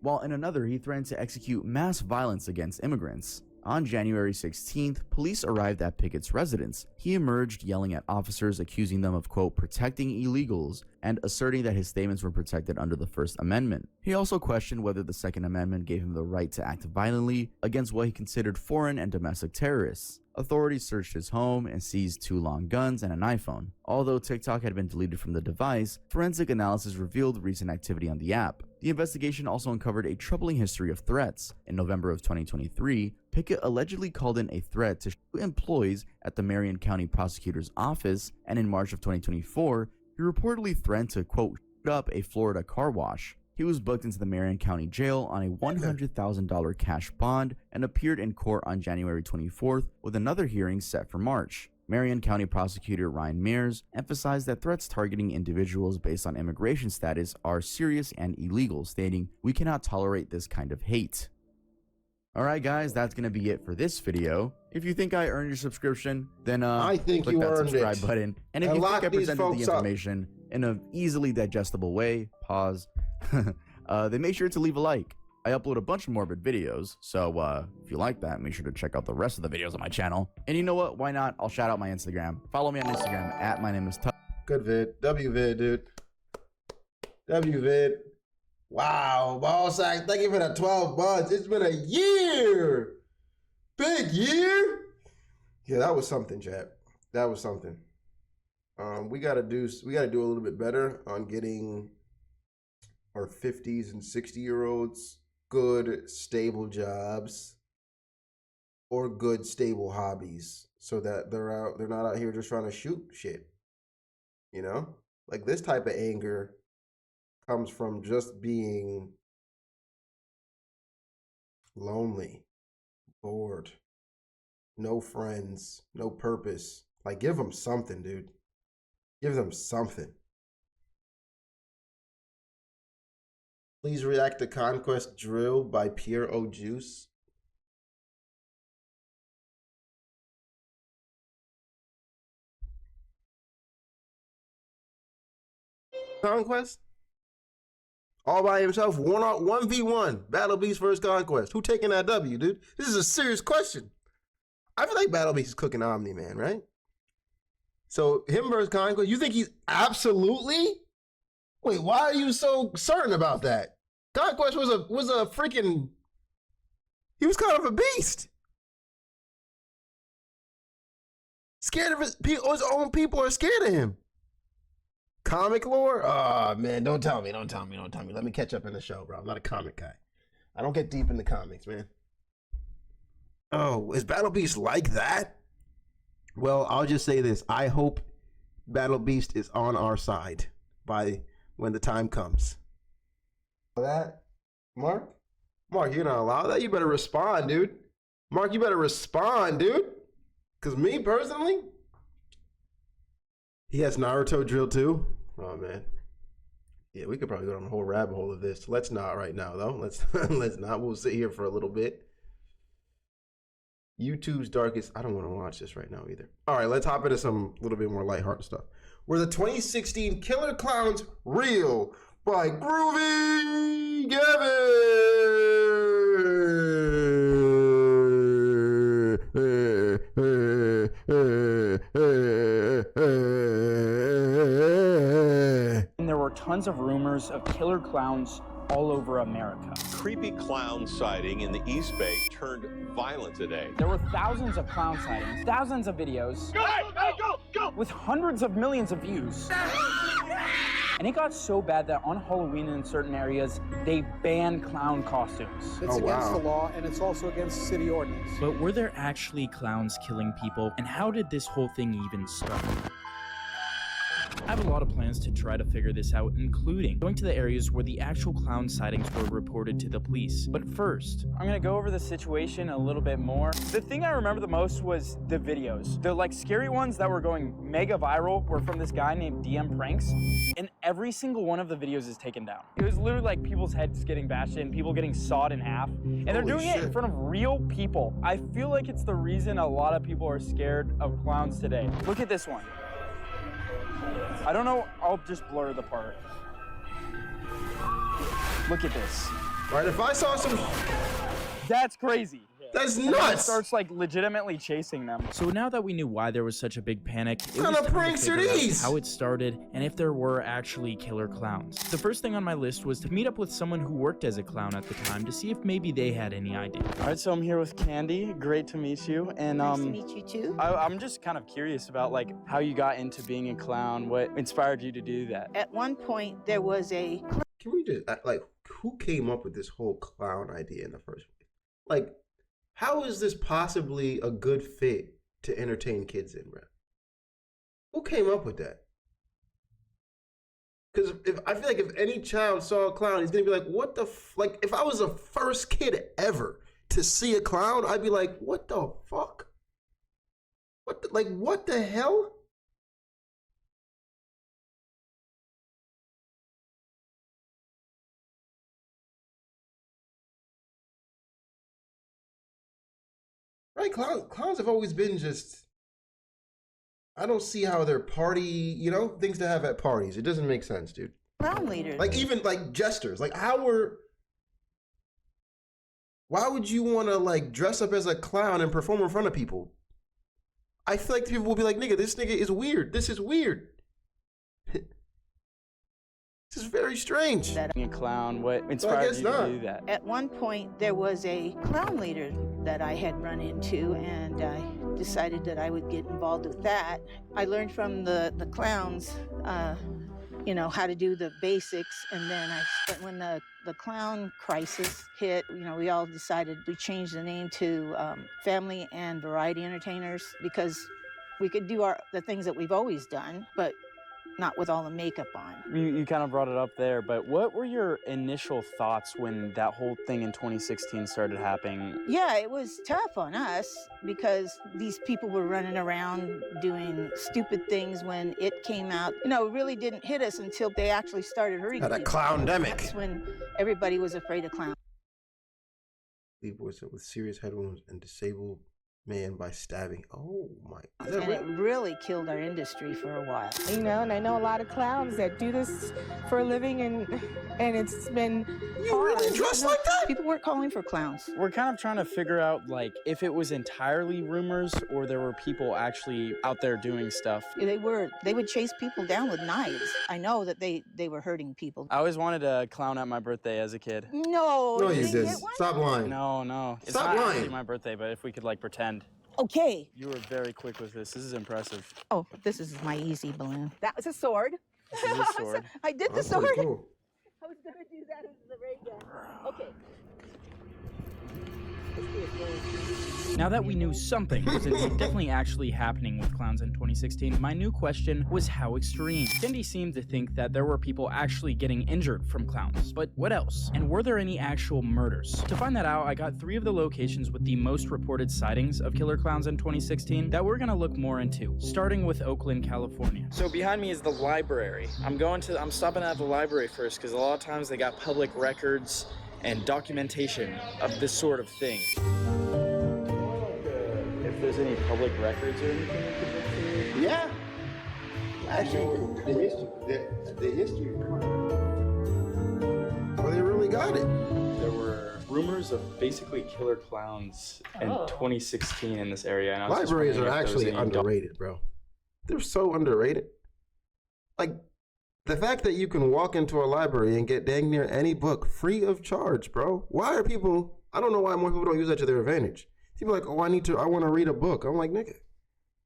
While in another, he threatened to execute mass violence against immigrants. On January 16th, police arrived at Pickett's residence. He emerged yelling at officers, accusing them of, quote, protecting illegals, and asserting that his statements were protected under the First Amendment. He also questioned whether the Second Amendment gave him the right to act violently against what he considered foreign and domestic terrorists. Authorities searched his home and seized 2 long guns and an iPhone. Although TikTok had been deleted from the device, forensic analysis revealed recent activity on the app. The investigation also uncovered a troubling history of threats. In November of 2023, Pickett allegedly called in a threat to shoot employees at the Marion County Prosecutor's Office, and in March of 2024, he reportedly threatened to, quote, shoot up a Florida car wash. He was booked into the Marion County Jail on a $100,000 cash bond and appeared in court on January 24th with another hearing set for March. Marion County Prosecutor Ryan Mears emphasized that threats targeting individuals based on immigration status are serious and illegal, stating, "We cannot tolerate this kind of hate." Alright guys, that's going to be it for this video. If you think I earned your subscrition, then I think click you that earned subscribe it. button. And if you think I presented the information in an easily digestible way, pause. Then make sure to leave a like. I upload a bunch of morbid videos, so if you like that, make sure to check out the rest of the videos on my channel. And you know what? Why not? I'll shout out my Instagram. Follow me on Instagram at @mynameistut. Good vid. WVid, dude. WVid. Wow, Ballsack, thank you for the 12 months. It's been a year. Big year. Yeah, that was something, chat. That was something. We gotta do a little bit better on getting our 50s and 60-year-olds good, stable jobs or good, stable hobbies, so that they're not out here just trying to shoot shit. You know, like this type of anger comes from just being lonely, bored, no friends, no purpose. Like, give them something, dude. Give them something. Please react to Conquest Drill by Pierre O. Juice. Conquest? All by himself, 1v1. Battle Beast versus Conquest. Who taking that W, dude? This is a serious question. I feel like Battle Beast is cooking Omni, man, right? So him versus Conquest, you think he's absolutely? Wait, why are you so certain about that? Conquest was a freaking, he was kind of a beast. Scared of his own people are scared of him. Comic lore? Oh man, don't tell me. Let me catch up in the show, bro. I'm not a comic guy. I don't get deep in the comics, man. Oh, is Battle Beast like that? Well, I'll just say this. I hope Battle Beast is on our side by when the time comes. That? Mark, you're not allowed that? You better respond, dude. Mark, you better respond, dude. Because me, personally, he has Naruto drill too. Oh, man. Yeah, we could probably go down a whole rabbit hole of this. Let's not right now, though. Let's not. We'll sit here for a little bit. YouTube's darkest. I don't want to watch this right now either. All right, let's hop into some little bit more lighthearted stuff. Were the 2016 Killer Clowns real? By Groovy And there were tons of rumors of killer clowns all over America. Creepy clown sighting in the East Bay turned violent today. There were thousands of clown sightings, thousands of videos, Go! with hundreds of millions of views. And it got so bad that on Halloween in certain areas, they banned clown costumes. It's against the law, and it's also against city ordinance. But were there actually clowns killing people? And how did this whole thing even start? I have a lot of plans to try to figure this out, including going to the areas where the actual clown sightings were reported to the police. But first, I'm gonna go over the situation a little bit more. The thing I remember the most was the videos. The like scary ones that were going mega viral were from this guy named DM Pranks, and every single one of the videos is taken down. It was literally like people's heads getting bashed in, people getting sawed in half, and they're doing it in front of real people. I feel like it's the reason a lot of people are scared of clowns today. Look at this one. I don't know, I'll just blur the part. Look at this. Right, if I saw some... That's crazy. That's And then nuts. it starts like legitimately chasing them. So now that we knew why there was such a big panic, it What kind was of time to pranks are figure out these? how it started and if there were actually killer clowns. The first thing on my list was to meet up with someone who worked as a clown at the time to see if maybe they had any idea. All right, so I'm here with Candy. Great to meet you. And Nice to meet you too. I'm just kind of curious about like how you got into being a clown. What inspired you to do that? At one point, there was a Can we just, like, who came up with this whole clown idea in the first place? Like, how is this possibly a good fit to entertain kids in, bro? Who came up with that? Because I feel like if any child saw a clown, he's gonna be like, what the like, if I was the first kid ever to see a clown, I'd be like, what the fuck? What the hell? Right, clowns have always been just, I don't see how they're party, things to have at parties. It doesn't make sense, dude. clown leader. Like, even like jesters, like why would you want to like dress up as a clown and perform in front of people? I feel like people will be like, nigga, this nigga is weird. This is weird. This is very strange. Being a clown, what inspired you to do that? At one point, there was a clown leader that I had run into, and I decided that I would get involved with that. I learned from the clowns, how to do the basics, and then when the clown crisis hit, we all decided we changed the name to Family and Variety Entertainers, because we could do the things that we've always done, but not with all the makeup on. You kind of brought it up there, but what were your initial thoughts when that whole thing in 2016 started happening? Yeah, it was tough on us because these people were running around doing stupid things when it came out. It really didn't hit us until they actually started hurting Had a people. clowndemic. That's when everybody was afraid of clowns. Leave boys with serious head wounds and disabled man by stabbing. Oh my. And it really killed our industry for a while. And I know a lot of clowns that do this for a living, and it's been hard. Really dressed like that? People weren't calling for clowns. We're kind of trying to figure out, like, if it was entirely rumors or there were people actually out there doing stuff. They would chase people down with knives. I know that they were hurting people. I always wanted to clown at my birthday as a kid. No, you didn't. Stop lying. No. It's Stop not lying. actually my birthday, but if we could, like, pretend. Okay. You were very quick with this. This is impressive. Oh, this is my easy balloon. That was a sword. This is a sword. I did the That's sword. pretty cool. I was gonna do that as the ray gun. Okay. Now that we knew something was definitely actually happening with clowns in 2016, my new question was how extreme. Cindy seemed to think that there were people actually getting injured from clowns, but what else? And were there any actual murders? To find that out, I got 3 of the locations with the most reported sightings of killer clowns in 2016 that we're gonna look more into, starting with Oakland, California. So behind me is the library. I'm stopping at the library first because a lot of times they got public records and documentation of this sort of thing. If there's any public records or anything you could look through? Yeah. Actually, the history. Oh, they really got it. There were rumors of basically killer clowns in 2016 in this area. And I was just Libraries are wondering if there was actually any underrated, bro. They're so underrated. Like, the fact that you can walk into a library and get dang near any book free of charge, bro. Why are people, I don't know why more people don't use that to their advantage. People are like, oh, I want to read a book. I'm like, nigga,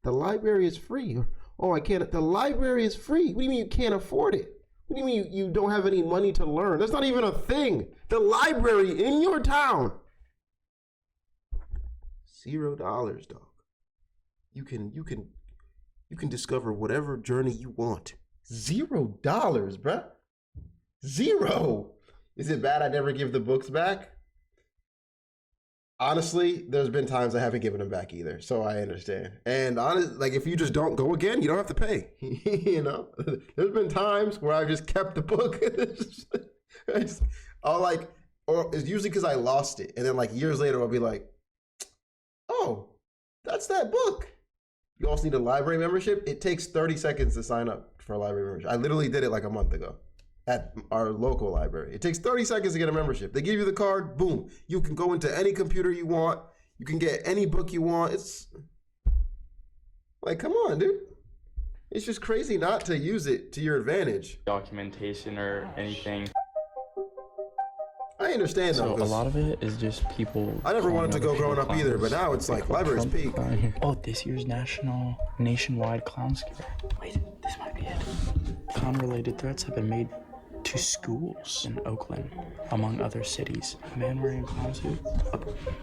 the library is free. Oh, I can't, the library is free. What do you mean you can't afford it? What do you mean you don't have any money to learn? That's not even a thing. The library in your town. $0, dog. You can discover whatever journey you want $0, bruh. Zero. Is it bad I never give the books back? Honestly, there's been times I haven't given them back either, so I understand. And like if you just don't go again, you don't have to pay. You know, there's been times where I've just kept the book. Or it's usually because I lost it, and then like years later I'll be like, oh, that's that book. You also need a library membership. It takes 30 seconds to sign up for a library membership. I literally did it like a month ago at our local library. It takes 30 seconds to get a membership. They give you the card, boom. You can go into any computer you want. You can get any book you want. It's like, come on, dude. It's just crazy not to use it to your advantage. Documentation or anything. I understand though. So a lot of it is just people. I never wanted to go growing up either, but now it's like library's peak. Oh, this year's nationwide clown scare. Wait, this might be it. Clown-related threats have been made to schools in Oakland, among other cities. A man wearing a clown suit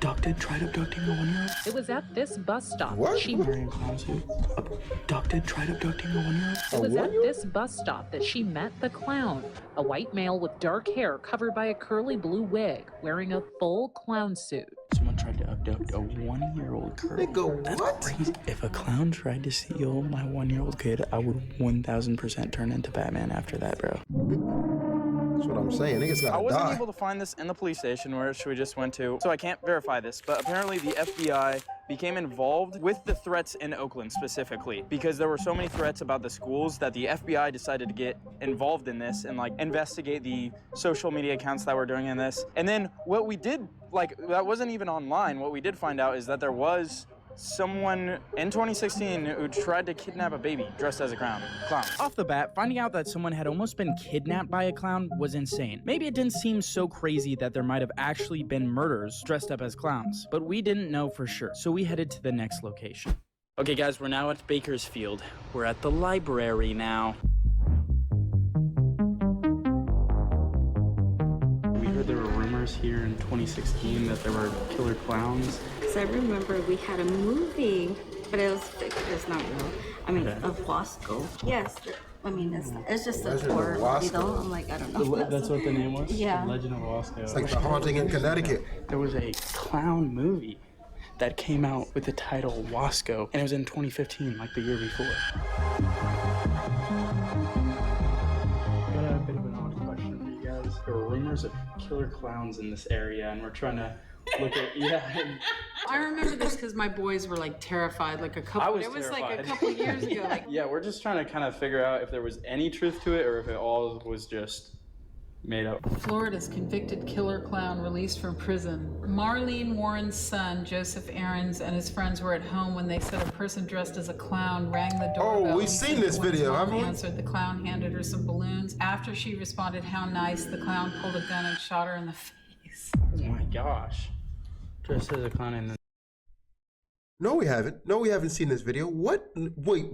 tried abducting a 1-year-old. It was at this bus stop. What? She wearing a clown suit tried abducting a 1-year-old. It was at this bus stop that she met the clown, a white male with dark hair covered by a curly blue wig, wearing a full clown suit. Someone tried to abduct a 1-year-old girl. That's crazy. If a clown tried to steal my 1-year-old kid, I would 1000% turn into Batman after that, bro. That's what I'm saying. Niggas gotta die. I wasn't able to find this in the police station where we just went to, so I can't verify this, but apparently the FBI became involved with the threats in Oakland specifically because there were so many threats about the schools that the FBI decided to get involved in this and like investigate the social media accounts that were doing in this. And then what we did, like that wasn't even online, what we did find out is that there was someone in 2016 who tried to kidnap a baby dressed as a clown. Off the bat, finding out that someone had almost been kidnapped by a clown was insane. Maybe it didn't seem so crazy that there might have actually been murders dressed up as clowns, but we didn't know for sure, so we headed to the next location. Okay guys, we're now at Bakersfield. We're at the library now. We heard there were rumors here in 2016 that there were killer clowns. I remember we had a movie, but it was not real. I mean, of Wasco. Yes, I mean, it's just a horror movie though. I'm like, I don't know. That's what the name was? Yeah. The Legend of Wasco. It's like The Haunting in Connecticut. There was a clown movie that came out with the title Wasco, and it was in 2015, like the year before. Got a bit of an odd question for you guys. There were rumors of killer clowns in this area, and we're trying to look at, I remember this because my boys were like terrified, like a couple. It was like a couple years ago. Like, yeah, we're just trying to kind of figure out if there was any truth to it or if it all was just made up. Florida's convicted killer clown released from prison. Marlene Warren's son, Joseph Aarons, and his friends were at home when they said a person dressed as a clown rang the doorbell. Oh, we've seen this video, haven't we? Answered. The clown handed her some balloons. After she responded, "How nice," the clown pulled a gun and shot her in the face. Oh my gosh. Dressed as a clown and then... No, we haven't. No, we haven't seen this video. What? Wait,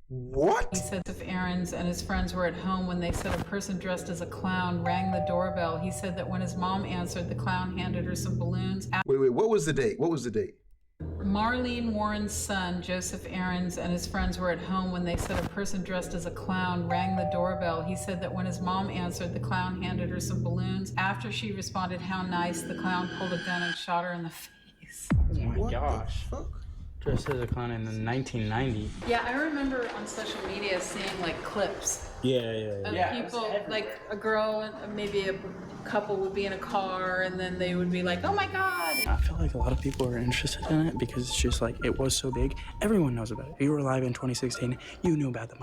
what? He said if Aarons and his friends were at home when they said a person dressed as a clown rang the doorbell. He said that when his mom answered, the clown handed her some balloons. Wait, what was the date? What was the date? Marlene Warren's son, Joseph Aarons, and his friends were at home when they said a person dressed as a clown rang the doorbell. He said that when his mom answered, the clown handed her some balloons. After she responded, "How nice," the clown pulled a gun and shot her in the face. Oh my gosh. Dressed as a clown in 1990. Yeah, I remember on social media seeing like clips of people, like a girl and maybe a couple would be in a car and then they would be like, "Oh my god." I feel like a lot of people are interested in it because it's just like, it was so big. Everyone knows about it. If you were alive in 2016, you knew about the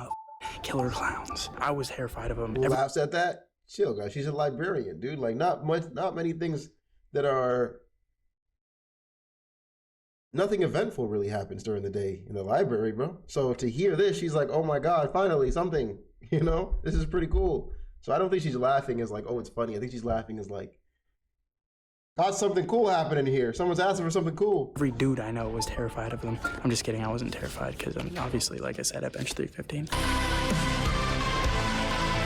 killer clowns. I was terrified of them. Who laughs at that? Chill, guys. She's a librarian, dude. Like, not many things that are... Nothing eventful really happens during the day in the library, bro. So to hear this, she's like, oh my God, finally something, you know? This is pretty cool. So I don't think she's laughing as like, oh, it's funny. I think she's laughing as like, got something cool happening here. Someone's asking for something cool. Every dude I know was terrified of them. I'm just kidding. I wasn't terrified because I'm obviously, like I said, I bench 315.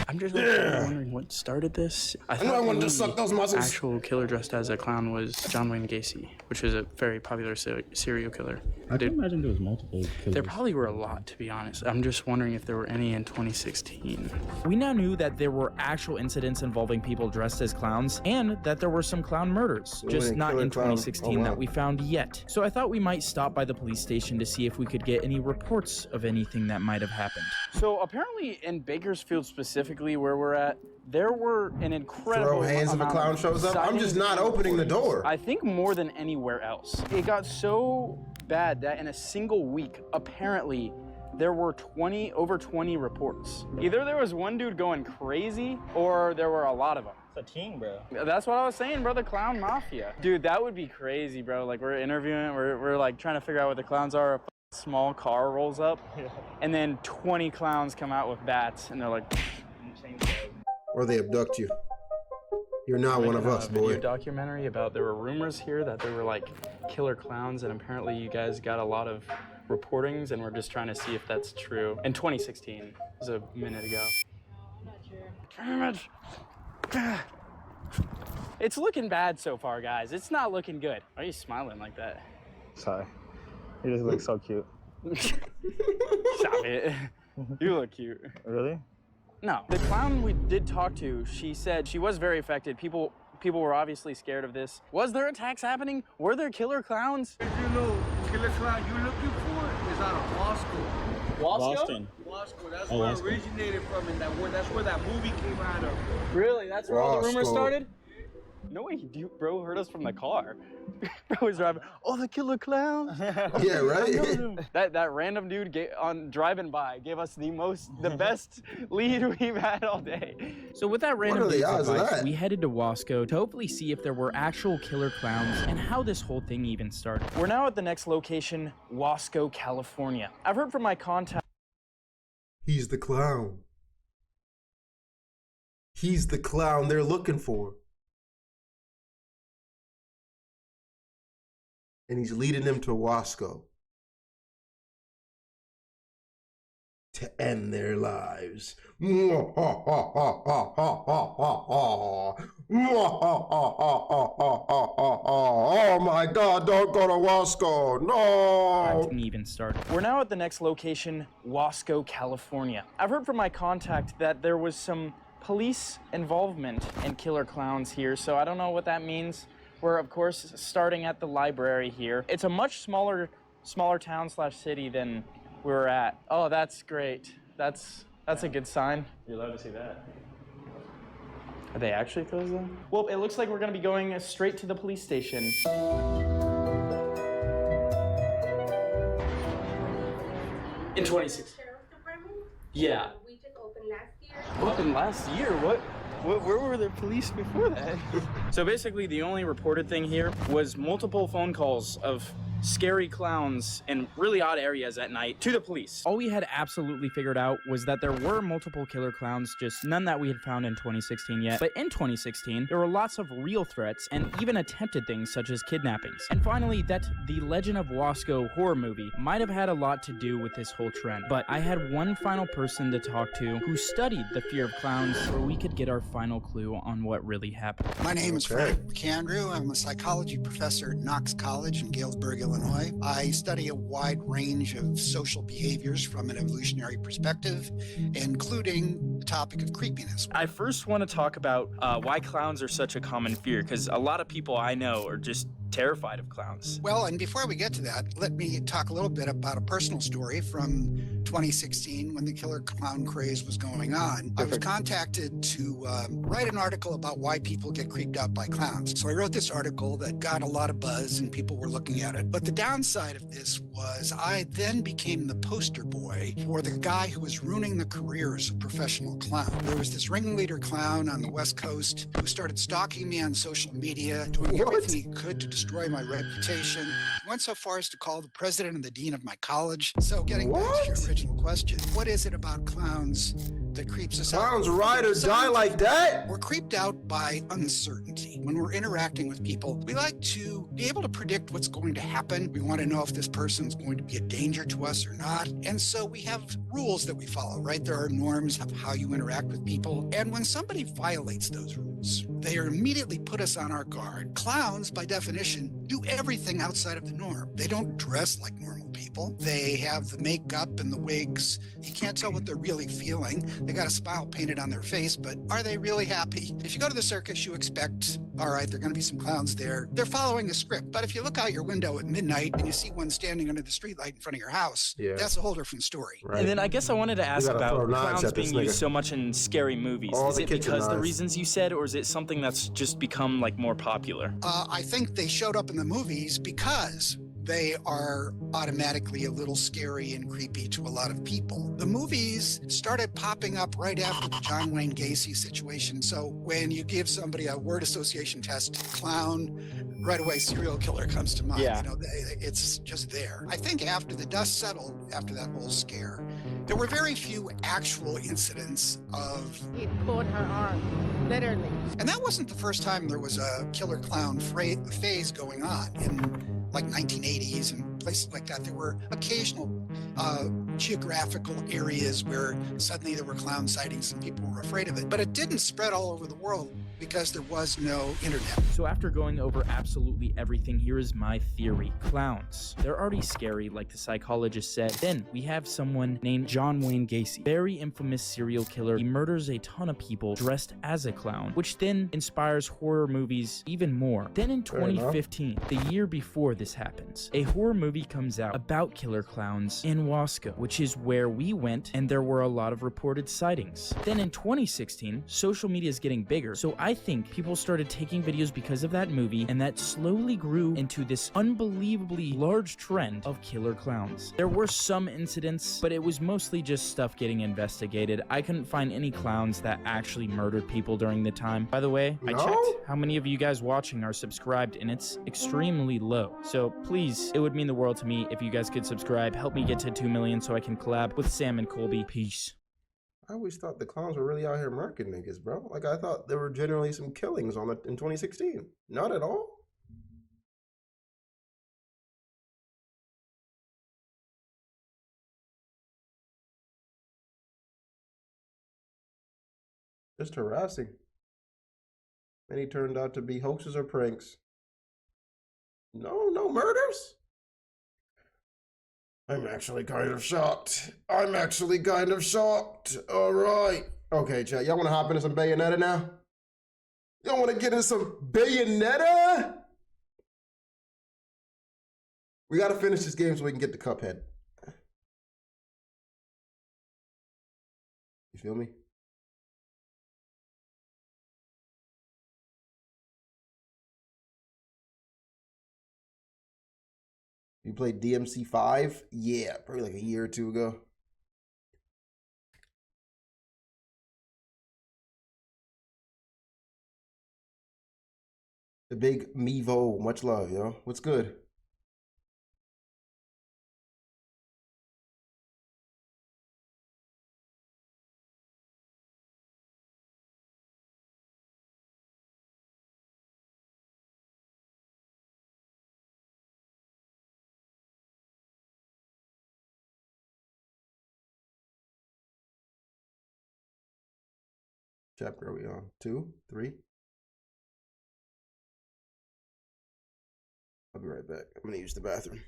I'm just wondering what started this. I know I thought wanted to the suck those muscles. actual killer dressed as a clown was John Wayne Gacy, which is a very popular serial killer. I can imagine there was multiple killers. There probably were a lot, to be honest. I'm just wondering if there were any in 2016. We now knew that there were actual incidents involving people dressed as clowns and that there were some clown murders, just not in 2016 that we found yet. So I thought we might stop by the police station to see if we could get any reports of anything that might have happened. So apparently in Bakersfield specifically where we're at, there were an incredible Throw hands if a clown shows up. I'm just not opening the door. I think more than anywhere else. It got so bad that in a single week, apparently, there were over 20 reports. Either there was one dude going crazy or there were a lot of them. It's a team, bro. That's what I was saying, bro, the clown mafia. Dude, that would be crazy, bro. Like we're interviewing, we're like trying to figure out what the clowns are. A small car rolls up and then 20 clowns come out with bats and they're like, or they abduct you. You're not one of us, boy. Video documentary about there were rumors here that there were like killer clowns, and apparently you guys got a lot of reportings, and we're just trying to see if that's true. In 2016, it was a minute ago. Damn it! It's looking bad so far, guys. It's not looking good. Why are you smiling like that? Sorry. You just look so cute. Stop it. You look cute. Really? No. The clown we did talk to, she said she was very affected. People were obviously scared of this. Was there attacks happening? Were there killer clowns? You know, killer clown you're looking for is out of Wasco. Boston. Wasco, that's where it originated from, and that's where that movie came out of. Really? That's where all the rumors started? No way, bro heard us from the car. Bro was driving, oh, the killer clowns. Yeah, right? that random dude driving by gave us the best lead we've had all day. So with that random dude's advice, we headed to Wasco to hopefully see if there were actual killer clowns and how this whole thing even started. We're now at the next location, Wasco, California. I've heard from my contact. He's the clown. He's the clown they're looking for. And he's leading them to Wasco to end their lives. Oh my God, don't go to Wasco, no! Didn't even start. We're now at the next location, Wasco, California. I've heard from my contact that there was some police involvement in killer clowns here, so I don't know what that means. We're, of course, starting at the library here. It's a much smaller town/city than we were at. Oh, that's great. That's a good sign. You're allowed to see that. Are they actually closed then? Well, it looks like we're gonna be going straight to the police station. In 2016. Yeah. We just opened last year. Opened last year? What? Where were the police before that? So basically the only reported thing here was multiple phone calls of scary clowns in really odd areas at night to the police. All we had absolutely figured out was that there were multiple killer clowns, just none that we had found in 2016 yet. But in 2016, there were lots of real threats and even attempted things such as kidnappings. And finally, that the Legend of Wasco horror movie might have had a lot to do with this whole trend. But I had one final person to talk to who studied the fear of clowns where we could get our final clue on what really happened. My name is Frank McAndrew. I'm a psychology professor at Knox College in Galesburg, Illinois. I study a wide range of social behaviors from an evolutionary perspective, including the topic of creepiness. I first want to talk about why clowns are such a common fear, because a lot of people I know are just terrified of clowns. Well, and before we get to that, let me talk a little bit about a personal story from 2016 when the killer clown craze was going on. I was contacted to write an article about why people get creeped out by clowns. So I wrote this article that got a lot of buzz and people were looking at it. But the downside of this was I then became the poster boy for the guy who was ruining the careers of professional clowns. There was this ringleader clown on the West Coast who started stalking me on social media, doing everything he could to destroy my reputation. He went so far as to call the president and the dean of my college. So getting back to your original question, what is it about clowns that creeps us out. Clowns ride or die like that? We're creeped out by uncertainty. When we're interacting with people, we like to be able to predict what's going to happen. We want to know if this person's going to be a danger to us or not. And so we have rules that we follow, right? There are norms of how you interact with people. And when somebody violates those rules, they are immediately put us on our guard. Clowns, by definition, do everything outside of the norm. They don't dress like normal people. They have the makeup and the wigs. You can't tell what they're really feeling. They got a smile painted on their face, but are they really happy? If you go to the circus, you expect, all right, there are going to be some clowns there. They're following a script. But if you look out your window at midnight and you see one standing under the streetlight in front of your house, that's a whole different story. Right. And then I guess I wanted to ask about clowns being used so much in scary movies. Is it because the reasons you said, or is it something that's just become like more popular? I think they showed up in the movies because they are automatically a little scary and creepy to a lot of people. The movies started popping up right after the John Wayne Gacy situation. So when you give somebody a word association test, clown, right away serial killer comes to mind. Yeah. You know, it's just there. I think after the dust settled, after that whole scare, there were very few actual incidents of... He pulled her arm, literally. And that wasn't the first time there was a killer clown phase going on. In like 1980s and places like that, there were occasional geographical areas where suddenly there were clown sightings and people were afraid of it. But it didn't spread all over the world because there was no internet. So after going over absolutely everything, here is my theory. Clowns. They're already scary, like the psychologist said. Then we have someone named John Wayne Gacy, very infamous serial killer. He murders a ton of people dressed as a clown, which then inspires horror movies even more. Then in 2015, the year before this happens, a horror movie comes out about killer clowns in Wasco, which is where we went, and there were a lot of reported sightings. Then in 2016, social media is getting bigger, so I think people started taking videos because of that movie, and that slowly grew into this unbelievably large trend of killer clowns. There were some incidents, but it was mostly just stuff getting investigated. I couldn't find any clowns that actually murdered people during the time. By the way, I checked how many of you guys watching are subscribed, and it's extremely low. So please, it would mean the world to me if you guys could subscribe, help me get to 2 million so I can collab with Sam and Colby. Peace. I always thought the clowns were really out here murking niggas, bro. Like, I thought there were generally some killings in 2016. Not at all. Just harassing. Many turned out to be hoaxes or pranks. No murders? I'm actually kind of shocked. All right. Okay, chat. Y'all want to hop into some Bayonetta now? Y'all want to get into some Bayonetta? We got to finish this game so we can get to Cuphead. You feel me? You played DMC 5? Yeah, probably like a year or two ago. The big Mevo, much love, yo. What's good? Chapter are we on? 2? 3? I'll be right back. I'm gonna use the bathroom.